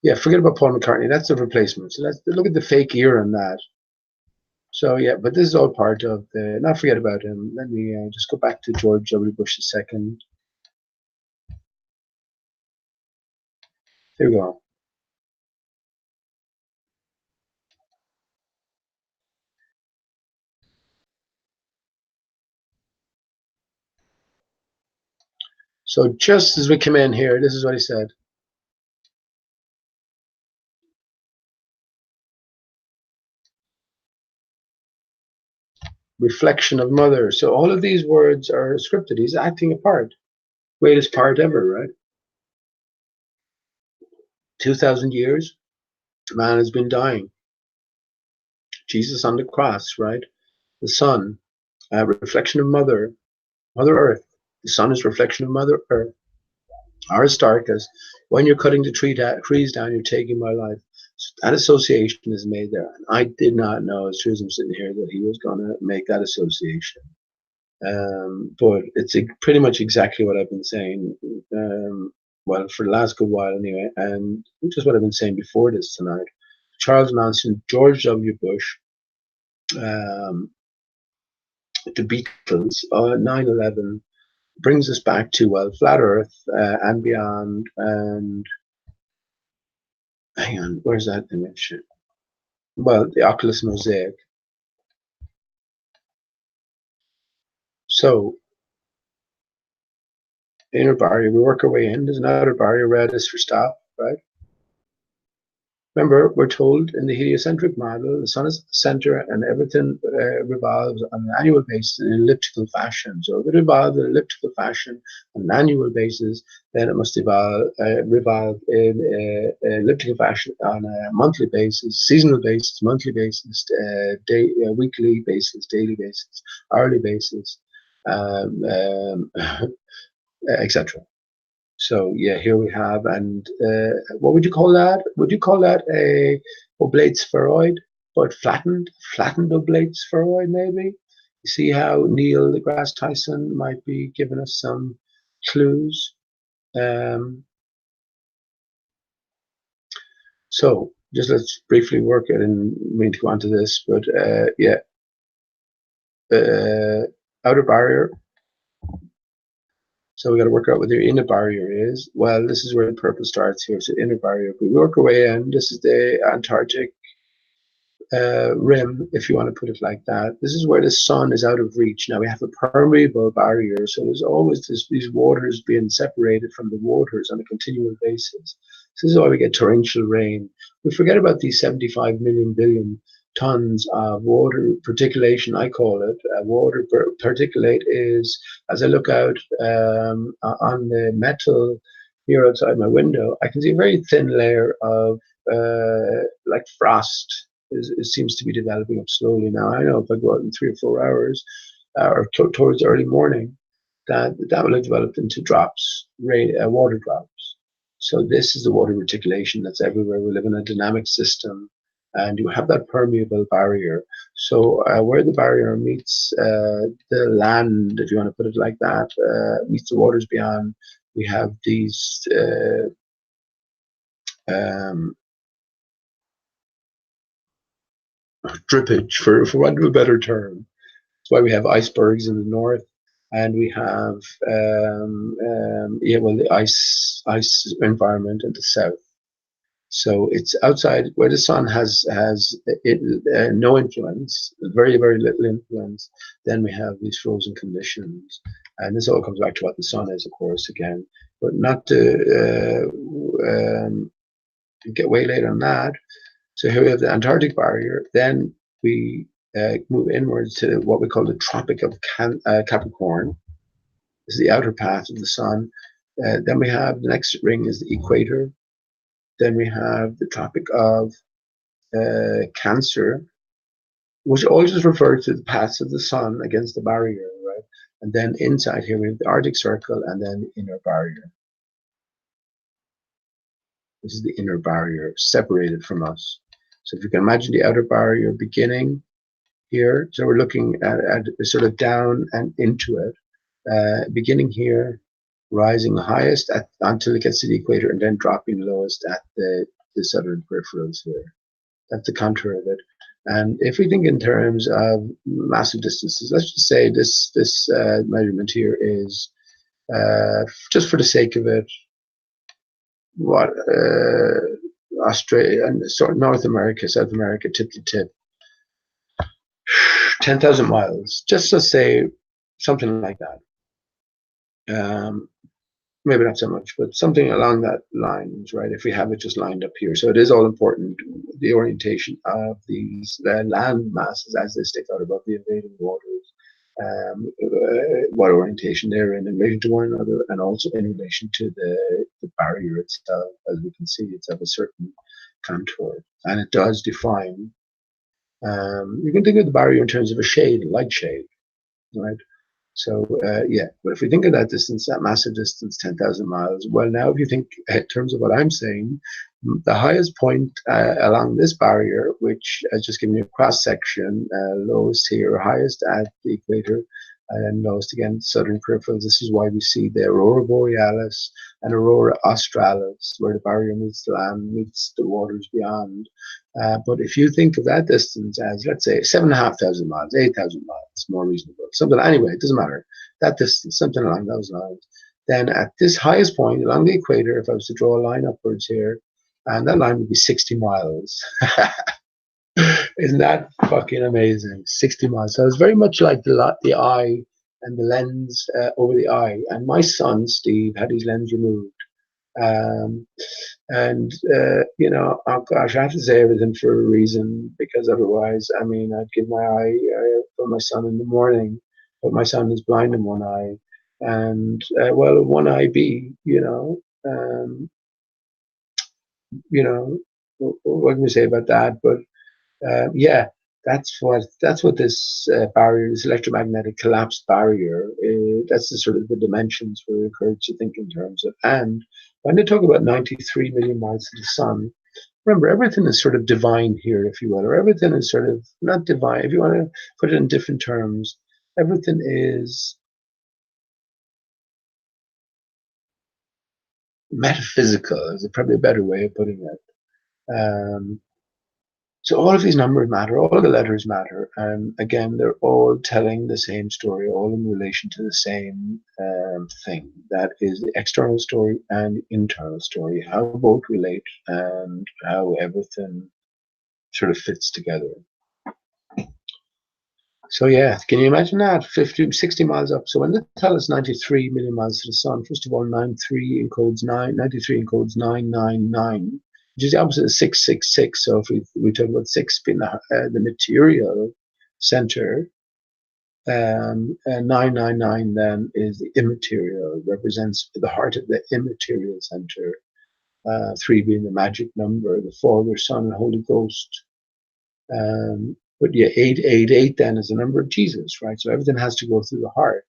Yeah, forget about Paul McCartney. That's the replacement. So let's look at the fake ear on that. So yeah, but this is all part of the. Not forget about him. Let me just go back to George W. Bush a second. Here we go. So just as we come in here, this is what he said. Reflection of mother. So all of these words are scripted. He's acting a part. Greatest part ever, right? 2,000 years, man has been dying. Jesus on the cross, right? The sun, reflection of Mother Earth. The sun is reflection of Mother Earth. Aristarchus, when you're cutting the trees down, you're taking my life. So that association is made there. And I did not know, as soon as I'm sitting here, that he was going to make that association. But it's pretty much exactly what I've been saying, well, for the last good while anyway, and which is what I've been saying before this tonight. Charles Manson, George W. Bush, um, the Beatles, 9/11 brings us back to, well, flat Earth and beyond. And hang on, where's that image? Well, the Oculus Mosaic. So, inner barrier, we work our way in. There's another barrier, red is for stop, right? Remember, we're told in the heliocentric model, the sun is the center and everything revolves on an annual basis in an elliptical fashion. So if it revolves in an elliptical fashion on an annual basis, then it must revolve in an elliptical fashion on a monthly basis, seasonal basis, monthly basis, weekly basis, daily basis, hourly basis, etc. So yeah, here we have, and what would you call that? Would you call that a oblate spheroid, but flattened oblate spheroid, maybe? You see how Neil deGrasse Tyson might be giving us some clues. Um, so just let's briefly work it, and we need to go on to this, but yeah, outer barrier. So we got to work out what the inner barrier is. Well, this is where the purple starts here. So inner barrier. If we work our way in, this is the Antarctic rim, if you want to put it like that. This is where the sun is out of reach. Now we have a permeable barrier, so there's always these waters being separated from the waters on a continual basis. This is why we get torrential rain. We forget about these 75 million billion tons of water particulation, I call it. Water particulate is, as I look out on the metal here outside my window, I can see a very thin layer of like frost. It seems to be developing up slowly now. I know if I go out in 3 or 4 hours or towards early morning, that will have developed into drops, water drops. So this is the water reticulation that's everywhere. We live in a dynamic system, and you have that permeable barrier. So where the barrier meets the land, if you want to put it like that, meets the waters beyond, we have these drippage, for want of a better term. That's why we have icebergs in the north, and we have the ice environment in the south. So it's outside where the sun has no influence, very very little influence. Then we have these frozen conditions, and this all comes back to what the sun is, of course, again. But not to get way late on that. So here we have the Antarctic barrier. Then we move inwards to what we call the Tropic of Capricorn. This is the outer path of the sun. Then we have the next ring is the equator. Then we have the Tropic of Cancer, which always refers to the paths of the sun against the barrier, right? And then inside here we have the Arctic Circle, and then the inner barrier. This is the inner barrier separated from us. So if you can imagine the outer barrier beginning here, so we're looking at sort of down and into it, beginning here, rising highest until it gets to the equator, and then dropping lowest at the southern peripherals here. That's the contour of it. And if we think in terms of massive distances, let's just say this measurement here is, just for the sake of it, what Australia and sort of North America, South America, tip to tip, 10,000 miles. Just to say something like that. Maybe not so much, but something along that lines, right? If we have it just lined up here, so it is all important, the orientation of these land masses as they stick out above the invading waters, what orientation they're in relation to one another, and also in relation to the barrier itself. As we can see, it's of a certain contour, and it does define. You can think of the barrier in terms of a shade, a light shade, right? So yeah, but if we think of that distance, that massive distance, 10,000 miles, well, now if you think in terms of what I'm saying, the highest point along this barrier, which has just given you a cross section, lowest here, highest at the equator, and lowest again, southern peripherals. This is why we see the aurora borealis and aurora australis, where the barrier meets the land, meets the waters beyond. But if you think of that distance as, let's say, 7,500 miles, 8,000 miles, more reasonable, something, anyway, it doesn't matter, that distance, something along those lines, then at this highest point along the equator, if I was to draw a line upwards here, and that line would be 60 miles. Isn't that fucking amazing? 60 miles. So it's very much like the eye and the lens over the eye. And my son, Steve, had his lens removed. You know, oh gosh, I have to say everything for a reason, because otherwise, I mean, I'd give my eye for my son in the morning, but my son is blind in one eye. And, well, one eye be, you know, what can we say about that? But yeah, that's what this barrier, this electromagnetic collapse barrier, that's the sort of the dimensions we're encouraged to think in terms of. And when they talk about 93 million miles to the sun, remember, everything is sort of divine here, if you will, or everything is sort of not divine, if you want to put it in different terms, everything is metaphysical, is probably a better way of putting it. So all of these numbers matter, all of the letters matter, and again, they're all telling the same story, all in relation to the same thing. That is the external story and the internal story, how both relate and how everything sort of fits together. So yeah, can you imagine that? 50, 60 miles up. So when they tell us 93 million miles to the sun, first of all, 93 encodes 999, which is the opposite of 666. So if we talk about 6 being the material center, and 999 then is the immaterial, represents the heart of the immaterial center. 3 being the magic number, the Father, Son, and Holy Ghost. But yeah, 888 then is the number of Jesus, right? So everything has to go through the heart.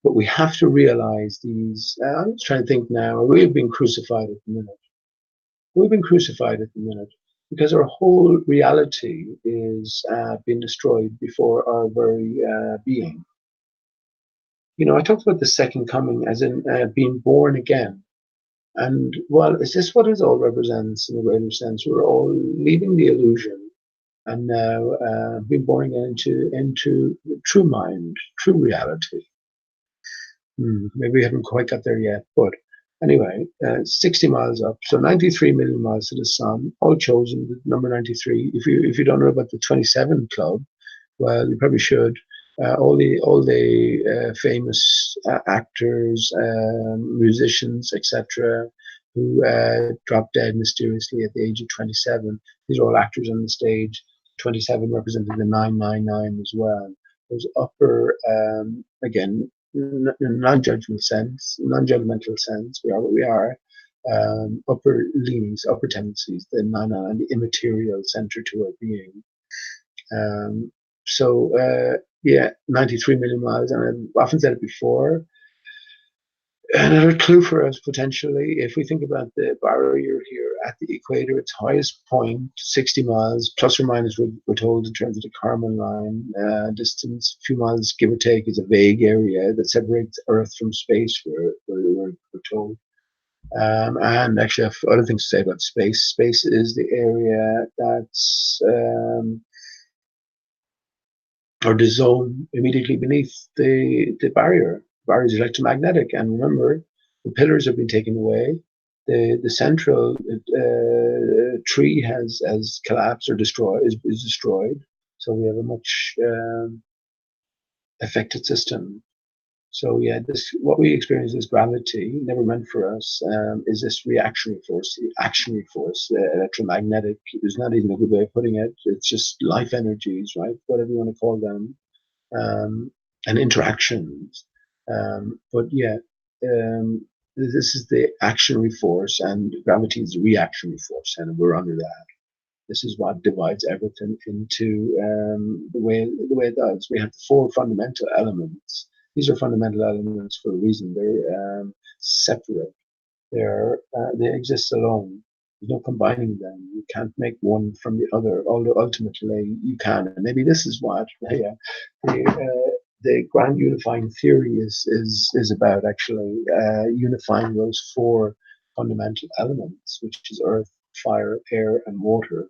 But we have to realize these. I'm just trying to think now. We've been crucified at the minute. We've been crucified at the minute because our whole reality is being destroyed before our very being. You know, I talked about the second coming as in being born again. And well, is this what it all represents in a greater sense? We're all leaving the illusion and now being born into true mind, true reality. Maybe we haven't quite got there yet, but anyway, 60 miles up, so 93 million miles to the sun, all chosen. Number 93. If you don't know about the 27 Club, well, you probably should. All the famous actors, musicians, etc., who dropped dead mysteriously at the age of 27. These are all actors on the stage. 27 represented the 999 as well. Those upper, again, non-judgmental sense, we are what we are. Upper leanings, upper tendencies, the 999, the immaterial center to our being. Yeah, 93 million miles, and I've often said it before. Another clue for us potentially, if we think about the barrier here at the equator, its highest point, 60 miles, plus or minus, we're told in terms of the Kármán line, distance, a few miles give or take, is a vague area that separates Earth from space, we're told. And actually, I have other things to say about space. Space is the area that's or the zone immediately beneath the barrier. The barrier is electromagnetic, and remember, the pillars have been taken away. The central tree has collapsed or is destroyed. So we have a much affected system. So yeah, this what we experience as gravity, never meant for us, is this reactionary force, the actionary force, electromagnetic. There's not even a good way of putting it. It's just life energies, right? Whatever you want to call them, and interactions. But yeah, this is the actionary force, and gravity is the reactionary force, and we're under that. This is what divides everything into the way it does. We have four fundamental elements. These are fundamental elements for a reason. They're separate. They exist alone. There's no combining them. You can't make one from the other, although ultimately you can. And maybe this is what the grand unifying theory is about, actually, unifying those four fundamental elements, which is earth, fire, air, and water.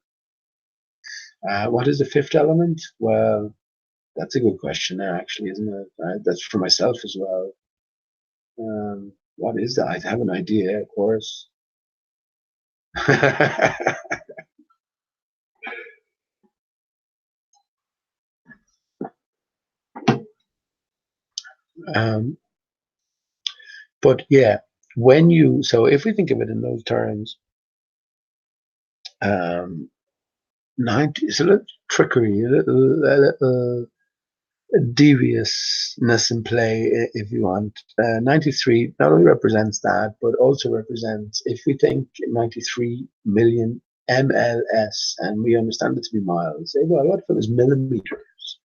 What is the fifth element? Well, that's a good question, actually, isn't it? That's for myself as well. What is that? I have an idea, of course. um, but yeah, so if we think of it in those terms, 90, it's a little trickery, a little deviousness in play, if you want. 93 not only represents that, but also represents, if we think 93 million MLS, and we understand it to be miles, well, what if it was millimeters?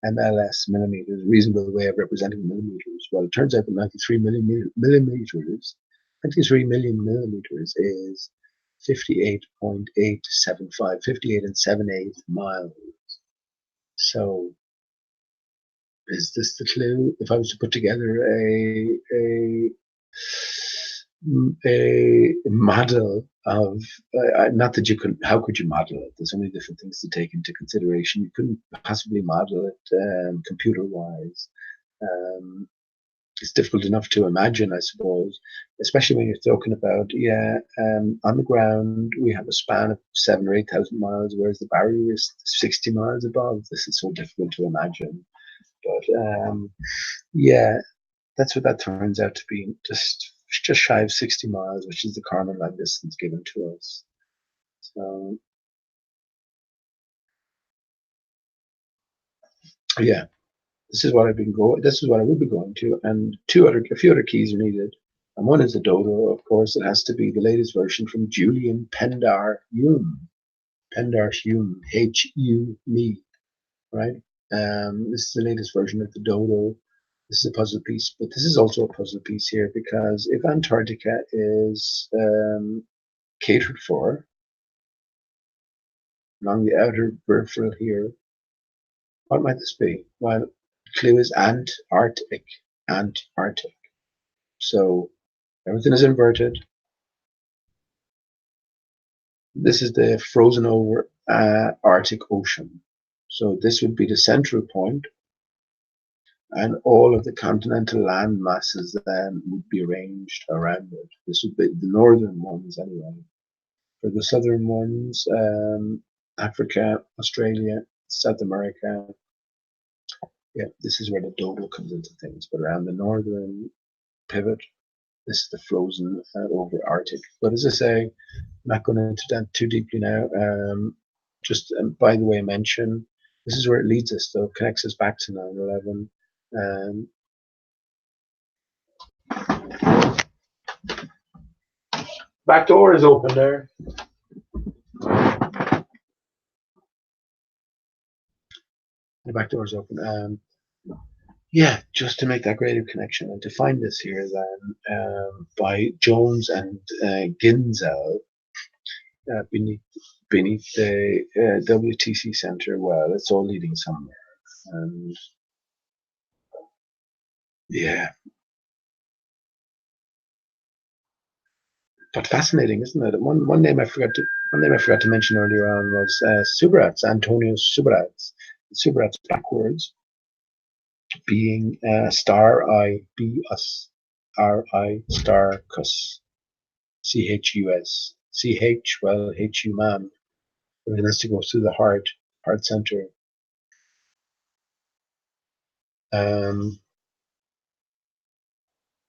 MLS, millimeters, a reasonable way of representing millimeters. Well, it turns out that 93 millimeters, 93 million millimeters is 58.875, 58 and 7/8 miles. So is this the clue? If I was to put together a model of, not that you could, how could you model it? There's so many different things to take into consideration. You couldn't possibly model it computer-wise. It's difficult enough to imagine, I suppose, especially when you're talking about, on the ground, we have a span of 7,000 or 8,000 miles, whereas the barrier is 60 miles above. This is so difficult to imagine. But yeah, that's what that turns out to be, just shy of 60 miles, which is the Kármán line distance given to us. So yeah, this is what I've been going. This is what I will be going to, and a few other keys are needed. And one is the Dodo, of course. It has to be the latest version from Julian Pendar Hume. Pendar Hume, Hume, right? This is the latest version of the Dodo. This is a puzzle piece, but this is also a puzzle piece here, because if Antarctica is catered for along the outer peripheral here, what might this be? Well, the clue is Antarctic. Antarctic. So everything is inverted. This is the frozen over Arctic Ocean. So this would be the central point, and all of the continental land masses then would be arranged around it. This would be the northern ones anyway. For the southern ones, Africa, Australia, South America. Yeah, this is where the dodo comes into things. But around the northern pivot, this is the frozen over Arctic. But as I say, I'm not going into that too deeply now. Just by the way, mention this is where it leads us, though, connects us back to 9/11. Back door is open there. The back door is open. Yeah, just to make that greater connection and to find this here then by Jones and Ginzel beneath the WTC Center. Well, it's all leading somewhere. And yeah, but fascinating, isn't it? One name I forgot to mention earlier on was Subratz, Antonio Subratz. Subratz backwards being star I B us R I star cus CHUS CH, well, HU man. It has to go through the heart center.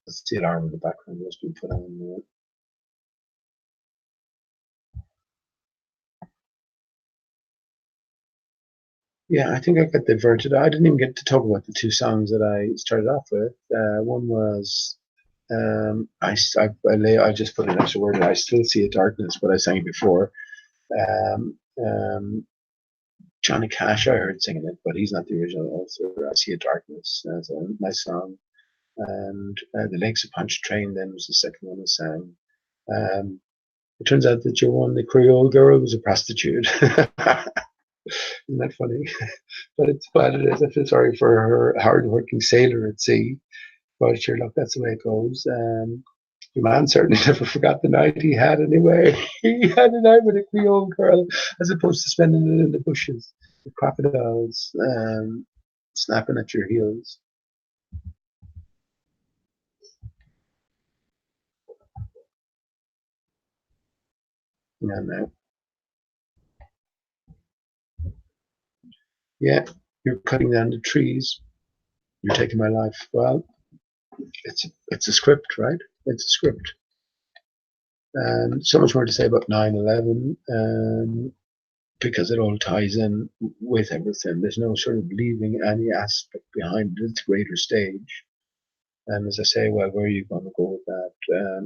Let's see alarm in the background that's been put on there. Yeah, I think I got diverted. I didn't even get to talk about the two songs that I started off with. One was I just put an extra word in. I still see a darkness, but I sang it before. Um, um, Johnny Cash, I heard singing it, but he's not the original author. I see a darkness. That's a nice song. And the Lakes of Pontchartrain then was the second one I sang. It turns out that Joanne, the Creole girl, was a prostitute. Isn't that funny? But it's bad it is. I feel sorry for her hard-working sailor at sea. But sure, look, that's the way it goes. Your man certainly never forgot the night he had anyway. He had a night with a Creole girl as opposed to spending it in the bushes with crocodiles snapping at your heels. Yeah, no. Yeah, you're cutting down the trees. You're taking my life. Well, it's a script, right? It's a script. And so much more to say about 9/11, because it all ties in with everything. There's no sort of leaving any aspect behind it. It's a greater stage. And as I say, well, where are you going to go with that?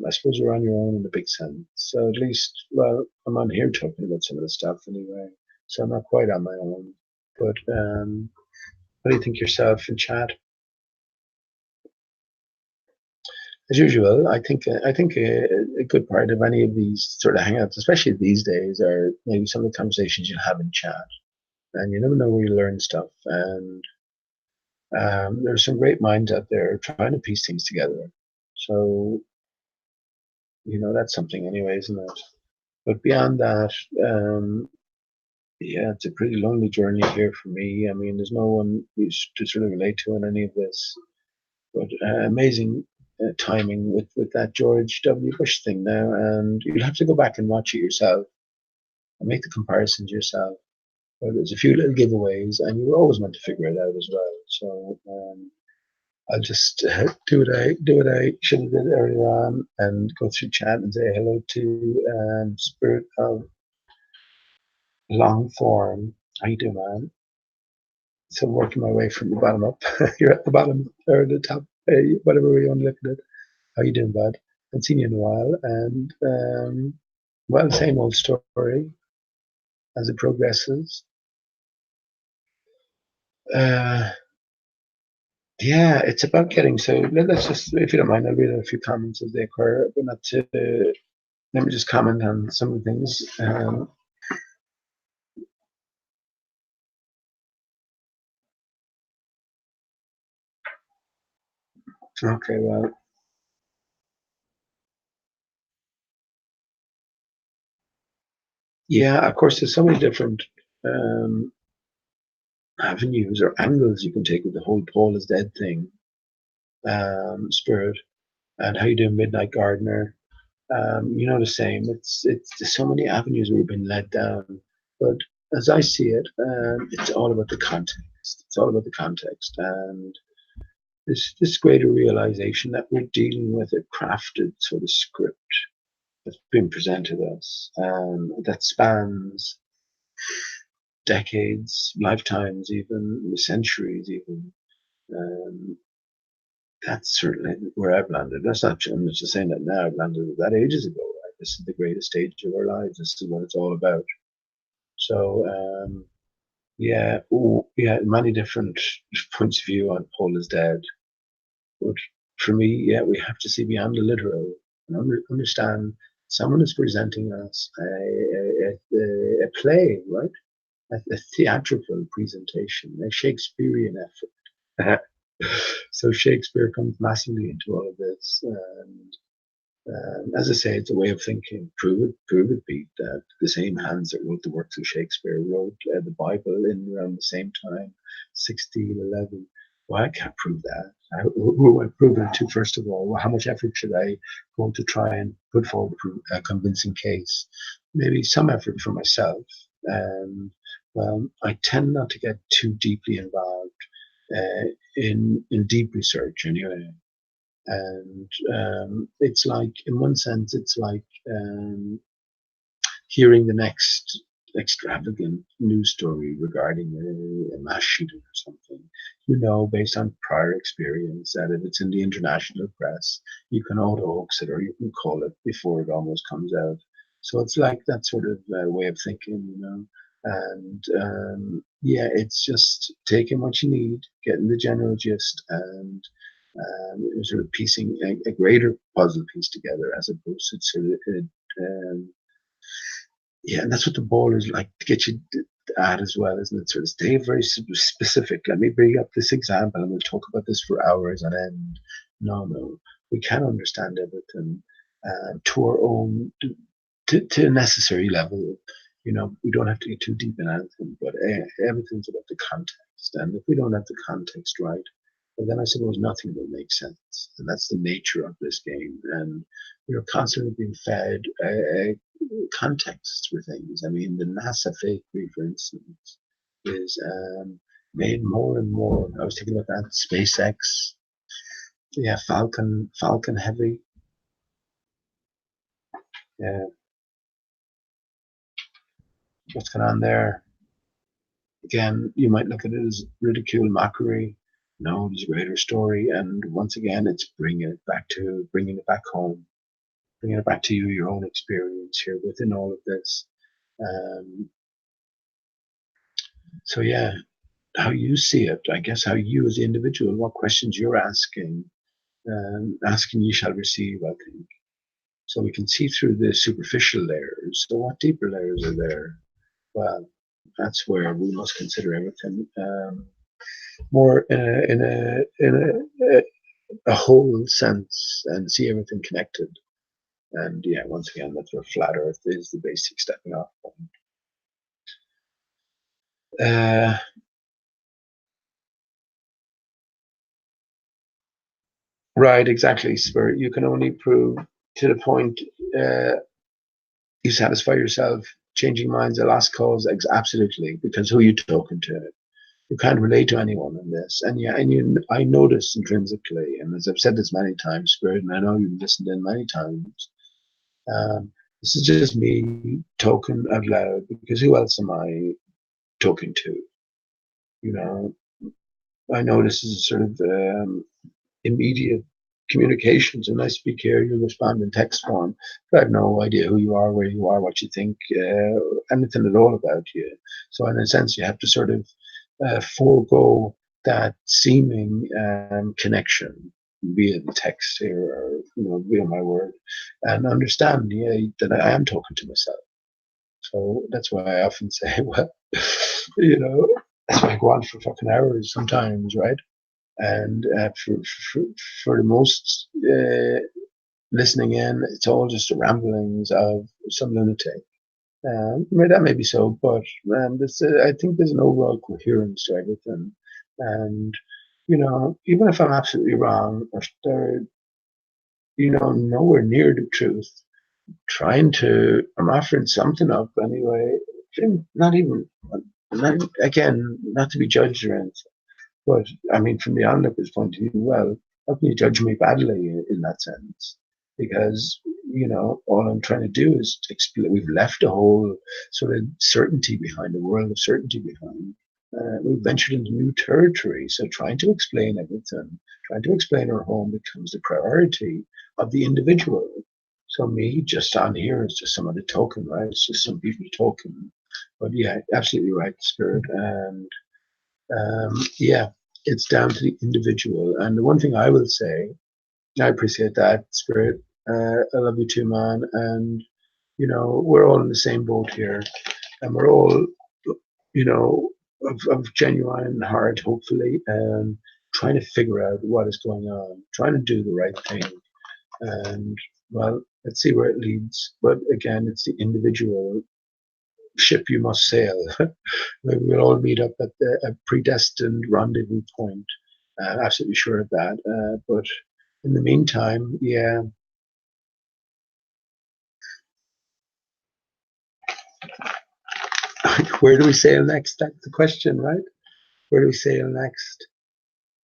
I suppose you're on your own in a big sense. So at least, well, I'm on here talking about some of the stuff anyway. So I'm not quite on my own. But what do you think yourself in chat? As usual, I think a good part of any of these sort of hangouts, especially these days, are maybe some of the conversations you have in chat, and you never know where you learn stuff. And there's some great minds out there trying to piece things together. So that's something, anyway, isn't it? But beyond that, yeah, it's a pretty lonely journey here for me. I mean, there's no one to sort of relate to in any of this. But amazing timing with that George W. Bush thing now, and you'll have to go back and watch it yourself and make the comparisons yourself. But there's a few little giveaways, and you were always meant to figure it out as well. So I'll just do what I should have did earlier on, and go through chat and say hello to Spirit of Long Form. How you doing, man? So I'm working my way from the bottom up. You're at the bottom or the top, whatever way you want to look at it. How you doing, bud? Haven't seen you in a while, and well, same old story as it progresses. Uh, Yeah, it's about getting, so let's just, if you don't mind, I'll read out a few comments as they occur, but not to, let me just comment on some of the things. Okay, well, yeah, of course, there's so many different um, avenues or angles you can take with the whole Paul is dead thing, spirit, and how you do Midnight Gardener. The same. It's there's so many avenues we've been led down, but as I see it, it's all about the context. It's all about the context, and this greater realization that we're dealing with a crafted sort of script that's been presented us, that spans decades, lifetimes, even centuries, even. Um, that's certainly where I've landed. That's not. I'm not just saying that now. I've landed at that ages ago. Right? This is the greatest stage of our lives. This is what it's all about. So yeah, yeah, many different points of view on Paul is dead. But for me, yeah, we have to see beyond the literal and understand someone is presenting us a play, right? A theatrical presentation, a Shakespearean effort. So Shakespeare comes massively into all of this, and as I say, it's a way of thinking. Prove it, Pete, that the same hands that wrote the works of Shakespeare wrote the Bible in around the same time, 1611. Well, I can't prove that. Who am I proving it to, first of all? Well, how much effort should I go to try and put forward a convincing case? Maybe some effort for myself. Well, I tend not to get too deeply involved in deep research anyway. And it's like, in one sense, it's like hearing the next extravagant news story regarding a mass shooting or something. Based on prior experience, that if it's in the international press, you can auto hoax it or you can call it before it almost comes out. So it's like that sort of way of thinking. And yeah, it's just taking what you need, getting the general gist, and sort of piecing a greater puzzle piece together as opposed to sort of yeah, and that's what the ballers like to get you to add as well, isn't it? Sort of stay very specific. Let me bring up this example, and we'll talk about this for hours on end. No, we can understand everything to our own, to a necessary level. We don't have to get too deep in anything, but everything's about the context. And if we don't have the context right, well, then I suppose nothing will make sense. And that's the nature of this game. And we're constantly being fed contexts for things. I mean, the NASA fake for instance, is made more and more. I was thinking about that SpaceX, yeah, Falcon Heavy, yeah, what's going on there? Again, you might look at it as ridicule, mockery. No, there's a greater story, and once again, it's bringing it back home, bringing it back to you, your own experience here within all of this. Um, so yeah, how you see it, I guess, how you as the individual, what questions you're asking, asking you shall receive, I think. So we can see through the superficial layers. So what deeper layers are there? Well, that's where we must consider everything more in a whole sense and see everything connected. And yeah, once again, that's where flat Earth is the basic stepping off point. Uh, right, exactly. Spirit. You can only prove to the point uh, you satisfy yourself. Changing minds a lost cause, absolutely. Because who are you talking to? You can't relate to anyone in this. And yeah, I know this intrinsically, and as I've said this many times, Spirit, and I know you've listened in many times. This is just me talking out loud because who else am I talking to? You know, I know this is sort of immediate communications, and I speak here, you respond in text form, but I have no idea who you are, where you are, what you think, anything at all about you. So in a sense, you have to sort of forego that seeming connection via the text here, or via my word, and understand, that I am talking to myself. So that's why I often say, well, that's why I go on for fucking hours sometimes, right? And for, for the most listening in, it's all just the ramblings of some lunatic. That may be so, but I think there's an overall coherence to everything. And, even if I'm absolutely wrong, or they're, nowhere near the truth, I'm offering something up anyway. Not even, again, not to be judged or anything, but I mean, from the onlooker's point of view, well, how can you judge me badly in that sense? Because, all I'm trying to do is explain. We've left a whole sort of certainty behind, a world of certainty behind. We've ventured into new territory. So trying to explain everything, trying to explain our home becomes the priority of the individual. So me just on here is just some other token, right? It's just some people talking. But yeah, absolutely right, Spirit. And yeah, it's down to the individual. And the one thing I will say, I appreciate that, Spirit. I love you too, man. And, we're all in the same boat here. And we're all, of genuine heart, hopefully, trying to figure out what is going on, trying to do the right thing. And, well, let's see where it leads. But again, it's the individual ship you must sail. Maybe we'll all meet up at a predestined rendezvous point. Absolutely sure of that. But in the meantime, yeah. Where do we sail next? That's the question, right? Where do we sail next?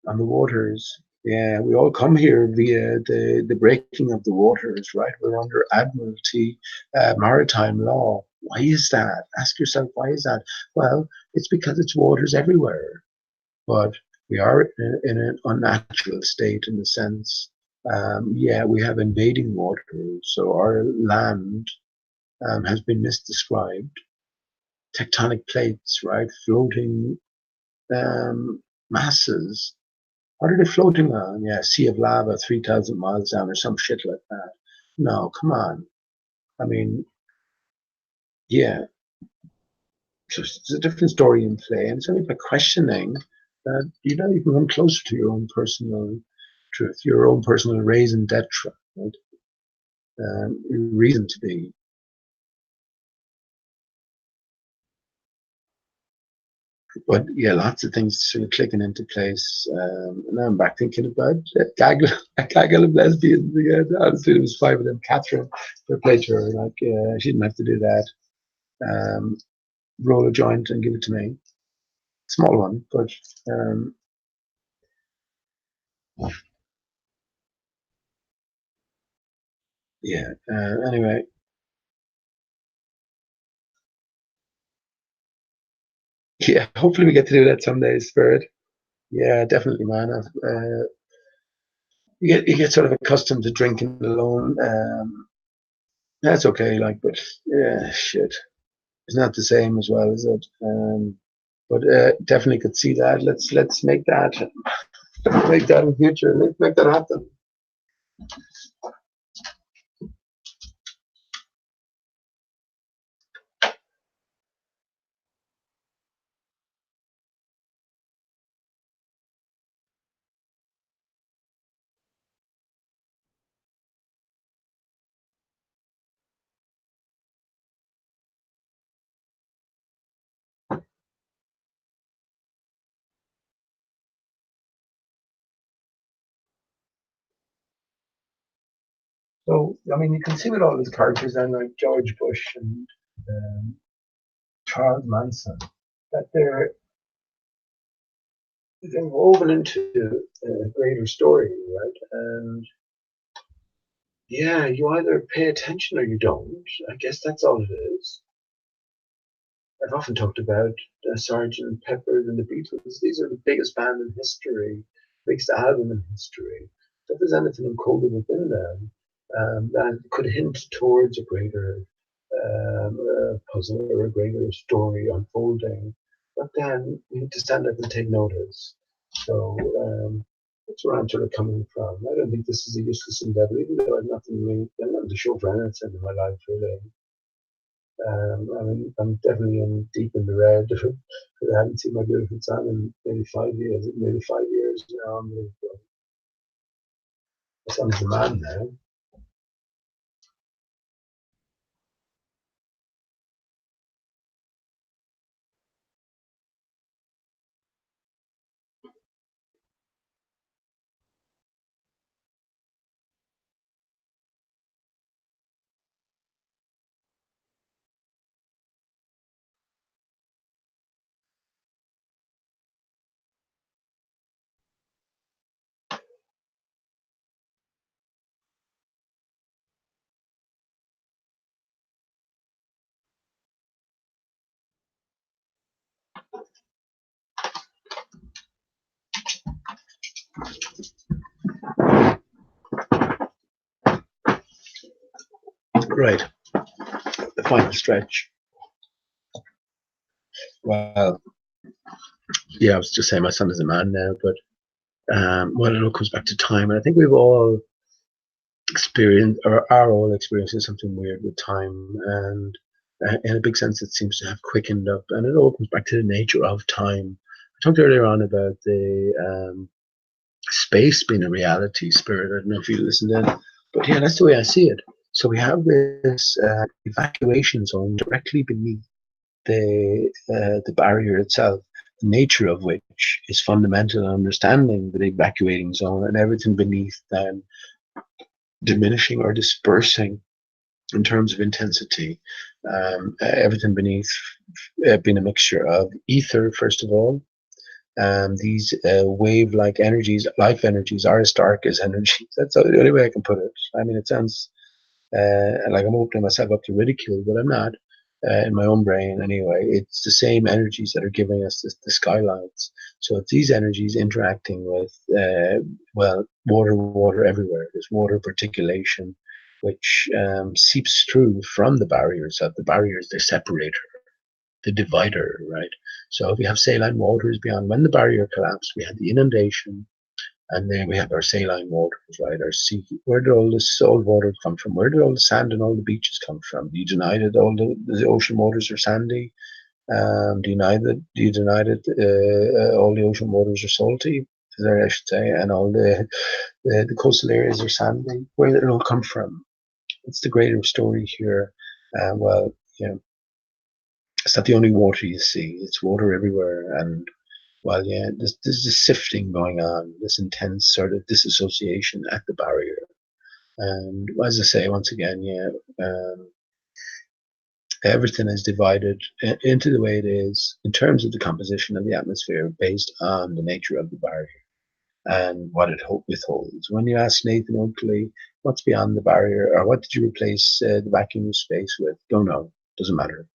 On the waters. Yeah, we all come here via the breaking of the waters, right? We're under Admiralty maritime law. Why is that? Ask yourself, why is that? Well, it's because it's waters everywhere. But we are in an unnatural state in the sense, yeah, we have invading waters. So our land has been misdescribed. Tectonic plates, right? Floating masses. What are they floating on? Yeah, sea of lava 3,000 miles down or some shit like that. No, come on. I mean, yeah, so it's a different story in play. And it's only by questioning that, you can come closer to your own personal truth, your own personal raison d'etre, right? Reason to be. But yeah, lots of things sort of clicking into place. And now I'm back thinking about a gaggle of lesbians again. Honestly, there was five of them. Catherine, their played to her, like, she didn't have to do that. Um, Roll a joint and give it to me. Small one, but yeah. Anyway, yeah. Hopefully, we get to do that someday, Spirit. Yeah, definitely, man. You get sort of accustomed to drinking alone. That's okay, like, but yeah, shit. It's not the same as well, is it? But definitely could see that. Let's make that in future. Let's make that happen. So I mean, you can see with all these characters, and like George Bush and um, Charles Manson, that they're woven into a greater story, right? And yeah, you either pay attention or you don't. I guess that's all it is. I've often talked about Sergeant Pepper and the Beatles. These are the biggest band in history, biggest album in history. So if there's anything encoded within them that could hint towards a greater puzzle or a greater story unfolding, but then we need to stand up and take notice. So that's where I'm sort of coming from. I don't think this is a useless endeavor, even though I've nothing really, I'm not to show for anything in my life really. I mean, I'm definitely in deep in the red. I haven't seen my beautiful son in maybe 5 years. Maybe 5 years now. My son's a man now. Right. The final stretch. Well, yeah, I was just saying my son is a man now, but well, it all comes back to time, and I think we've all experienced or are all experiencing something weird with time, and in a big sense, it seems to have quickened up, and it all comes back to the nature of time. I talked earlier on about the space being a reality, Spirit. I don't know if you listened in, but yeah, that's the way I see it. So we have this evacuation zone directly beneath the barrier itself, the nature of which is fundamental in understanding the evacuating zone, and everything beneath then diminishing or dispersing in terms of intensity. Everything beneath being a mixture of ether, first of all, these wave-like energies, life energies, Aristarchus energies. That's the only way I can put it. I mean, it sounds like I'm opening myself up to ridicule, but I'm not. In my own brain, anyway, it's the same energies that are giving us the skylights. So it's these energies interacting with, well, water everywhere. There's water particulation, which seeps through from the barriers. The barriers, the separator, the divider, right? So if we have saline waters beyond, when the barrier collapsed, we had the inundation, and then we have our saline waters, right? Our sea. Where did all this salt water come from? Where did all the sand and all the beaches come from? Do you deny that all the ocean waters are sandy? Do you deny that all the ocean waters are salty? There, I should say, and all the coastal areas are sandy. Where did it all come from? What's the greater story here? Well, you know, it's not the only water you see. It's water everywhere, and well, yeah, there's this sifting going on, this intense sort of disassociation at the barrier. And as I say, once again, yeah, everything is divided into the way it is in terms of the composition of the atmosphere based on the nature of the barrier and what it withholds. When you ask Nathan Oakley, what's beyond the barrier, or what did you replace the vacuum of space with? Don't know. Doesn't matter.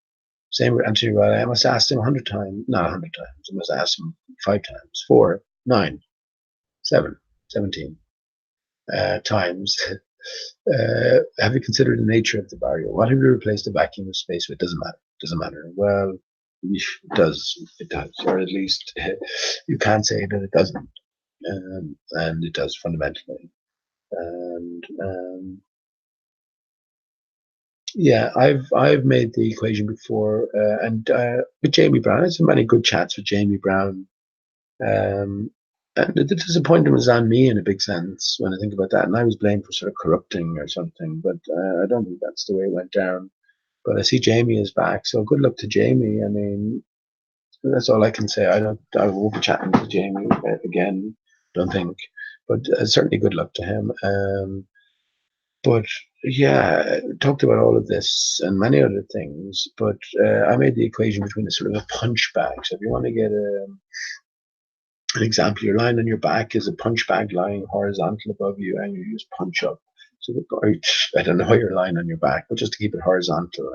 Same answer. Well, I must ask him 100 times, not 100 times. I must ask him 5 times, 4, 9, 7, 17 times. Have you considered the nature of the barrier? What have you replaced the vacuum of space with? Doesn't matter. Doesn't matter. Well, it does. It does, or at least you can't say that it doesn't, and it does fundamentally. And yeah, I've made the equation before, and with Jamie Brown, I had so many good chats with Jamie Brown. Um, and the disappointment was on me in a big sense when I think about that. And I was blamed for sort of corrupting or something, but I don't think that's the way it went down. But I see Jamie is back, so good luck to Jamie. I mean, that's all I can say. I won't be chatting to Jamie again, don't think. But certainly good luck to him. But yeah, talked about all of this and many other things. But I made the equation between a sort of a punch bag. So if you want to get an example, you're lying on your back is a punch bag lying horizontal above you, and you just punch up. So I don't know how you're lying on your back, but just to keep it horizontal.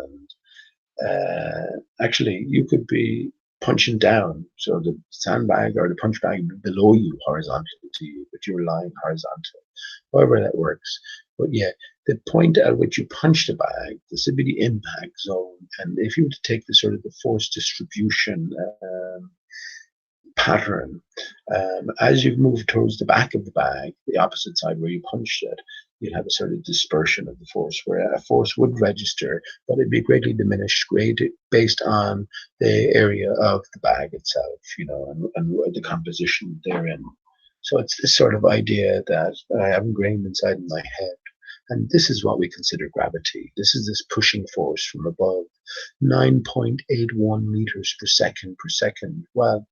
And actually, you could be punching down, so the sandbag or the punch bag below you, horizontal to you, but you're lying horizontal. However that works. But yeah, the point at which you punch the bag, this would be the impact zone. And if you were to take the sort of the force distribution pattern. As you move towards the back of the bag, the opposite side where you punched it, you'd have a sort of dispersion of the force, where a force would register, but it'd be greatly diminished, based on the area of the bag itself, and the composition therein. So it's this sort of idea that I have ingrained inside in my head. And this is what we consider gravity. This is this pushing force from above, 9.81 meters per second. Well,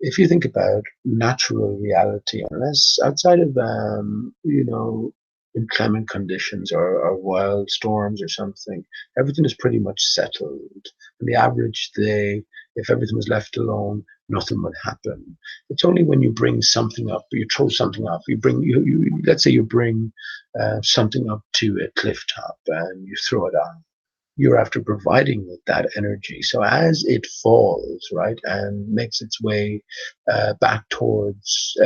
if you think about natural reality, unless outside of inclement conditions or wild storms or something, everything is pretty much settled. And the average day, if everything was left alone, nothing would happen. It's only when you bring something up, you throw something up, you let's say you bring something up to a cliff top and you throw it on, you're after providing that energy. So as it falls, right, and makes its way back towards,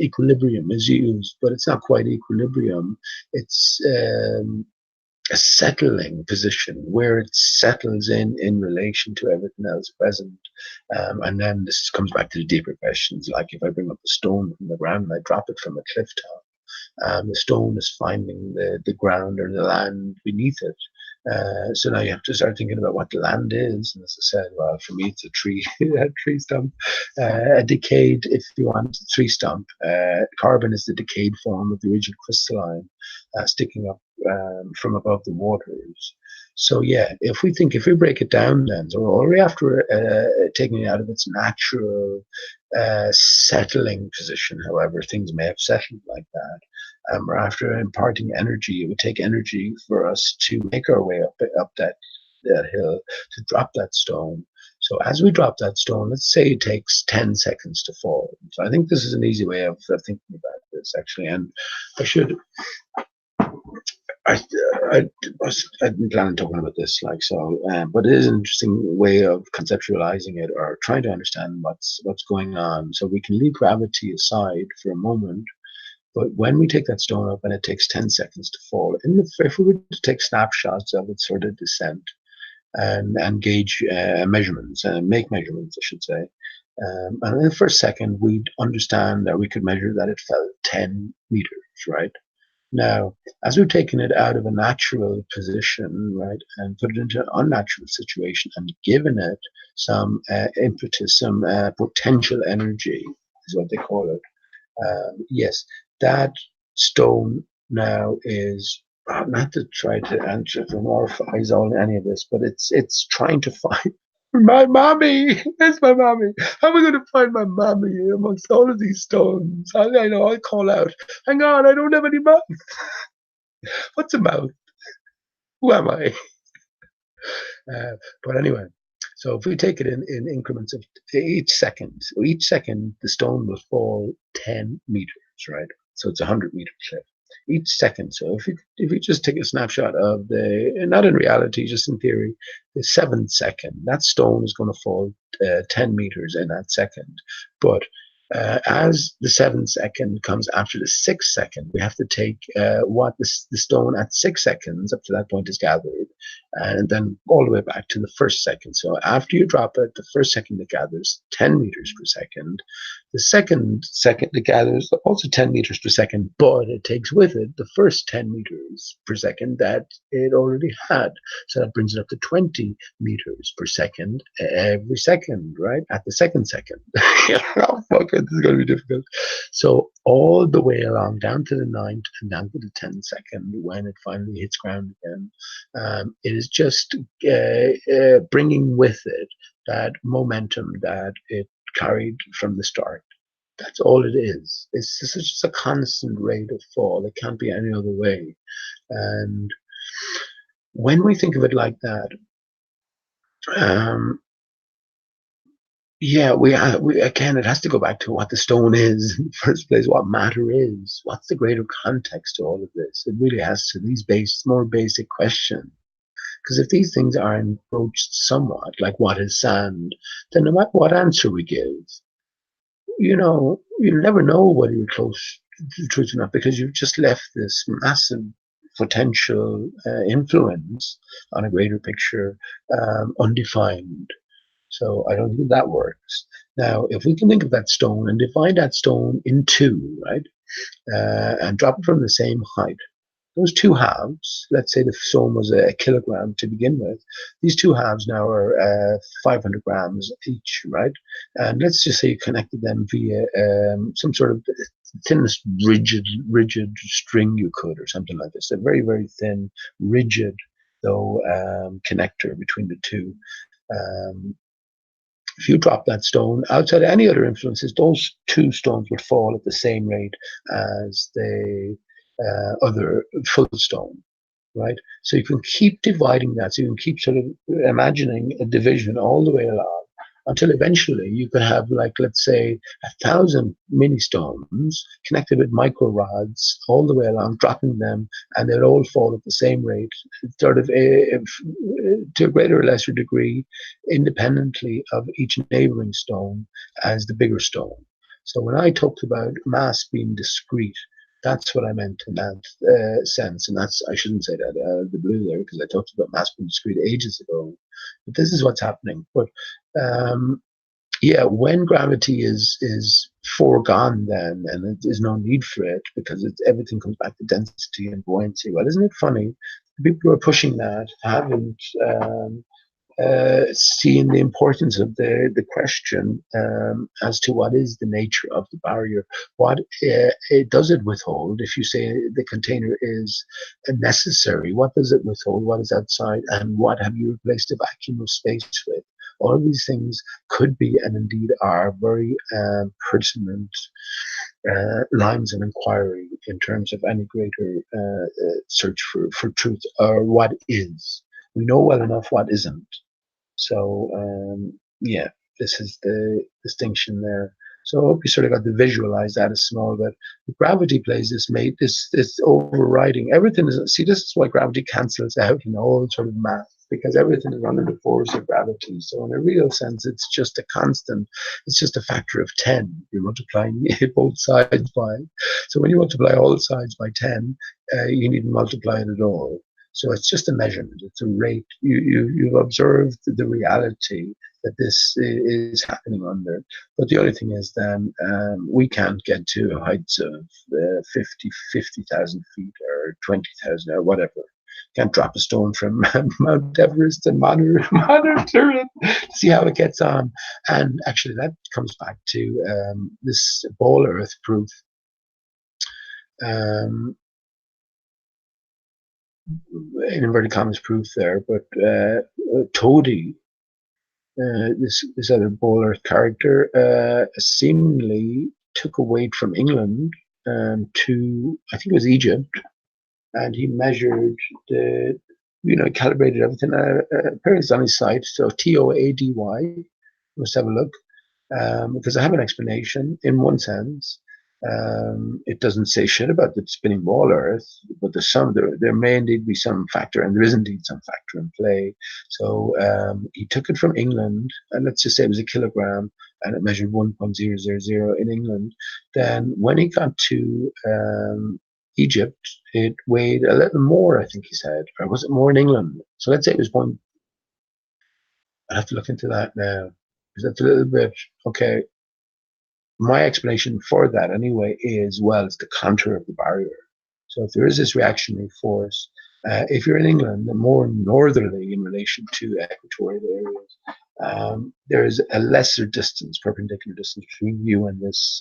equilibrium is used, but it's not quite equilibrium. It's a settling position where it settles in relation to everything else present. And then this comes back to the deeper questions, like if I bring up a stone from the ground and I drop it from a cliff top, the stone is finding the ground or the land beneath it. So now you have to start thinking about what the land is. And as I said, well, for me, it's a tree, a tree stump. A decayed, if you want, tree stump. Carbon is the decayed form of the original crystalline, sticking up from above the waters. So yeah, if we break it down, then, or we after taking it out of its natural settling position, however things may have settled like that, or after imparting energy, it would take energy for us to make our way up that hill, to drop that stone. So as we drop that stone, let's say it takes 10 seconds to fall. So I think this is an easy way of thinking about this, actually. And I should I, I didn't plan on talking about this, but it is an interesting way of conceptualizing it or trying to understand what's going on. So we can leave gravity aside for a moment, but when we take that stone up and it takes 10 seconds to fall, if we were to take snapshots of its sort of descent and gauge measurements, make measurements, I should say, and in the first second, we'd understand that we could measure that it fell 10 meters, right? Now, as we've taken it out of a natural position, right, and put it into an unnatural situation and given it some impetus, some potential energy, is what they call it. Yes, that stone now is not to try to anthropomorphize on any of this, but it's trying to find my mommy. It's my mommy. How am I going to find my mommy amongst all of these stones? I know. I'll call out. Hang on, I don't have any mouth. What's a mouth? Who am I? But anyway, so if we take it in increments of each second the stone will fall 10 meters, right? So it's a 100-meter cliff each second. So if you just take a snapshot of not in reality, just in theory, the 7th second, that stone is going to fall 10 meters in that second. But as the 7th second comes after the 6th second, we have to take what the stone at 6 seconds up to that point is gathered, and then all the way back to the 1st second. So after you drop it, the 1st second it gathers 10 meters per second. The 2nd second it gathers also 10 meters per second, but it takes with it the first 10 meters per second that it already had. So that brings it up to 20 meters per second every second, right? At the 2nd second. Oh, fuck it, this is going to be difficult. So all the way along, down to the 9th and down to the 10th second, when it finally hits ground again, it is just bringing with it that momentum that it carried from the start. That's all it is. It's just a constant rate of fall. It can't be any other way. And when we think of it like that, we again, it has to go back to what the stone is in the first place, what matter is, what's the greater context to all of this. It really has to these more basic questions. Because if these things are approached somewhat, like what is sand, then no matter what answer we give, you'll never know whether you're close to the truth or not, because you've just left this massive potential influence on a greater picture undefined. So I don't think that works. Now, if we can think of that stone and divide that stone in two, right, and drop it from the same height, those two halves, let's say the stone was a kilogram to begin with, these two halves now are 500 grams each, right? And let's just say you connected them via some sort of thinnest rigid string you could, or something like this. A very, very thin, rigid, though, connector between the two. Um, if you drop that stone outside any other influences, those two stones would fall at the same rate as the other full stone, right? So you can keep dividing that. So you can keep sort of imagining a division all the way along until eventually you could have, like, let's say, 1,000 mini stones connected with micro rods all the way along, dropping them, and they'll all fall at the same rate, sort of to a greater or lesser degree, independently of each neighboring stone as the bigger stone. So when I talked about mass being discrete, that's what I meant in that sense, and that's, I shouldn't say that the blue there, because I talked about mass being discrete ages ago. But this is what's happening. But yeah, when gravity is foregone, then, and there's no need for it because everything comes back to density and buoyancy. Well, isn't it funny? The people who are pushing that haven't seeing the importance of the question as to what is the nature of the barrier. What it does it withhold? If you say the container is necessary, what does it withhold? What is outside? And what have you replaced the vacuum of space with? All of these things could be, and indeed are, very pertinent lines of inquiry in terms of any greater search for truth, or what is. We know well enough what isn't. So yeah, this is the distinction there. So I hope you sort of got to visualize that as small. But gravity plays this overriding. Everything is, see, this is why gravity cancels out in all sort of math, because everything is under the force of gravity. So in a real sense, it's just a constant. It's just a factor of 10. You're multiplying both sides by. So when you multiply all sides by 10, you need to multiply it at all. So it's just a measurement. It's a rate. You've observed the reality that this is happening under. But the other thing is then we can't get to heights of 50,000 feet or 20,000 or whatever. Can't drop a stone from Mount Everest and monitor it to see how it gets on. And actually, that comes back to this ball Earth proof. In inverted commas proof there, but Toady, this other ball Earth character, seemingly took a weight from England to, I think it was Egypt, and he measured the, calibrated everything. Apparently it's on his site, so TOADY. Let's have a look, because I have an explanation in one sense. It doesn't say shit about the spinning ball Earth, but there may indeed be some factor, and there is indeed some factor in play. So he took it from England, and let's just say it was a kilogram, and it measured 1.000 in England. Then when he got to Egypt, it weighed a little more, I think he said, or was it more in England? So let's say it was one. I have to look into that now, because that's a little bit okay. My explanation for that anyway is, well, it's the contour of the barrier. So if there is this reactionary force, if you're in England, more northerly in relation to equatorial areas, there is a lesser distance, perpendicular distance between you and this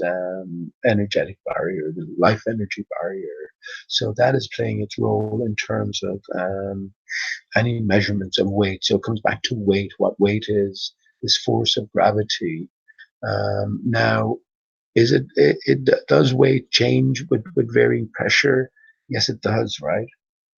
energetic barrier, the life energy barrier. So that is playing its role in terms of any measurements of weight. So it comes back to weight, what weight is, this force of gravity. Now, does weight change with varying pressure? Yes, it does, right?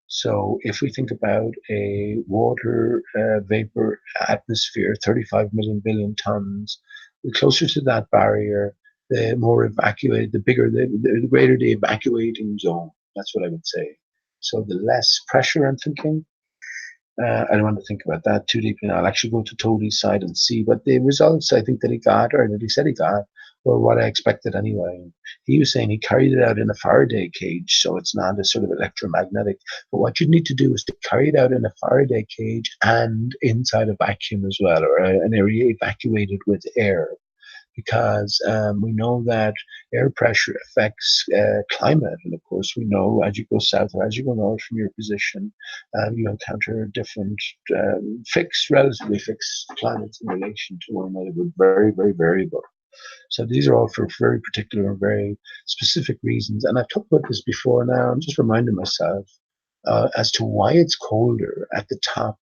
So if we think about a water vapor atmosphere, 35 million billion tons, the closer to that barrier, the more evacuated, the bigger, the greater the evacuating zone. That's what I would say. So the less pressure, I'm thinking. I don't want to think about that too deeply now. I'll actually go to Toadie's side and see. But the results I think that he got, or that he said he got, or what I expected anyway. He was saying he carried it out in a Faraday cage, so it's not a sort of electromagnetic. But what you need to do is to carry it out in a Faraday cage and inside a vacuum as well, or an area evacuated with air, because we know that air pressure affects climate. And of course, we know as you go south or as you go north from your position, you encounter different relatively fixed climates in relation to one another, but very, very variable. So these are all for very particular and very specific reasons. And I've talked about this before now. I'm just reminding myself as to why it's colder at the top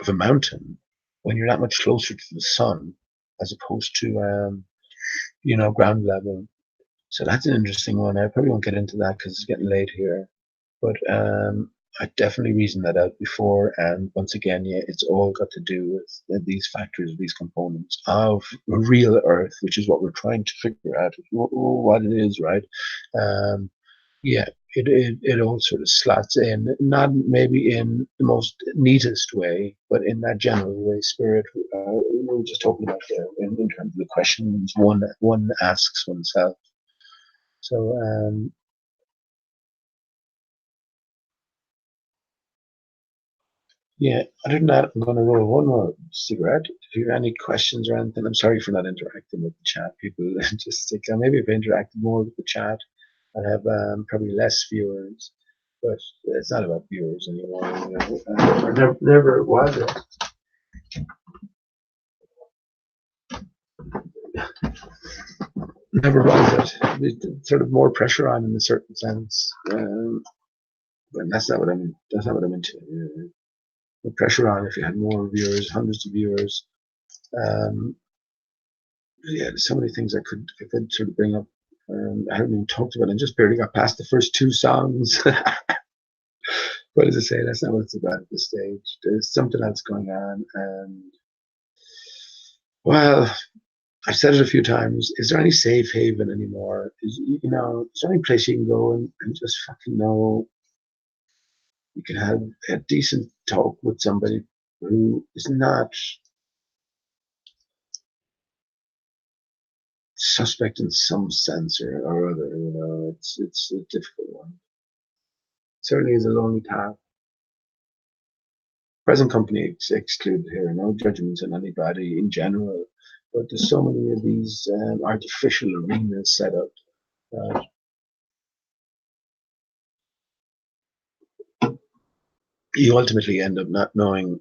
of a mountain when you're that much closer to the sun as opposed to ground level. So that's an interesting one. I probably won't get into that because it's getting late here. But I definitely reasoned that out before. And once again, yeah, it's all got to do with these factors, these components of real Earth, which is what we're trying to figure out what it is, right? Um, yeah, it all sort of slots in, not maybe in the most neatest way, but in that general way, spirit we were just talking about there in terms of the questions one asks oneself. So yeah, other than that, I'm going to roll one more cigarette. If you have any questions or anything, I'm sorry for not interacting with the chat. People just think, maybe if I interacted more with the chat, I'd have probably less viewers. But it's not about viewers anymore. Never was it. Never was it. It's sort of more pressure on in a certain sense. But that's not what I'm. That's not what I'm into. The pressure on if you had more viewers, hundreds of viewers. Um, yeah, there's so many things I could sort of bring up. I haven't even talked about it. I just barely got past the first two songs. But as I say, that's not what it's about at this stage. There's something else going on, and well, I've said it a few times. Is there any safe haven anymore? Is there any place you can go and just fucking know you can have a decent talk with somebody who is not suspect in some sense or other? It's a difficult one. Certainly is a lonely path. Present company excluded here. No judgments on anybody in general, but there's so many of these artificial arenas set up that you ultimately end up not knowing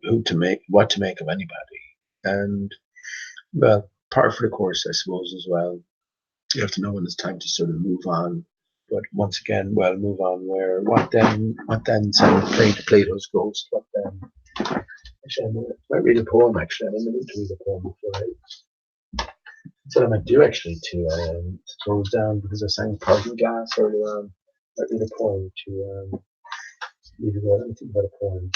what to make of anybody. And well, par for the course, I suppose, as well. You have to know when it's time to sort of move on. But once again, well, move on where? What then? Sort of Plato's Ghost. What then? Actually, I might read a poem. Actually, I'm in the mood to read a poem before that's what I might do actually to close down because I sang Parking Glass earlier on. I read a poem to read about a poem.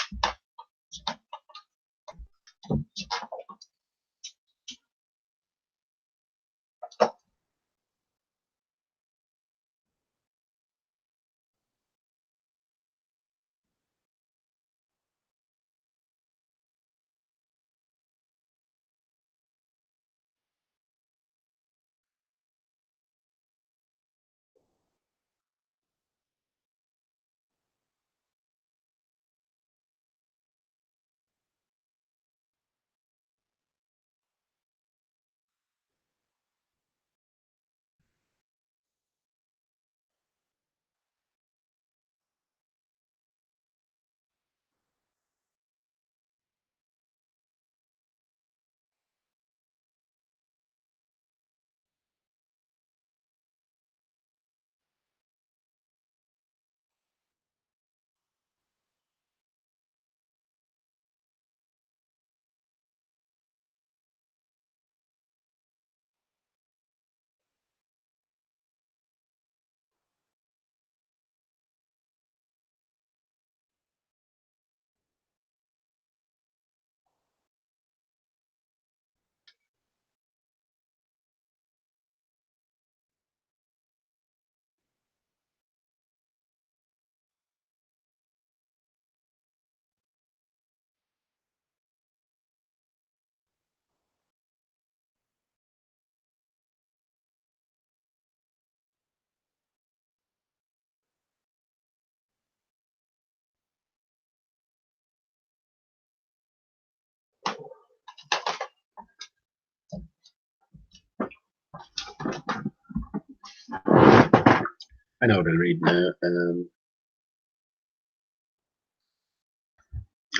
I know what I'll read now. I'll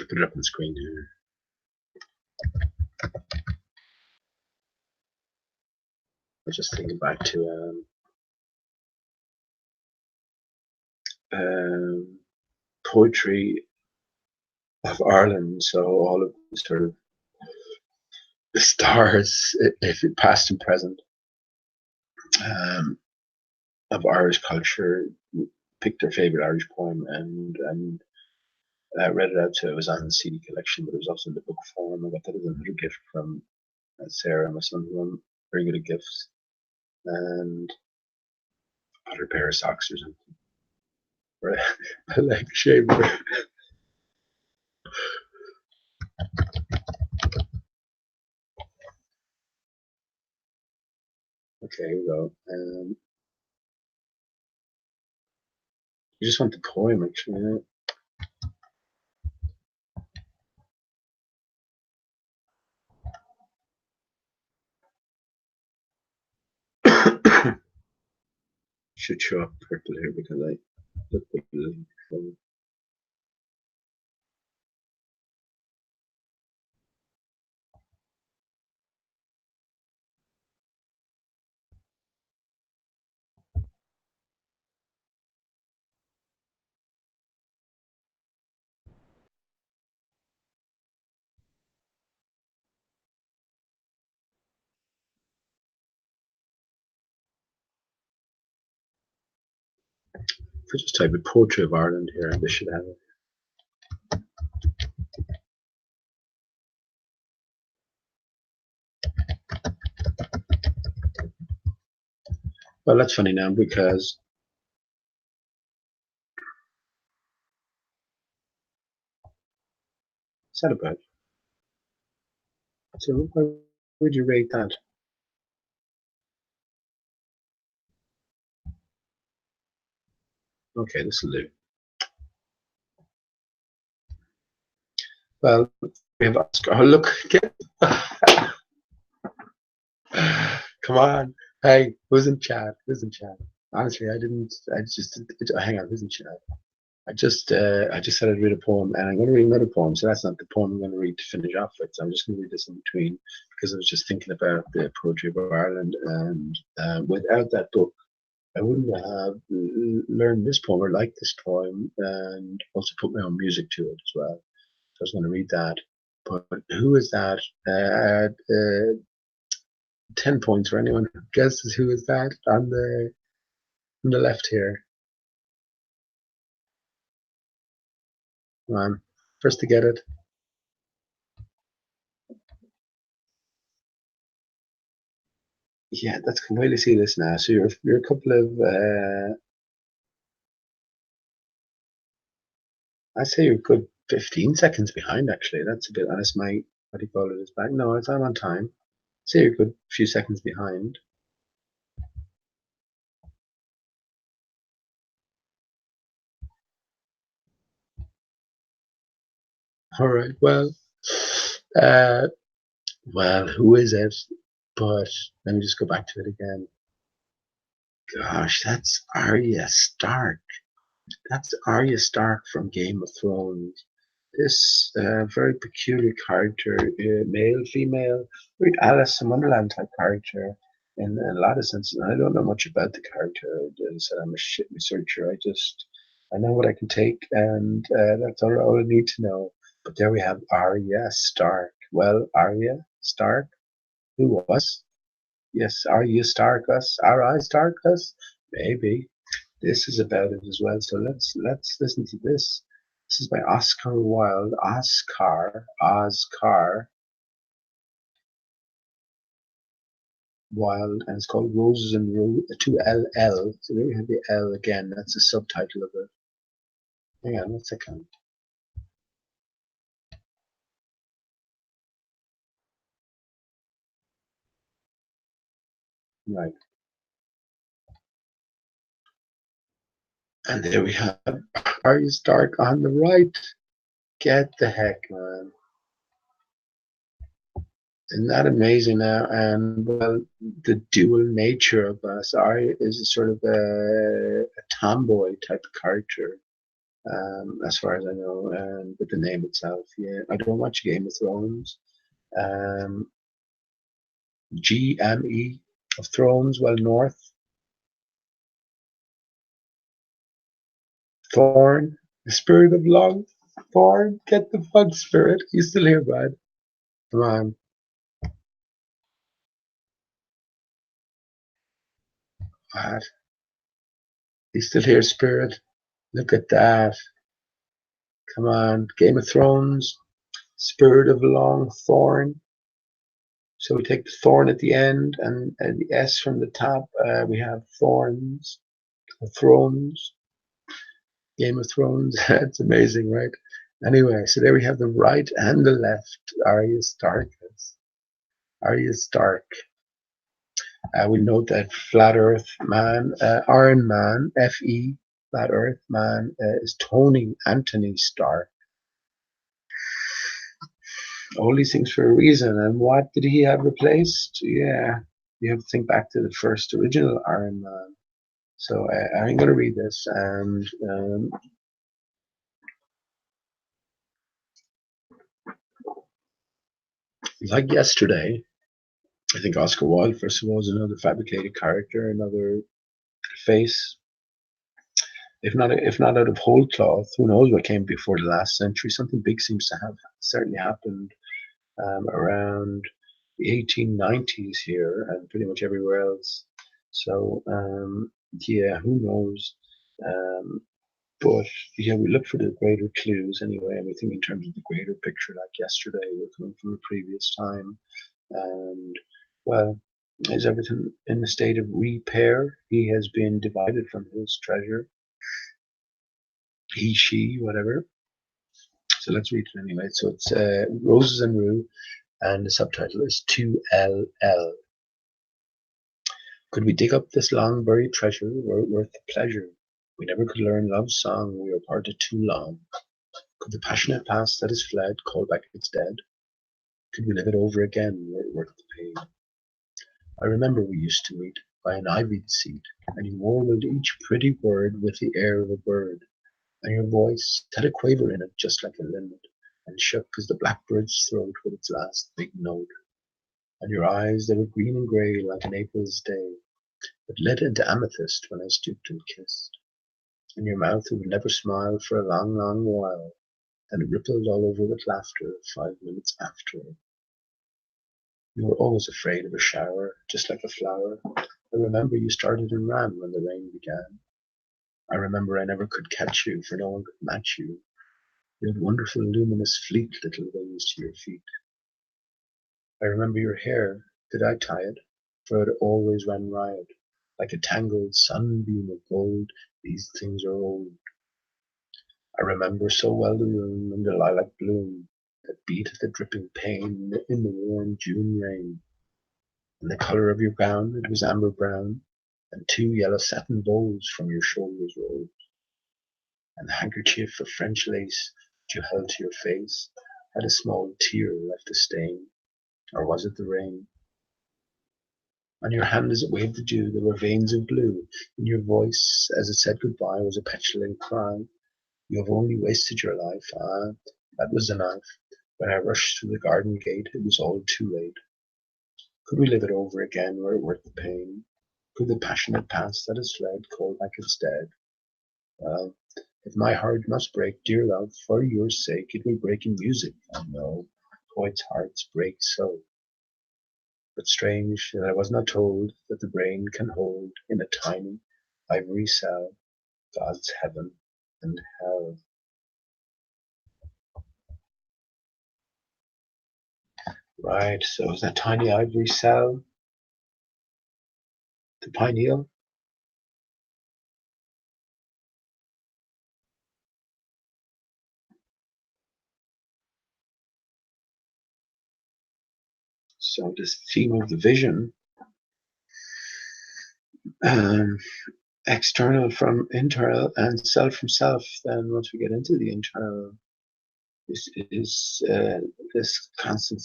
put it up on the screen here. I was just thinking back to poetry of Ireland. So all of the sort of the stars, if it past and present, um, of Irish culture, picked their favorite Irish poem and read it out to. It was on the CD collection, but it was also in the book form. I got that as a little gift from Sarah, my son, who I'm very good at gifts, and got her a pair of socks or something, or a leg shaver. Okay, here we go. You just want the poem, actually. Yeah? Should show up purple here because I looked at the link from. If I just type in Poetry of Ireland here, this should have it. Well, that's funny now because what's that about? So why would you rate that? Okay, this will do. Well, we have Oscar. Oh, look, get. Come on. Hey, who's in chat? Who's in chat? Honestly, I didn't. I just. Hang on, who's in chat? I just said I'd read a poem, and I'm going to read another poem. So that's not the poem I'm going to read to finish off with. So I'm just going to read this in between because I was just thinking about the poetry of Ireland, and without that book, I wouldn't have learned this poem or liked this poem, and also put my own music to it as well. So I was going to read that. But who is that? 10 points for anyone who guesses who is that on the left here. Come on, first to get it. Yeah, that's can really see this now. So you're a couple of I'd say you're a good 15 seconds behind actually. That's a bit honest. My what do you call it is back. No, it's on time. Say you're a good few seconds behind. All right. Uh, well, who is it? But let me just go back to it again. Gosh, that's Arya Stark. That's Arya Stark from Game of Thrones. This very peculiar character, male, female, very Alice in Wonderland type character in a lot of senses. I don't know much about the character. As I said, I'm a shit researcher. I know what I can take, and that's all I need to know. But there we have Arya Stark. Well, Arya Stark, who was? Yes, Arya Stark us? Arya Stark us? Maybe. This is about it as well. So let's listen to this. This is by Oscar Wilde. Oscar Wilde, and it's called Roses and Roses. 2LL. So there we have the L again. That's the subtitle of it. Hang on, what's that count? Right. And there we have Arya Stark on the right. Get the heck, man. Isn't that amazing now? And well, the dual nature of us. Arya is a sort of a tomboy type of character, as far as I know, with the name itself. Yeah, I don't watch Game of Thrones. Um, GME of Thrones, well, North. Thorn, the spirit of love. Thorn, get the fuck spirit. You still here, bud? Come on. What? He's still here, spirit. Look at that. Come on. Game of Thrones, spirit of long thorn. So we take the thorn at the end and the S from the top. We have thorns, or thrones. Game of Thrones. That's amazing, right? Anyway, so there we have the right and the left. Aristarchus. Arya Stark. We note that Flat Earth Man, Iron Man, FE, Flat Earth Man, is Tony Anthony Stark. All these things for a reason. And what did he have replaced? Yeah, you have to think back to the first original Iron Man. So I'm going to read this. And like yesterday, I think Oscar Wilde, first of all, is another fabricated character, another face. If not out of whole cloth, who knows what came before the last century? Something big seems to have certainly happened around the 1890s here and pretty much everywhere else. So yeah, who knows? Um, but yeah, we look for the greater clues anyway, and we think in terms of the greater picture. Like yesterday, we're coming from a previous time, and well, is everything in a state of repair? He has been divided from his treasure. He, she, whatever. So let's read it anyway. So it's Roses and Rue, and the subtitle is 2LL. Could we dig up this long buried treasure? Were it worth the pleasure? We never could learn love's song, we were parted too long. Could the passionate past that has fled call back its dead? Could we live it over again? Were it worth the pain? I remember we used to meet by an ivied seat, and you warbled each pretty word with the air of a bird, and your voice had a quaver in it just like a linnet, and shook as the blackbird's throat with its last big note. And your eyes, they were green and grey like an April's day, but lit into amethyst when I stooped and kissed. And your mouth would never smile for a long, long while, and it rippled all over with laughter 5 minutes after. You were always afraid of a shower, just like a flower. I remember you started and ran when the rain began. I remember I never could catch you, for no one could match you. You had wonderful, luminous, fleet little wings to your feet. I remember your hair. Did I tie it? For it always ran riot, like a tangled sunbeam of gold. These things are old. I remember so well the room and the lilac bloom that beat at the dripping pane in the warm June rain. And the colour of your gown, it was amber brown, and 2 yellow satin bows from your shoulders rolled. And the handkerchief of French lace that you held to your face had a small tear left a stain, or was it the rain? On your hand as it waved the dew there were veins of blue. In your voice as it said goodbye was a petulant cry. You have only wasted your life. Ah, that was the knife. When I rushed through the garden gate it was all too late. Could we live it over again were it worth the pain? Could the passionate past that has fled call back its dead? Well, if my heart must break, dear love, for your sake it will break in music, I know. Poets' hearts break so. But strange that I was not told that the brain can hold in a tiny ivory cell God's heaven and hell. Right, so is that tiny ivory cell the pineal? So this theme of the vision, um, external from internal and self from self, then once we get into the internal, is this constant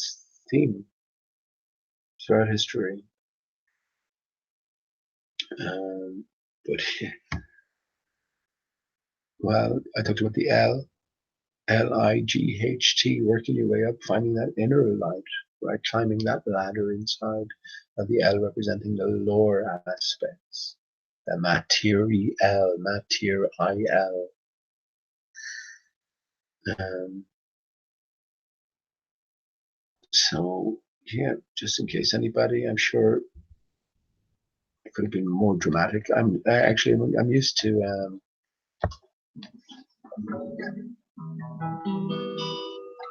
theme. throughout history. But well, I talked about the Light, working your way up, finding that inner light, right? Climbing that ladder inside of the L, representing the lower aspects, the material, material. So yeah, just in case anybody, I'm sure it could have been more dramatic. I'm used to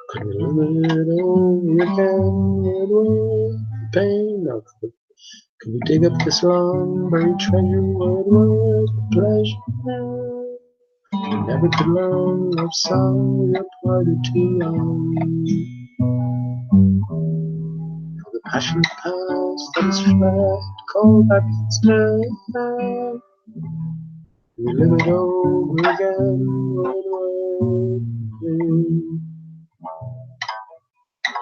could we limit it over again? Pain, or could we dig up this long buried treasure? What was the pleasure? We never could learn love song. We are parted too long. The passion past that is fled, call back its name. We live it over again.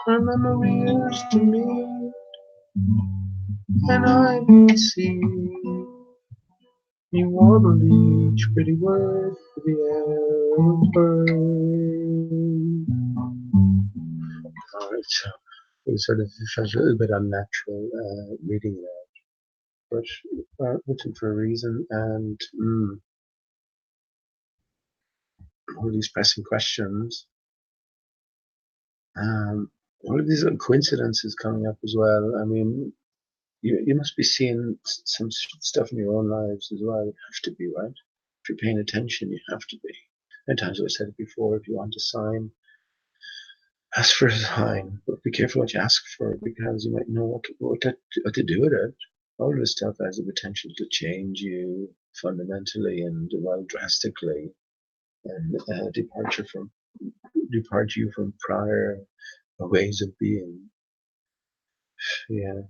I remember we used to meet, and I could see you warbled each pretty word for the air bird. Alright, so it sort of felt a little bit unnatural reading that, but written for a reason, and all these pressing questions. All of these little coincidences coming up as well. I mean, you must be seeing some stuff in your own lives as well. You have to be, right? If you're paying attention, you have to be. Many times I've said it before, if you want a sign, ask for a sign, but be careful what you ask for, because you might know what to do with it. All of this stuff has the potential to change you fundamentally and, well, drastically, and depart you from prior ways of being. Yeah.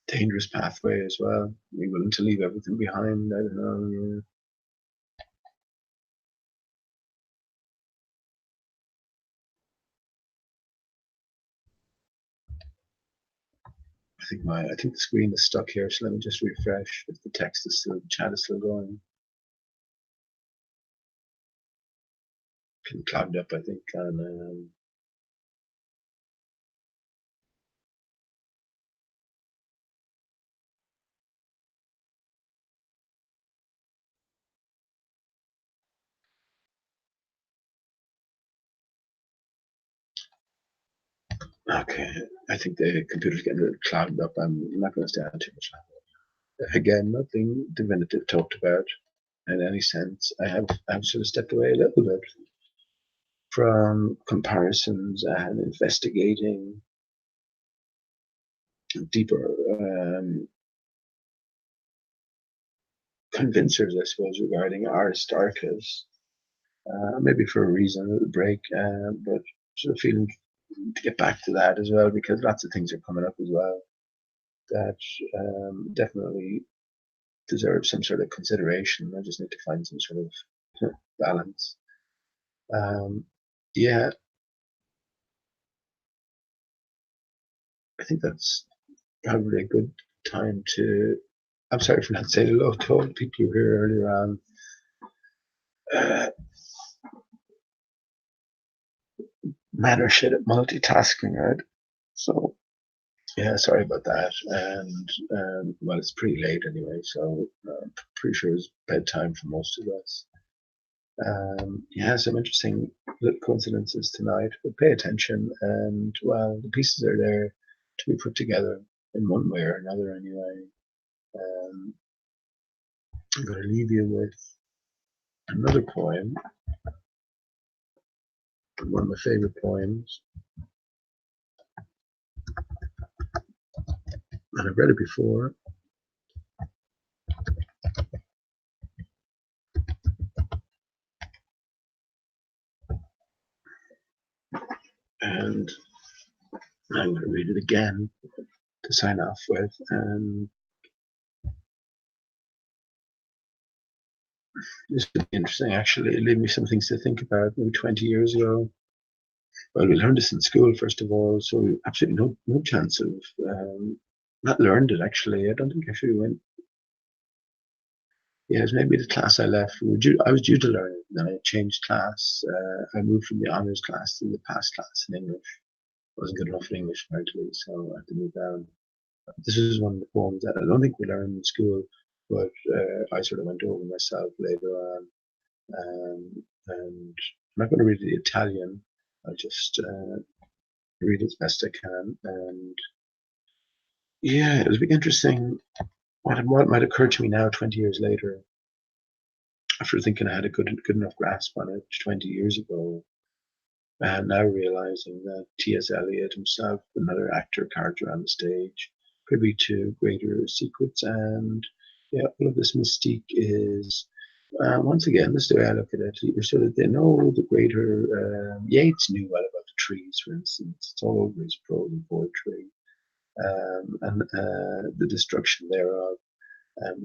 Dangerous pathway as well. Be willing to leave everything behind. I don't know. Yeah. I think the screen is stuck here, so let me just refresh if the chat is still going. Clogged up, I think, on okay. I think the computer's getting a little clogged up. I'm not going to stay on too much longer. Again, nothing definitive talked about in any sense. I've sort of stepped away a little bit from comparisons and investigating deeper convincers, I suppose, regarding Aristarchus. Maybe for a reason, a little break, but sort of feeling to get back to that as well, because lots of things are coming up as well that definitely deserve some sort of consideration. I just need to find some sort of balance. Yeah, I think that's probably a good time to. I'm sorry for not saying hello to all the people who were here earlier on. Man are shit at multitasking, right? So yeah, sorry about that. And well, it's pretty late anyway, so pretty sure it's bedtime for most of us. Yeah, some interesting little coincidences tonight, but pay attention, and well, the pieces are there to be put together in one way or another anyway. I'm going to leave you with another poem, one of my favorite poems, and I've read it before. And I'm going to read it again to sign off with. And this would be interesting, actually. It gave me some things to think about maybe 20 years ago. Well, we learned this in school, first of all, so absolutely no chance of not learned it, actually. I don't think actually we went. Yeah, it was maybe the class I left. I was due to learn it, and then I changed class. I moved from the honours class to the past class in English. I wasn't good enough in English, apparently, so I had to move down. This is one of the poems that I don't think we learned in school, but I sort of went over myself later on. And I'm not going to read the Italian. I'll just read as best I can. And yeah, it was interesting what might occur to me now, 20 years later, after thinking I had a good enough grasp on it 20 years ago. And now realizing that T.S. Eliot himself, another actor character on the stage, privy to greater secrets. And yeah, all of this mystique is, once again, this is the way I look at it. So that they know the greater, Yeats knew well about the trees, for instance. It's all over his prose and poetry, and the destruction thereof.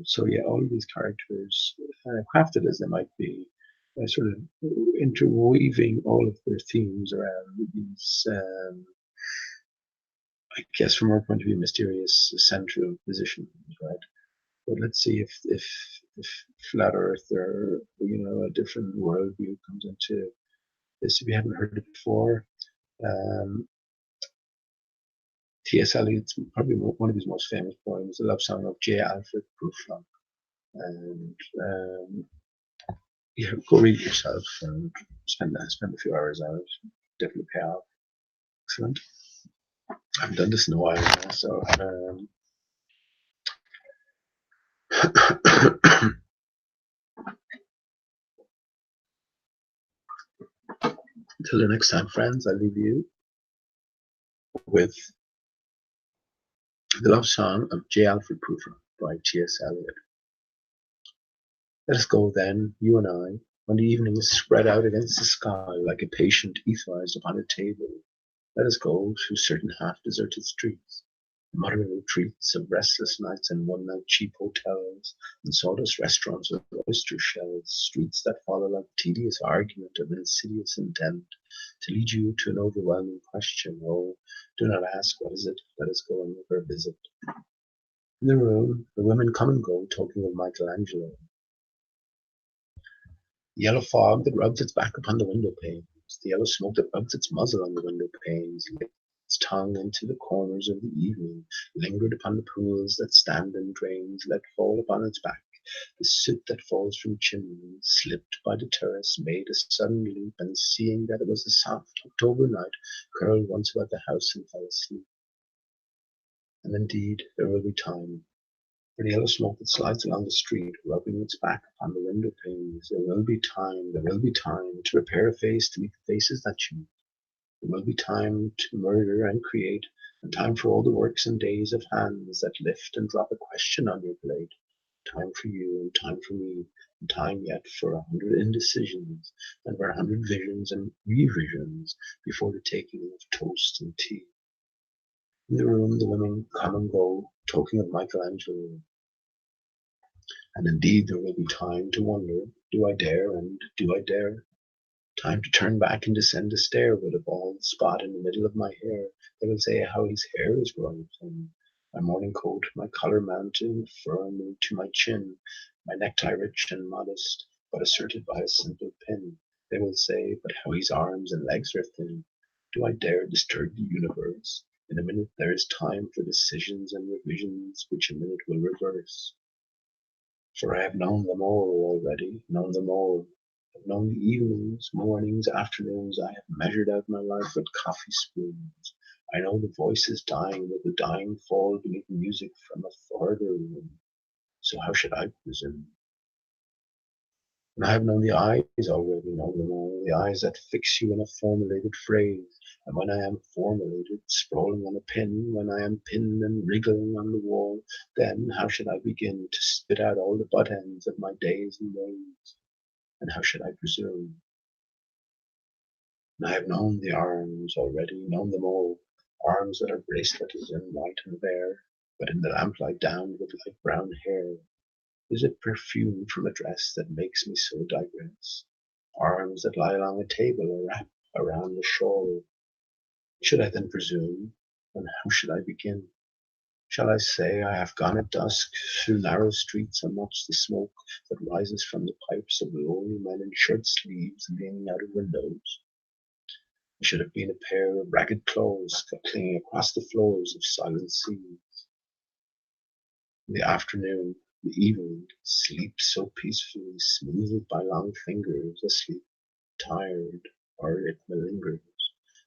So yeah, all of these characters, crafted as they might be, sort of interweaving all of their themes around these, I guess, from our point of view, mysterious central positions, right? But let's see if flat Earth or a different worldview comes into this. If you haven't heard it before, um, T.S. Eliot's probably one of his most famous poems, the love song of J. Alfred Prufrock, and yeah, go read it yourself and spend a few hours on it. Definitely pay off. Excellent. I've done this in a while now, so until the next time, friends, I leave you with the love song of J. Alfred Prufrock by T.S. Eliot. Let us go then, you and I, when the evening is spread out against the sky like a patient etherized upon a table. Let us go through certain half-deserted streets, modern retreats of restless nights and one-night cheap hotels, and sawdust restaurants with oyster shells, streets that follow like tedious argument of insidious intent, to lead you to an overwhelming question. Oh, do not ask what is it, let us go and make our visit. In the room, the women come and go, talking of Michelangelo. The yellow fog that rubs its back upon the window panes, the yellow smoke that rubs its muzzle on the window panes, its tongue into the corners of the evening, lingered upon the pools that stand in drains, let fall upon its back, the soot that falls from chimneys, slipped by the terrace, made a sudden leap, and seeing that it was a soft October night, curled once about the house and fell asleep. And indeed, there will be time. For the yellow smoke that slides along the street, rubbing its back upon the window panes, there will be time to prepare a face to meet the faces that you meet. There will be time to murder and create, and time for all the works and days of hands that lift and drop a question on your plate. Time for you and time for me, and time yet for 100 indecisions, and for 100 visions and revisions before the taking of toast and tea. In the room, the women come and go, talking of Michelangelo. And indeed, there will be time to wonder, do I dare, and do I dare? Time to turn back and descend the stair with a bald spot in the middle of my hair. They will say how his hair is growing thin. My morning coat, my collar mounting firmly to my chin, my necktie rich and modest, but asserted by a simple pin. They will say, but how his arms and legs are thin. Do I dare disturb the universe? In a minute there is time for decisions and revisions, which a minute will reverse. For I have known them all already, known them all. I've known the evenings, mornings, afternoons. I have measured out my life with coffee spoons. I know the voices dying with the dying fall beneath music from a farther room. So how should I presume? And I have known the eyes already, known them all, the eyes that fix you in a formulated phrase. And when I am formulated, sprawling on a pin, when I am pinned and wriggling on the wall, then how should I begin to spit out all the butt ends of my days and ways? And how should I presume? And I have known the arms already, known them all, arms that are braceleted in white and bare, but in the lamplight downed with light brown hair. Is it perfume from a dress that makes me so digress? Arms that lie along a table or wrap around a shawl, Should I then presume? And how should I begin? Shall I say I have gone at dusk through narrow streets and watched the smoke that rises from the pipes of lonely men in shirt sleeves leaning out of windows? I should have been a pair of ragged claws clinging across the floors of silent seas. In the afternoon, the evening sleeps so peacefully, smoothed by long fingers, asleep, tired, or it malingers.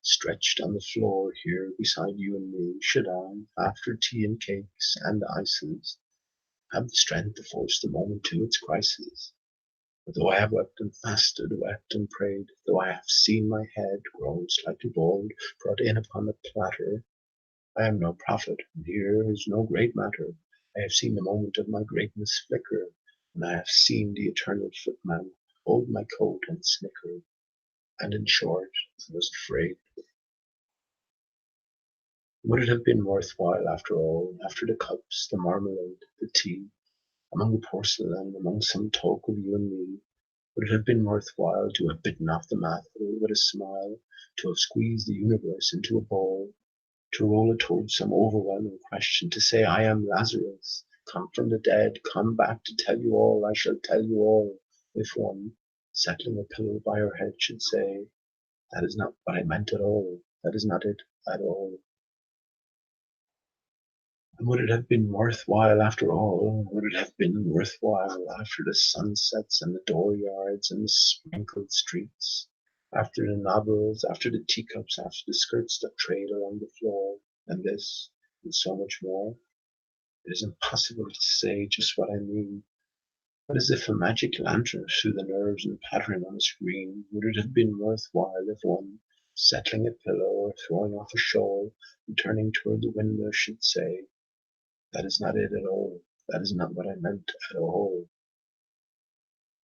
Stretched on the floor here beside you and me, should I, after tea and cakes and ices, have the strength to force the moment to its crisis? But though I have wept and fasted, wept and prayed, though I have seen my head, grown slightly bald, brought in upon a platter, I am no prophet, and here is no great matter. I have seen the moment of my greatness flicker, and I have seen the eternal footman hold my coat and snicker, and in short, I was afraid. Would it have been worthwhile after all, after the cups, the marmalade, the tea, among the porcelain, among some talk of you and me, would it have been worthwhile to have bitten off the mouthful with a smile, to have squeezed the universe into a ball, to roll it towards some overwhelming question, to say, I am Lazarus, come from the dead, come back to tell you all, I shall tell you all, if one, settling a pillow by her head, should say, that is not what I meant at all, that is not it at all. And would it have been worthwhile after all? Would it have been worthwhile after the sunsets and the dooryards and the sprinkled streets? After the novels, after the teacups, after the skirts that trail along the floor, and this, and so much more? It is impossible to say just what I mean. But as if a magic lantern through the nerves and pattern on a screen, would it have been worthwhile if one, settling a pillow or throwing off a shawl and turning toward the window, should say, that is not it at all. That is not what I meant at all.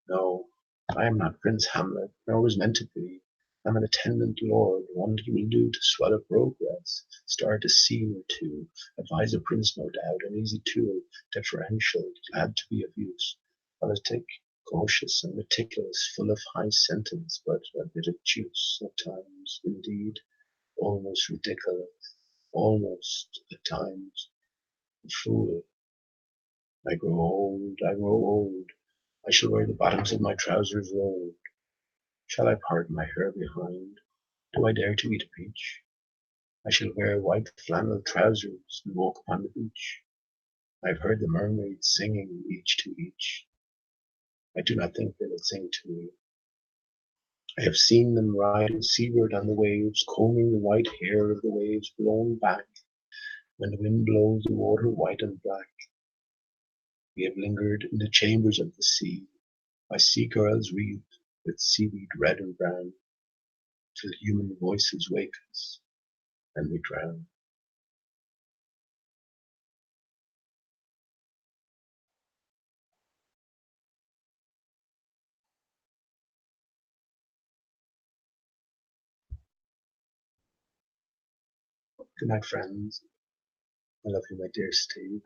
No, I am not Prince Hamlet, nor was meant to be. I'm an attendant lord, one he will do to swell up progress, start a scene or two, advise a prince no doubt, an easy tool, deferential, glad to be of use, politic, cautious and meticulous, full of high sentence, but a bit obtuse at times, indeed, almost ridiculous, almost at times a fool. I grow old, I grow old. I shall wear the bottoms of my trousers rolled. Shall I part my hair behind? Do I dare to eat a peach? I shall wear white flannel trousers and walk upon the beach. I have heard the mermaids singing each to each. I do not think they will sing to me. I have seen them riding seaward on the waves, combing the white hair of the waves blown back when the wind blows the water white and black. We have lingered in the chambers of the sea, by sea girls wreathed with seaweed red and brown, till human voices wake us, and we drown. Good night, friends. I love you, my dear Steve.